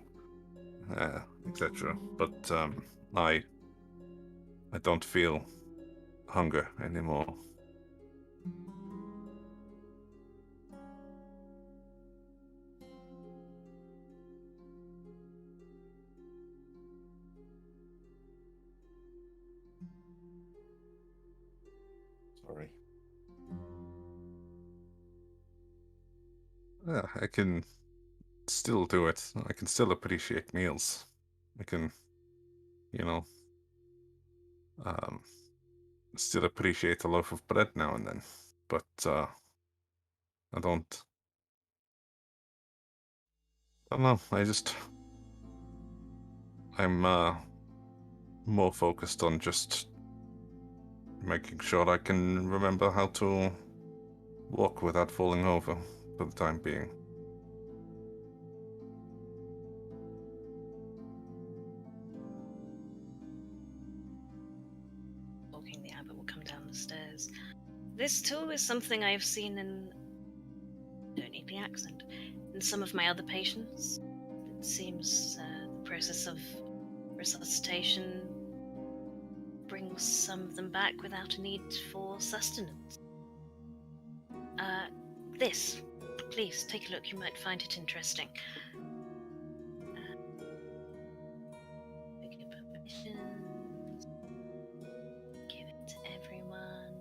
Speaker 3: etc. But I don't feel hunger anymore.
Speaker 2: Sorry.
Speaker 3: Yeah, I can still do it. I can still appreciate meals. I can, you know, still appreciate a loaf of bread now and then. But I don't know. I'm more focused on just making sure I can remember how to walk without falling over for the time being.
Speaker 1: Talking, the Abbot will come down the stairs. This too is something I've seen in... don't need the accent. In some of my other patients. It seems the process of resuscitation brings some of them back without a need for sustenance. This. Please, take a look. You might find it interesting. Give permissions. Give it to everyone.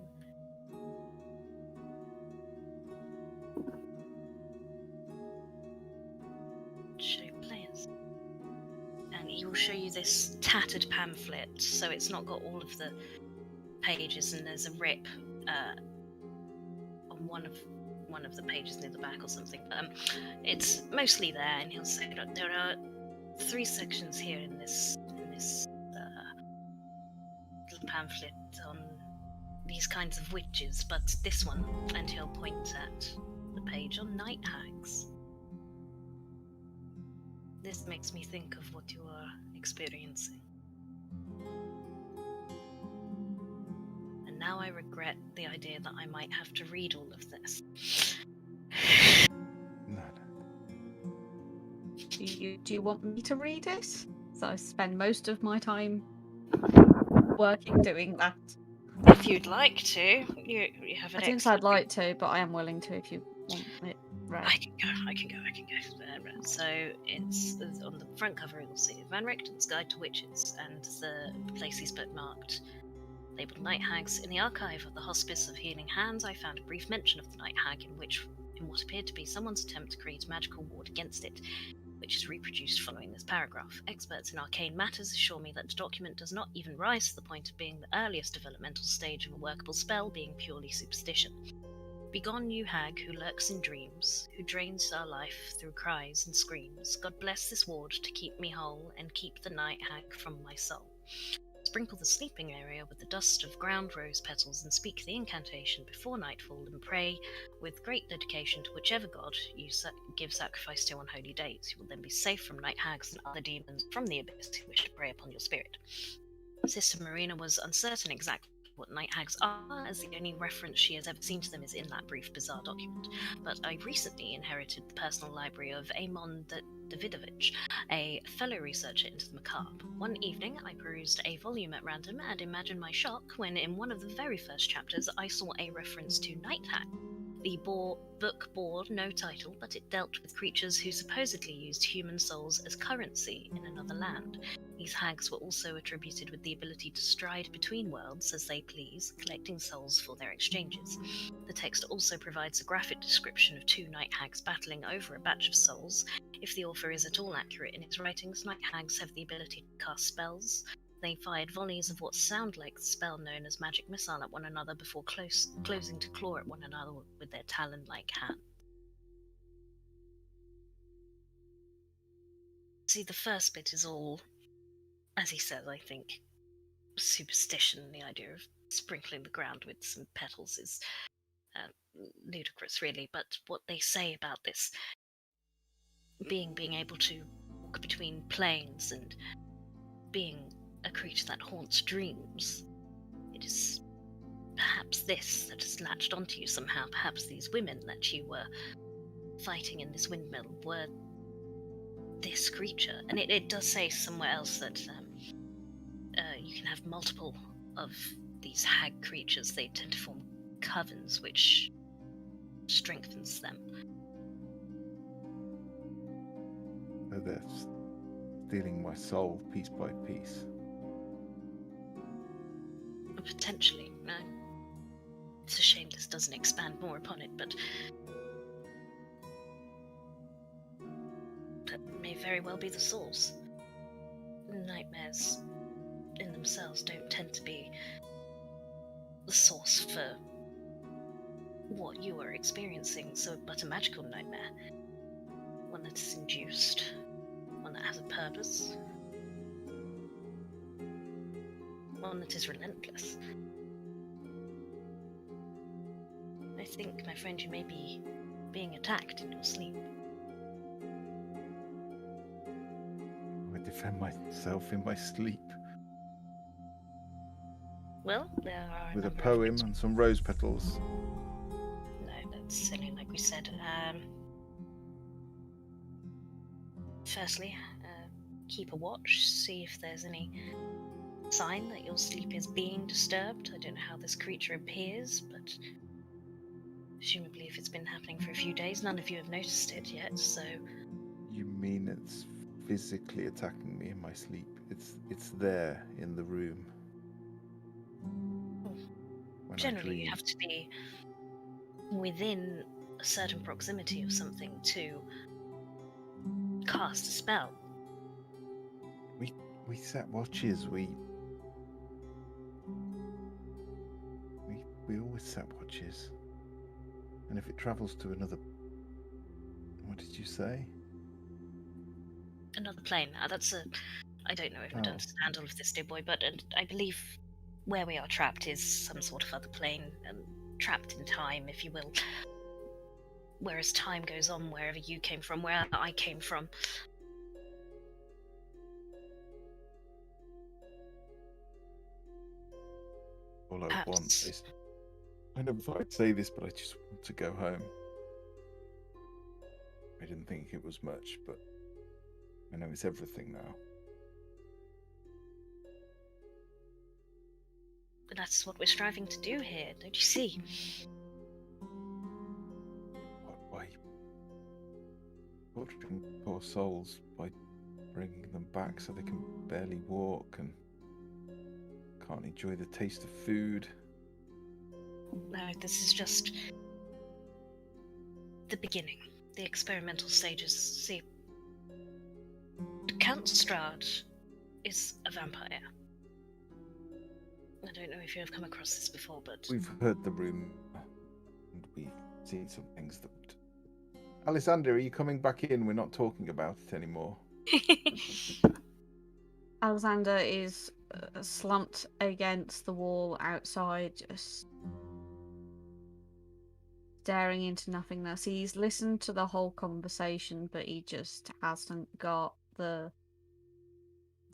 Speaker 1: Show players. And he will show you this tattered pamphlet, so it's not got all of the pages, and there's a rip on one of the pages near the back or something. It's mostly there, and he'll say that there are 3 sections here in this little pamphlet on these kinds of witches, but this one, and he'll point at the page on night hags. This makes me think of what you are experiencing. And now I regret the idea that I might have to read all of this.
Speaker 2: No.
Speaker 4: Do you want me to read it? So I spend most of my time working doing that.
Speaker 1: If you'd like to, you have an
Speaker 4: I didn't say I'd like to, but I am willing to if you want it read.
Speaker 1: I can go. So it's on the front cover. You'll see Van Richten's Guide to Witches, and the place he's bookmarked, labeled Night Hags. In the archive of the Hospice of Healing Hands, I found a brief mention of the Night Hag in what appeared to be someone's attempt to create a magical ward against it, which is reproduced following this paragraph. Experts in arcane matters assure me that the document does not even rise to the point of being the earliest developmental stage of a workable spell, being purely superstition. Begone, you hag who lurks in dreams, who drains our life through cries and screams. God bless this ward to keep me whole, and keep the night hag from my soul. Sprinkle the sleeping area with the dust of ground rose petals, and speak the incantation before nightfall, and pray with great dedication to whichever god you give sacrifice to on holy days. You will then be safe from night hags and other demons from the abyss who wish to prey upon your spirit. Sister Marina was uncertain exactly what night hags are, as the only reference she has ever seen to them is in that brief, bizarre document. But I recently inherited the personal library of Amon Davidovich, a fellow researcher into the macabre. One evening, I perused a volume at random, and imagine my shock when, in one of the very first chapters, I saw a reference to night hag. The book bore no title, but it dealt with creatures who supposedly used human souls as currency in another land. These hags were also attributed with the ability to stride between worlds as they please, collecting souls for their exchanges. The text also provides a graphic description of two night hags battling over a batch of souls. If the author is at all accurate in his writings, night hags have the ability to cast spells. They fired volleys of what sound like the spell known as magic missile at one another before closing to claw at one another with their talon-like hand. See, the first bit is all, as he says, I think, superstition. The idea of sprinkling the ground with some petals is ludicrous, really. But what they say about this being able to walk between planes and being a creature that haunts dreams, it is perhaps this that has latched onto you somehow. Perhaps these women that you were fighting in this windmill were this creature. And it does say somewhere else that you can have multiple of these hag creatures. They tend to form covens, which strengthens them.
Speaker 2: So they're stealing my soul piece by piece.
Speaker 1: Potentially, no. It's a shame this doesn't expand more upon it, but that may very well be the source. Nightmares in themselves don't tend to be the source for what you are experiencing, but a magical nightmare. One that is induced, one that has a purpose, one that is relentless. I think, my friend, you may be being attacked in your sleep.
Speaker 2: I defend myself in my sleep.
Speaker 1: Well, there are
Speaker 2: With a
Speaker 1: number of
Speaker 2: poem
Speaker 1: ways.
Speaker 2: and some rose petals.
Speaker 1: No, that's silly, like we said. Firstly, keep a watch, see if there's any sign that your sleep is being disturbed. I don't know how this creature appears, but presumably if it's been happening for a few days, none of you have noticed it yet, so...
Speaker 2: You mean it's physically attacking me in my sleep? It's there in the room. When
Speaker 1: Generally,
Speaker 2: I
Speaker 1: you
Speaker 2: dream.
Speaker 1: have to be within a certain proximity of something to cast a spell.
Speaker 2: We set watches. We always set watches. And if it travels to another... What did you say?
Speaker 1: Another plane. That's a... I don't know if I'd understand all of this, dear boy, but I believe where we are trapped is some sort of other plane, trapped in time, if you will. Whereas time goes on wherever you came from, where I came from.
Speaker 2: All I
Speaker 1: Perhaps.
Speaker 2: want is... I never thought I'd say this, but I just want to go home. I didn't think it was much, but I know it's everything now.
Speaker 1: But that's what we're striving to do here, don't you see?
Speaker 2: Why torturing poor souls by bringing them back so they can barely walk and can't enjoy the taste of food?
Speaker 1: No, this is just the beginning, the experimental stages. See, Count Strahd is a vampire. I don't know if you have come across this before, but...
Speaker 2: We've heard the room and we've seen some things that... Alexander, are you coming back in? We're not talking about it anymore.
Speaker 4: Alexander is slumped against the wall outside, just staring into nothingness. He's listened to the whole conversation, but he just hasn't got the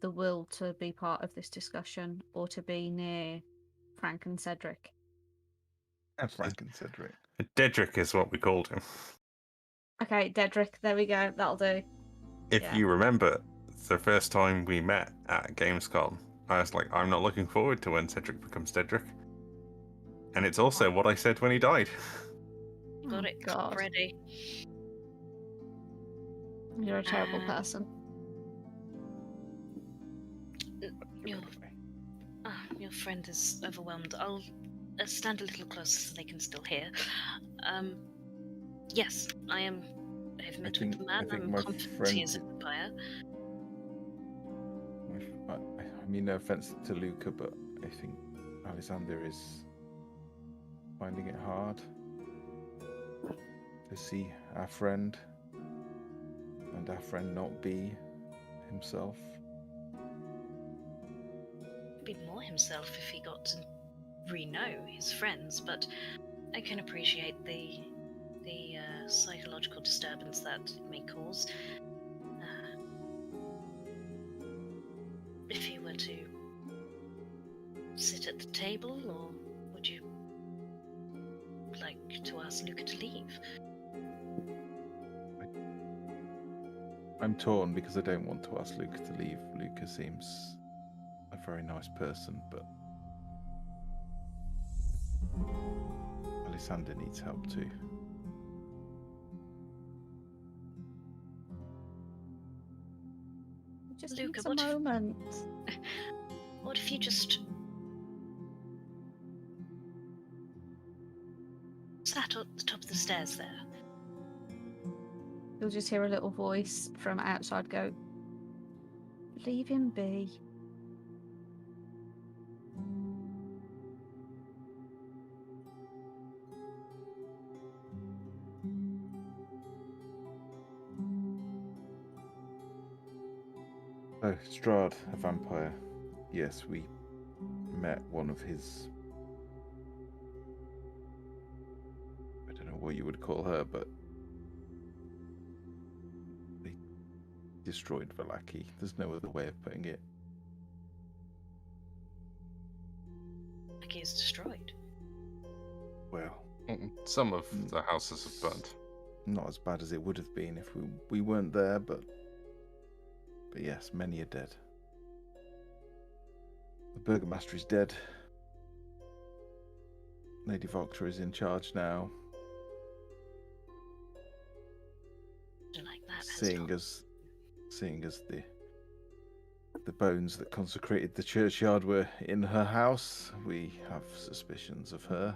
Speaker 4: will to be part of this discussion or to be near Frank and Cedric.
Speaker 2: And Frank and Cedric.
Speaker 3: Dedrick is what we called him.
Speaker 4: Okay, Dedrick, there we go. That'll do.
Speaker 3: If you remember, the first time we met at Gamescom, I was like, I'm not looking forward to when Cedric becomes Dedrick. And it's also what I said when he died.
Speaker 1: Got it
Speaker 4: God.
Speaker 1: ready.
Speaker 4: You're a terrible person.
Speaker 1: Your friend is overwhelmed. I'll stand a little closer so they can still hear. Yes, I have met with the man. I'm confident he is a vampire.
Speaker 2: I mean, no offense to Luca, but I think Alexander is finding it hard to see our friend and our friend not be himself.
Speaker 1: Be more himself if he got to re-know his friends, but I can appreciate the psychological disturbance that it may cause. If he were to sit at the table, or would you like to ask Luca to leave?
Speaker 2: I'm torn because I don't want to ask Luca to leave. Luca seems a very nice person, but Alexander needs help too.
Speaker 4: Just
Speaker 1: Luca,
Speaker 4: needs a moment.
Speaker 1: What if you just sat at the top of the stairs there?
Speaker 4: You'll just hear a little voice from outside go, "Leave him be."
Speaker 2: Oh, Strahd, a vampire. Yes, we met one of his... I don't know what you would call her, but they destroyed Vallaki. There's no other way of putting it.
Speaker 1: Like is destroyed.
Speaker 2: Well,
Speaker 3: Some of the houses have burnt.
Speaker 2: not as bad as it would have been if we weren't there, but yes, many are dead. The Burgomaster is dead. Lady Voctra is in charge now.
Speaker 1: Like that,
Speaker 2: Seeing as the bones that consecrated the churchyard were in her house, we have suspicions of her.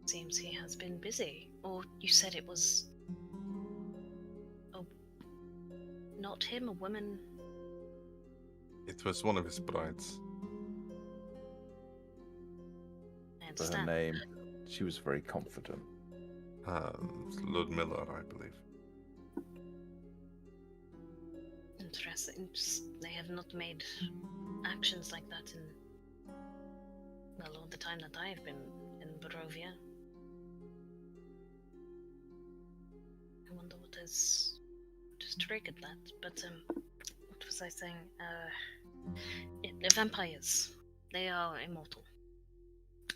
Speaker 1: Seems he has been busy. Or you said it was not him, a woman.
Speaker 3: It was one of his brides.
Speaker 1: I
Speaker 2: For her
Speaker 1: understand.
Speaker 2: name, she was very confident.
Speaker 3: Lord Miller, I believe.
Speaker 1: And interesting. They have not made actions like that in, well, all the time that I have been in Barovia. I wonder what has triggered that. But what was I saying? Vampires. They are immortal.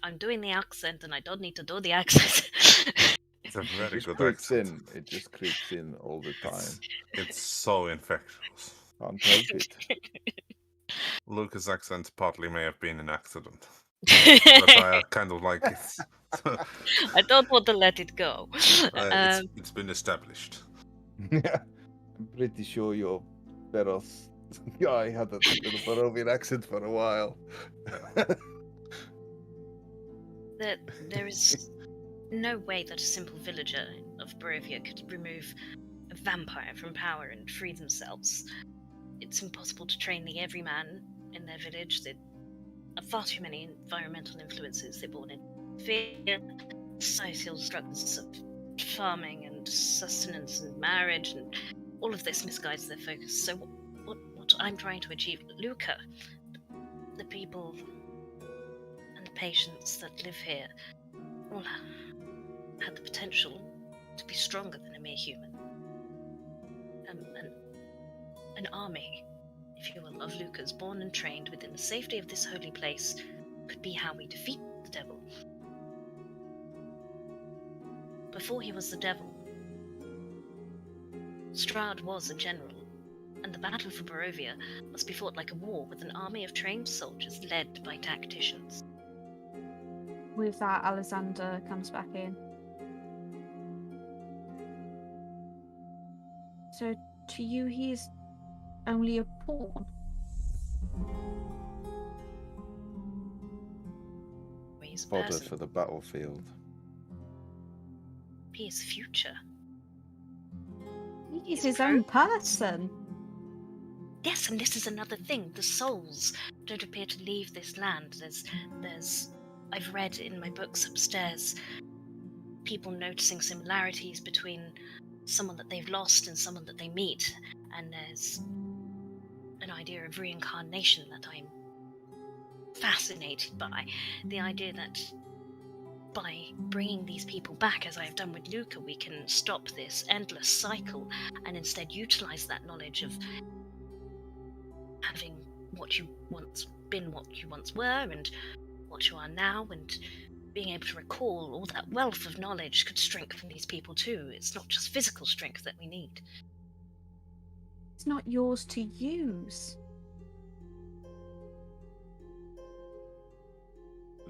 Speaker 1: I'm doing the accent, and I don't need to do the accent.
Speaker 3: It's a
Speaker 2: It
Speaker 3: very
Speaker 2: just
Speaker 3: good
Speaker 2: creeps
Speaker 3: accent.
Speaker 2: in. It just creeps in all the time.
Speaker 3: It's so infectious.
Speaker 2: Can't help it.
Speaker 3: Lucas' accent partly may have been an accident, but I kind of like it.
Speaker 1: I don't want to let it go.
Speaker 3: It's been established.
Speaker 2: Yeah, I'm pretty sure your Beros guy had a little Barovian accent for a while.
Speaker 1: There is no way that a simple villager of Barovia could remove a vampire from power and free themselves. It's impossible to train the everyman in their village. There are far too many environmental influences. They're born in fear, societal struggles of farming and sustenance and marriage, and all of this misguides their focus. So what I'm trying to achieve, Luca, the people and the patients that live here, all had the potential to be stronger than a mere human. An army, if you will, of Lucas, born and trained within the safety of this holy place, could be how we defeat the devil. Before he was the devil, Strahd was a general, and the battle for Barovia must be fought like a war with an army of trained soldiers led by tacticians.
Speaker 4: With that, Alexander comes back in. So, to you, he's only a pawn?
Speaker 1: He's a
Speaker 2: Fodder
Speaker 1: person.
Speaker 2: for the battlefield.
Speaker 1: He is future.
Speaker 4: He's his own person.
Speaker 1: Yes, and this is another thing. The souls don't appear to leave this land. There's I've read in my books upstairs people noticing similarities between someone that they've lost and someone that they meet, and there's an idea of reincarnation that I'm fascinated by. The idea that by bringing these people back, as I have done with Luca, we can stop this endless cycle and instead utilize that knowledge of having what you once been, what you once were, and what you are now, and being able to recall all that wealth of knowledge could strengthen these people too. It's not just physical strength that we need.
Speaker 4: It's not yours to use.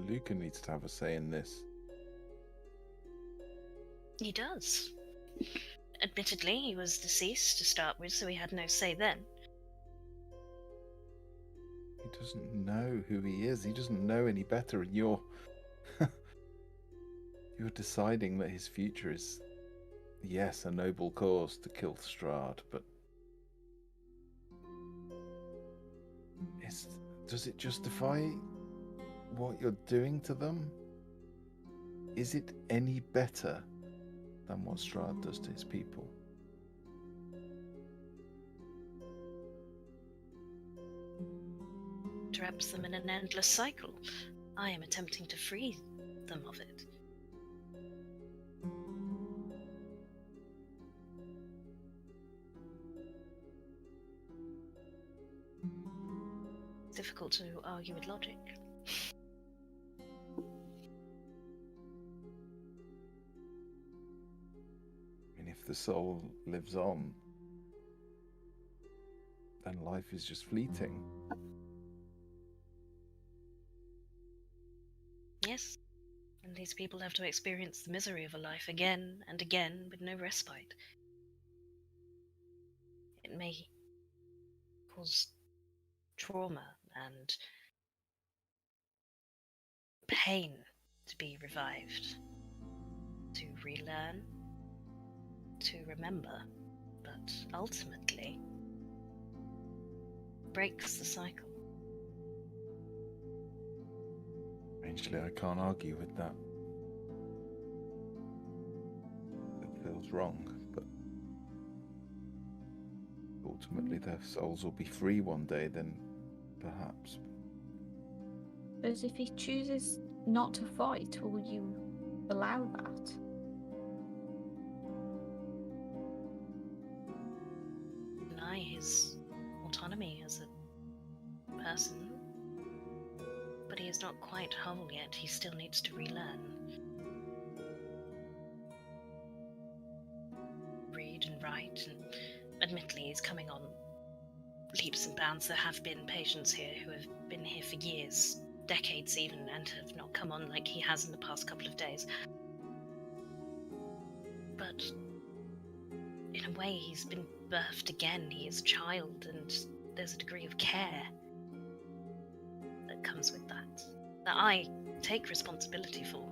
Speaker 2: Luca needs to have a say in this.
Speaker 1: He does. Admittedly, he was deceased to start with, so he had no say then.
Speaker 2: He doesn't know who he is. He doesn't know any better, and you're deciding that his future is, yes, a noble cause to kill Strahd, but does it justify what you're doing to them? Is it any better than what Strahd does to his people?
Speaker 1: Traps them in an endless cycle. I am attempting to free them of it. It's difficult to argue with logic.
Speaker 2: I mean, if the soul lives on, then life is just fleeting.
Speaker 1: Yes, and these people have to experience the misery of a life again and again with no respite. It may cause trauma and pain to be revived, to relearn, to remember, but ultimately breaks the cycle.
Speaker 2: Strangely, I can't argue with that. It feels wrong, but ultimately their souls will be free one day, then perhaps.
Speaker 4: But if he chooses not to fight, will you allow that?
Speaker 1: Deny his autonomy as a person, but he is not quite whole yet. He still needs to relearn. Read and write, and admittedly he's coming on leaps and bounds. There have been patients here who have been here for years, decades even, and have not come on like he has in the past couple of days. But in a way, he's been birthed again. He is a child, and there's a degree of care that comes with that I take responsibility for.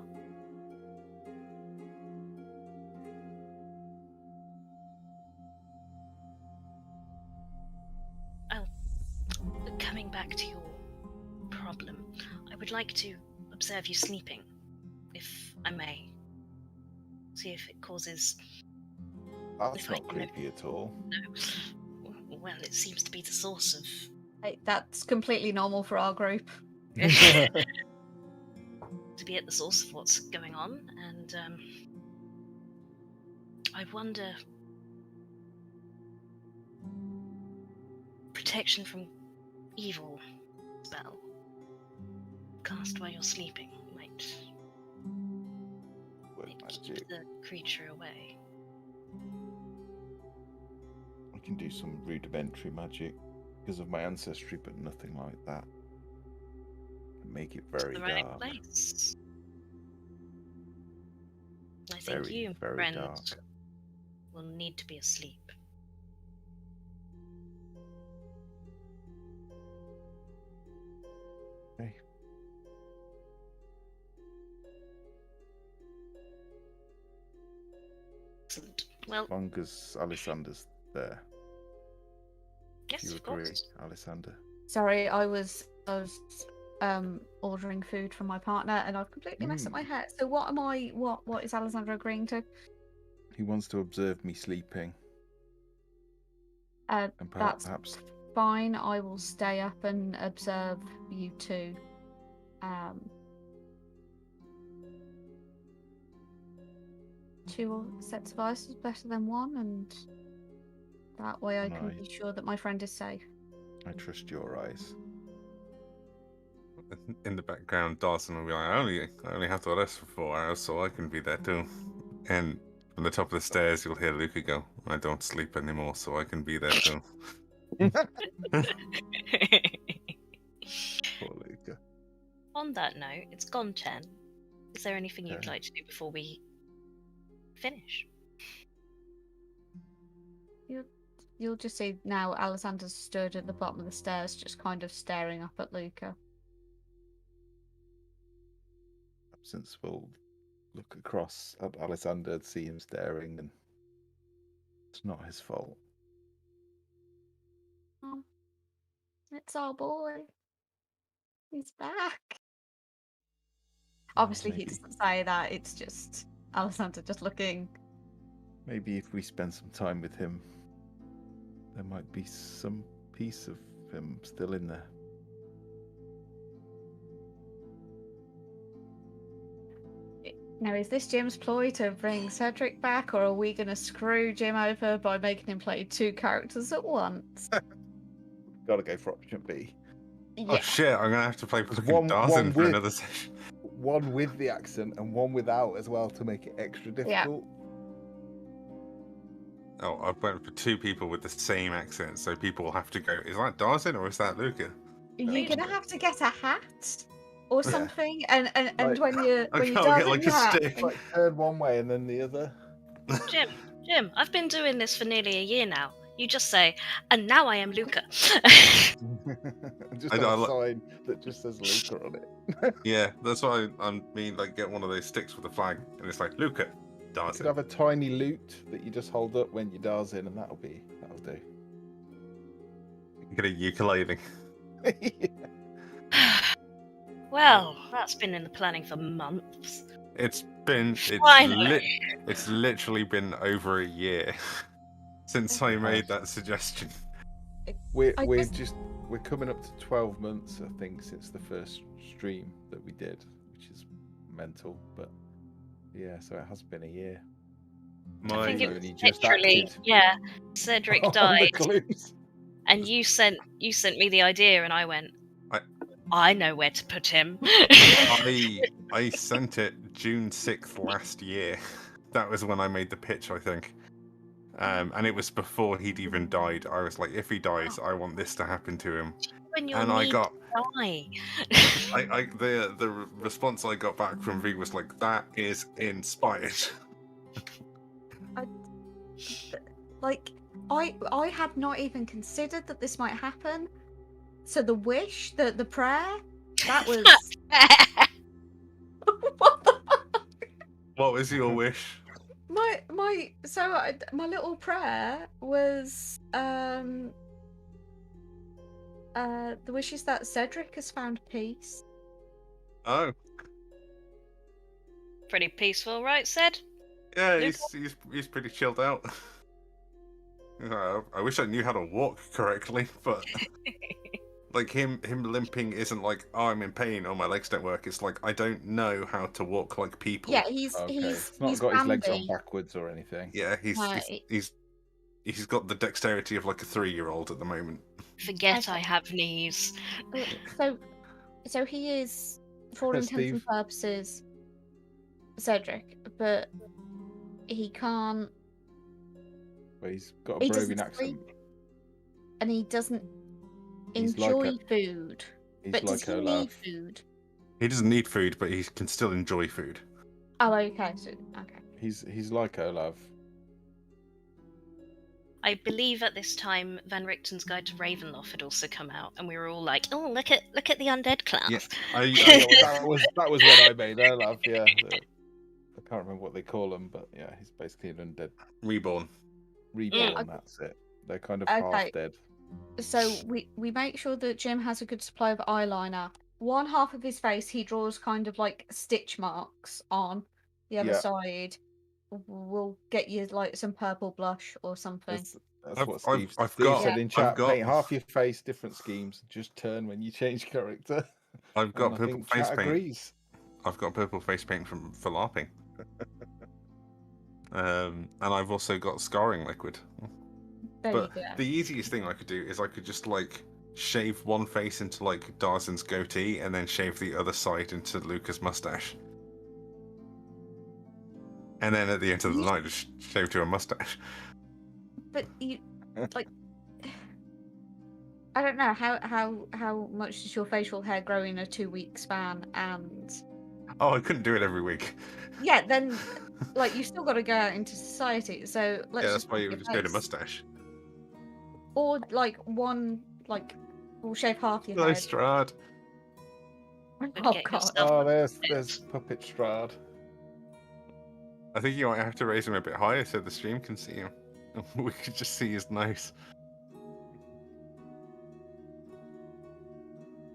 Speaker 1: Coming back to your problem, I would like to observe you sleeping, if I may. See if it causes...
Speaker 2: That's not creepy at all.
Speaker 1: No. Well, it seems to be the source of...
Speaker 4: Hey, that's completely normal for our group.
Speaker 1: to be at the source of what's going on, and I wonder... Protection from evil spell cast while you're sleeping might keep the creature away.
Speaker 2: I can do some rudimentary magic because of my ancestry, but nothing like that. Make it very
Speaker 1: the right
Speaker 2: dark.
Speaker 1: Place. I think
Speaker 2: Very,
Speaker 1: you,
Speaker 2: very
Speaker 1: friend,
Speaker 2: dark.
Speaker 1: will need to be asleep.
Speaker 2: Okay.
Speaker 1: Excellent. Well,
Speaker 2: As long as Alessandra's there.
Speaker 1: yes,
Speaker 2: Do you
Speaker 1: of
Speaker 2: agree,
Speaker 1: course.
Speaker 2: Alessandra?
Speaker 4: Sorry, I was ordering food from my partner, and I've completely messed up my head. So what am I? What is Alessandra agreeing to?
Speaker 2: He wants to observe me sleeping.
Speaker 4: That's
Speaker 2: Perhaps
Speaker 4: fine. I will stay up and observe you two. Two sets of eyes is better than one, and that way I can be sure that my friend is safe.
Speaker 2: I trust your eyes.
Speaker 3: In the background, Dawson will be like, I only have to rest for 4 hours, so I can be there too. And from the top of the stairs, you'll hear Luca go, I don't sleep anymore, so I can be there too.
Speaker 2: Poor Luca.
Speaker 1: On that note, it's gone 10. Is there anything you'd
Speaker 2: Okay.
Speaker 1: like to do before we finish?
Speaker 4: You'll just see now Alessandra's stood at the bottom of the stairs, just kind of staring up at Luca.
Speaker 2: Since we'll look across at Alessandra and see him staring, and it's not his fault.
Speaker 4: Oh, it's our boy. He's back. Obviously, he
Speaker 2: Maybe.
Speaker 4: doesn't say that. It's just Alessandra just looking.
Speaker 2: Maybe if we spend some time with him, there might be some piece of him still in there.
Speaker 4: Now, is this Jim's ploy to bring Cedric back, or are we going to screw Jim over by making him play 2 characters at once?
Speaker 2: Gotta go for option B.
Speaker 3: Oh shit, I'm gonna have to play fucking
Speaker 2: One
Speaker 3: Dawson for
Speaker 2: with-
Speaker 3: another session.
Speaker 2: One with the accent and one without as well to make it extra difficult.
Speaker 3: Oh, I went for 2 people with the same accent, so people will have to go, is that Dawson or is that Luca?
Speaker 4: You're
Speaker 1: Wait.
Speaker 4: going to have to get a hat or
Speaker 2: Yeah.
Speaker 4: something, and
Speaker 2: Like-
Speaker 4: when you
Speaker 3: I
Speaker 4: dance
Speaker 3: can't get
Speaker 4: in
Speaker 3: like
Speaker 4: your
Speaker 3: a
Speaker 4: hat,
Speaker 3: stick.
Speaker 2: Like turn one way and then the other.
Speaker 1: Jim, I've been doing this for nearly a year now. You just say, and now I am Luca.
Speaker 2: Just
Speaker 3: I
Speaker 2: have a
Speaker 3: li-
Speaker 2: sign that just says Luca on it.
Speaker 3: Yeah, that's why I mean, like, get one of those sticks with a flag, and it's like, Luca,
Speaker 2: You could
Speaker 3: Dawson.
Speaker 2: have a tiny lute that you just hold up when you dars in, and that'll do.
Speaker 3: Get a ukulele.
Speaker 1: Well, that's been in the planning for months.
Speaker 3: It's
Speaker 1: Finally.
Speaker 3: literally been over a year since I made that suggestion.
Speaker 2: We're
Speaker 4: I
Speaker 2: we're
Speaker 4: guess-
Speaker 2: just we're coming up to 12 months, I think, since the first stream that we did, which is mental. But yeah, so it has been a year.
Speaker 1: I think
Speaker 2: We've
Speaker 1: it was
Speaker 2: only just
Speaker 1: literally,
Speaker 2: acted
Speaker 1: yeah. Cedric
Speaker 2: on the
Speaker 1: died,
Speaker 2: clues.
Speaker 1: and you sent me the idea, and I went, I know where to put him.
Speaker 3: I sent it June 6th last year. That was when I made the pitch, I think. And it was before he'd even died. I was like, if he dies, I want this to happen to him.
Speaker 1: When you're
Speaker 3: And I
Speaker 1: need
Speaker 3: got
Speaker 1: to die.
Speaker 3: the response I got back from V was like, that is inspired.
Speaker 4: Like, I had not even considered that this might happen. So the wish, the prayer, that was what the
Speaker 3: What was your wish?
Speaker 4: my little prayer was the wish is that Cedric has found peace.
Speaker 3: Oh,
Speaker 1: Pretty peaceful, right, Ced?
Speaker 3: yeah,
Speaker 1: Luke?
Speaker 3: he's pretty chilled out. I wish I knew how to walk correctly, but like him limping isn't like, oh, I'm in pain or my legs don't work. It's like I don't know how to walk like people.
Speaker 4: Yeah, he's
Speaker 2: Okay,
Speaker 4: he's
Speaker 2: it's not
Speaker 4: he's
Speaker 2: got his legs on
Speaker 4: Bambi.
Speaker 2: backwards or anything.
Speaker 3: Yeah,
Speaker 4: No,
Speaker 3: he's got the dexterity of like a 3-year-old at the moment.
Speaker 1: Forget
Speaker 4: Okay.
Speaker 1: I have knees.
Speaker 4: So he is, for all intents and
Speaker 2: Steve.
Speaker 4: purposes, Cedric, but he can't,
Speaker 2: But he's got a
Speaker 4: He
Speaker 2: brogan
Speaker 4: doesn't
Speaker 2: accent.
Speaker 4: and he doesn't
Speaker 2: He's like
Speaker 4: enjoy
Speaker 2: a-
Speaker 4: food.
Speaker 2: He's
Speaker 4: But
Speaker 2: like
Speaker 4: does he
Speaker 2: Olaf.
Speaker 4: need food?
Speaker 3: He doesn't need food, but he can still enjoy food.
Speaker 4: Oh, okay. So okay.
Speaker 2: He's like Olaf.
Speaker 1: I believe at this time Van Richten's Guide to Ravenloft had also come out, and we were all like, "Oh, look at the undead class."
Speaker 3: Yeah,
Speaker 2: Yeah, well, that was when I made Olaf. Yeah, I can't remember what they call him, but yeah, he's basically an undead
Speaker 3: Reborn.
Speaker 2: reborn.
Speaker 4: Okay.
Speaker 2: That's it. They're kind of
Speaker 4: Okay.
Speaker 2: half dead.
Speaker 4: So we make sure that Jim has a good supply of eyeliner. One half of his face he draws kind of like stitch marks on. The other
Speaker 2: Yeah.
Speaker 4: side will get you like some purple blush or something.
Speaker 2: That's
Speaker 3: I've-
Speaker 2: what
Speaker 3: I've-
Speaker 2: Steve
Speaker 3: I've
Speaker 2: Steve
Speaker 3: got-
Speaker 2: said in
Speaker 3: I've
Speaker 2: chat.
Speaker 3: got-
Speaker 2: Paint half your face, different schemes. Just turn when you change character.
Speaker 3: I've got
Speaker 2: And I
Speaker 3: purple
Speaker 2: think
Speaker 3: face
Speaker 2: chat
Speaker 3: paint.
Speaker 2: agrees.
Speaker 3: I've got purple face paint for LARPing. And I've also got scarring liquid.
Speaker 4: There
Speaker 3: But
Speaker 4: you go.
Speaker 3: the easiest thing I could do is I could just like shave one face into like Darzen's goatee and then shave the other side into Luca's mustache. And then at the end of the night just shave to a mustache.
Speaker 4: But you like I don't know how much does your facial hair grow in a 2-week span, and
Speaker 3: Oh, I couldn't do it every week.
Speaker 4: yeah, then like you've still got to go out into society. So let's
Speaker 3: Yeah, that's
Speaker 4: just
Speaker 3: why
Speaker 4: pick
Speaker 3: you
Speaker 4: your
Speaker 3: would just go to
Speaker 4: face.
Speaker 3: mustache.
Speaker 4: Or like one like we'll shave half your
Speaker 3: No,
Speaker 4: head.
Speaker 3: Strahd.
Speaker 1: Would
Speaker 4: Oh
Speaker 1: get
Speaker 4: god.
Speaker 1: yourself-
Speaker 2: Oh, there's Puppet Strahd.
Speaker 3: I think you might have to raise him a bit higher so the stream can see him. We could just see his nose.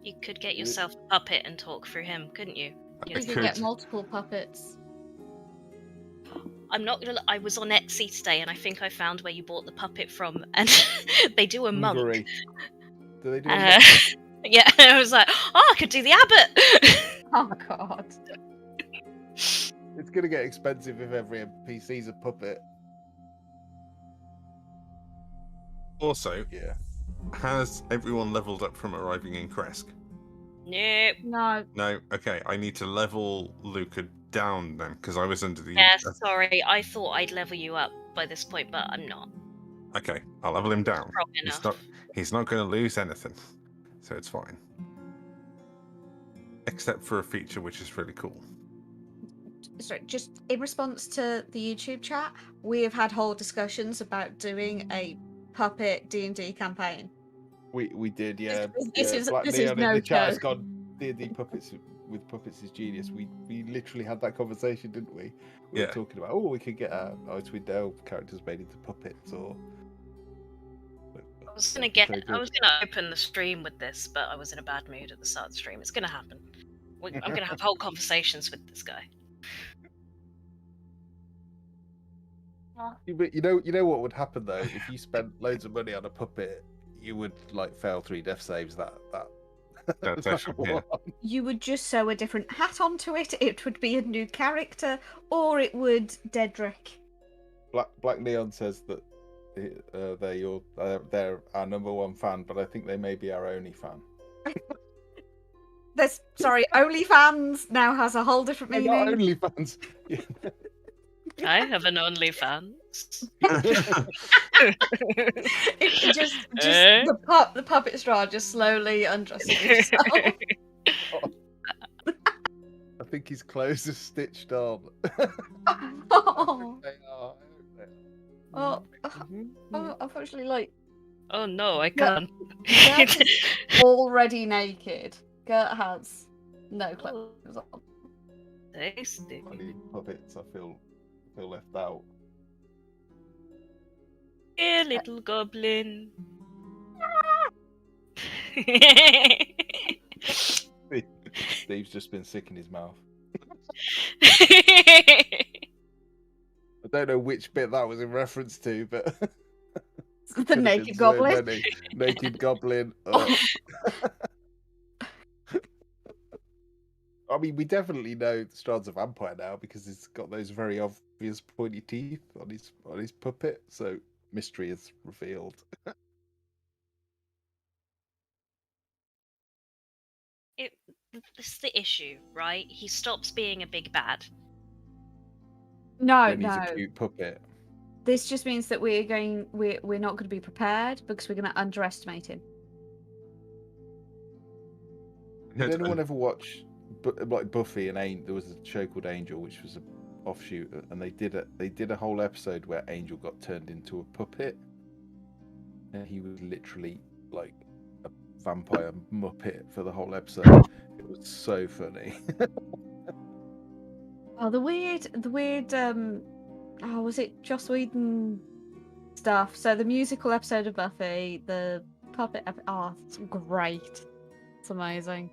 Speaker 1: You could get yourself a puppet and talk through him, couldn't you?
Speaker 3: I
Speaker 4: You
Speaker 1: Yes.
Speaker 4: could get
Speaker 3: could.
Speaker 4: multiple puppets.
Speaker 1: I'm not gonna. I was on Etsy today, and I think I found where you bought the puppet from, and they do a monk.
Speaker 2: Hungary. Do they do a
Speaker 1: Uh,
Speaker 2: monk?
Speaker 1: yeah, I was like, oh, I could do the Abbot.
Speaker 4: Oh god.
Speaker 2: It's gonna get expensive if every NPC's a puppet.
Speaker 3: Also,
Speaker 2: Yeah.
Speaker 3: has everyone leveled up from arriving in Krezk?
Speaker 1: Nope.
Speaker 4: No.
Speaker 3: No? Okay, I need to level Luca down then, because I was under the...
Speaker 1: Yeah, sorry. I thought I'd level you up by this point, but I'm not.
Speaker 3: Okay, I'll level him down.
Speaker 1: Strong enough.
Speaker 3: He's not going to lose anything, so it's fine. Except for a feature which is really cool.
Speaker 4: So just in response to the YouTube chat, we have had whole discussions about doing a puppet D&D campaign.
Speaker 2: We did, yeah.
Speaker 4: This
Speaker 2: Yeah,
Speaker 4: is
Speaker 2: Black
Speaker 4: this
Speaker 2: Neon
Speaker 4: is
Speaker 2: in
Speaker 4: no
Speaker 2: the chat has
Speaker 4: joke.
Speaker 2: gone D&D puppets with puppets is genius. We literally had that conversation, didn't we? We
Speaker 3: Yeah.
Speaker 2: were talking about we could get our Icewind Dale characters made into puppets or.
Speaker 1: I was gonna open the stream with this, but I was in a bad mood at the start of the stream. It's gonna happen. I'm gonna have whole conversations with this guy.
Speaker 2: But you know what would happen though if you spent loads of money on a puppet, you would like fail 3 death saves. That
Speaker 3: That's actually, yeah.
Speaker 4: You would just sew a different hat onto it. It would be a new character, or it would Dedrick.
Speaker 2: Black Neon says that they're our number 1 fan, but I think they may be our only fan.
Speaker 4: OnlyFans now has a whole different meaning.
Speaker 2: Not only fans.
Speaker 1: I have an OnlyFans.
Speaker 4: It's just the puppet Strahd just slowly undressing himself.
Speaker 2: I think his clothes are stitched on.
Speaker 4: Oh,
Speaker 2: They are.
Speaker 4: unfortunately, like
Speaker 1: Oh no, I can't.
Speaker 4: Gert is already naked. Gert has no clothes on.
Speaker 1: Tasty.
Speaker 2: Funny puppets, I feel left out.
Speaker 1: Here, little goblin.
Speaker 2: Steve's just been sick in his mouth. I don't know which bit that was in reference to, but
Speaker 4: The naked goblin.
Speaker 2: Naked goblin. I mean, we definitely know Strahd's a vampire now because he's got those very obvious pointy teeth on his puppet. So mystery is revealed.
Speaker 1: This is the issue, right? He stops being a big bad.
Speaker 4: No,
Speaker 2: Then he's
Speaker 4: no.
Speaker 2: a cute puppet.
Speaker 4: This just means that we're not going to be prepared because we're going to underestimate him.
Speaker 2: Did anyone ever watch like Buffy and Angel? There was a show called Angel, which was an offshoot, and they did a whole episode where Angel got turned into a puppet, and he was literally like a vampire muppet for the whole episode. It was so funny.
Speaker 4: Oh, the weird. Was it Joss Whedon stuff? So the musical episode of Buffy, the puppet. Oh, it's great. It's amazing.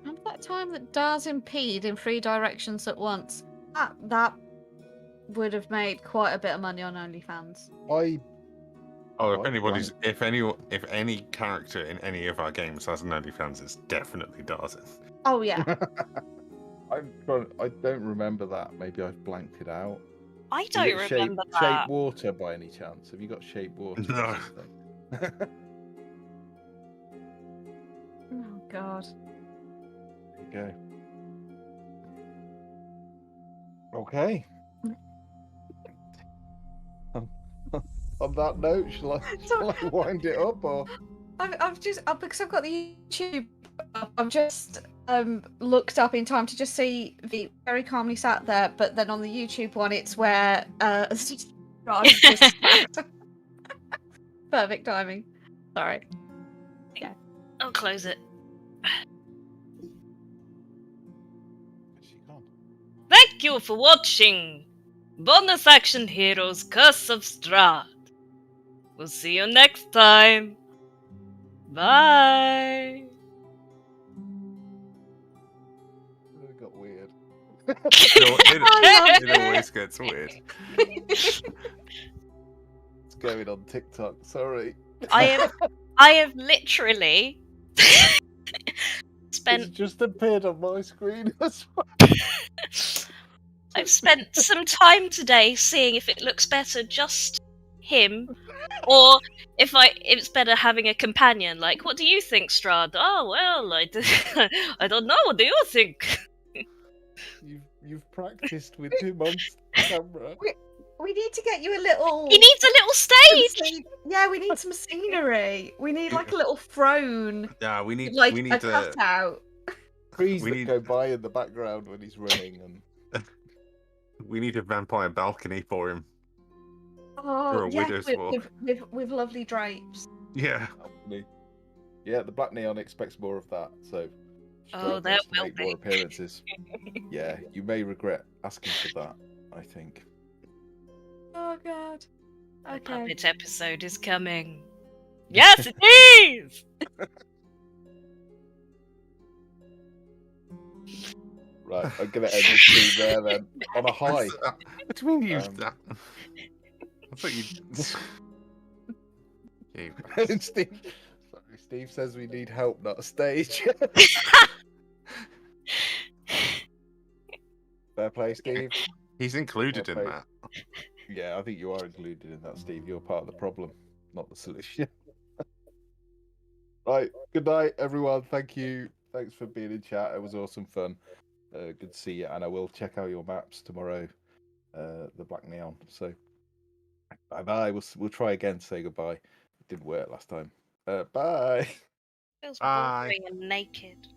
Speaker 4: And that time that does impede in 3 directions at once. That would have made quite a bit of money on OnlyFans.
Speaker 3: If any character in any of our games has an OnlyFans, it's definitely Darzen.
Speaker 4: Oh yeah.
Speaker 2: I don't remember that. Maybe I've blanked it out.
Speaker 1: I don't remember that.
Speaker 2: Shape water by any chance? Have you got shape water?
Speaker 3: No.
Speaker 4: Oh god.
Speaker 2: There you go. Okay. On that note, shall I wind it up or?
Speaker 4: I've just because I've got the YouTube up, I've just looked up in time to just see the very calmly sat there, but then on the YouTube one it's where perfect timing. Sorry. Yeah.
Speaker 1: I'll close it.
Speaker 2: Is she gone?
Speaker 1: Thank you for watching Bonus Action Heroes Curse of Strahd. We'll see you next time. Bye.
Speaker 2: It got weird.
Speaker 3: It always gets weird.
Speaker 2: It's going on TikTok. Sorry.
Speaker 1: I have literally spent.
Speaker 2: It's just appeared on my screen as well.
Speaker 1: I've spent some time today seeing if it looks better just him, or if it's better having a companion. Like, what do you think, Strahd? Oh well, I don't know. What do you think?
Speaker 2: You've practiced with him on camera.
Speaker 4: We need to get you a little.
Speaker 1: He needs a little stage.
Speaker 4: Yeah, we need some scenery. We need like a little throne.
Speaker 3: Yeah, we need
Speaker 4: Like
Speaker 3: we need
Speaker 4: a
Speaker 3: to
Speaker 4: cutout.
Speaker 2: Trees
Speaker 3: We
Speaker 2: that
Speaker 3: need-
Speaker 2: go by in the background when he's running, and
Speaker 3: we need a vampire balcony for him.
Speaker 4: Oh,
Speaker 3: Or a widow's walk.
Speaker 4: with lovely drapes.
Speaker 3: Yeah.
Speaker 2: yeah, the Black Neon expects more of that. So,
Speaker 1: Oh,
Speaker 2: Strahd
Speaker 1: there
Speaker 2: wants to
Speaker 1: will
Speaker 2: make
Speaker 1: be.
Speaker 2: more appearances. Yeah, you may regret asking for that. I think.
Speaker 4: Oh god.
Speaker 1: The
Speaker 4: Okay.
Speaker 1: puppet episode is coming. Yes, it is.
Speaker 2: Right, I'm gonna end the stream there then on a high.
Speaker 3: What do you mean you?
Speaker 2: Um,
Speaker 3: I thought you. You
Speaker 2: And Steve says we need help, not a stage. Fair play, Steve.
Speaker 3: He's included in
Speaker 2: Okay.
Speaker 3: that.
Speaker 2: Yeah, I think you are included in that, Steve. You're part of the problem, not the solution. Right. Good night, everyone. Thank you. Thanks for being in chat. It was awesome fun. Good to see you. And I will check out your maps tomorrow. The Black Neon. So bye bye. We'll try again to say goodbye. It didn't work last time. Bye.
Speaker 1: Feels
Speaker 3: Bye.
Speaker 1: boring and naked.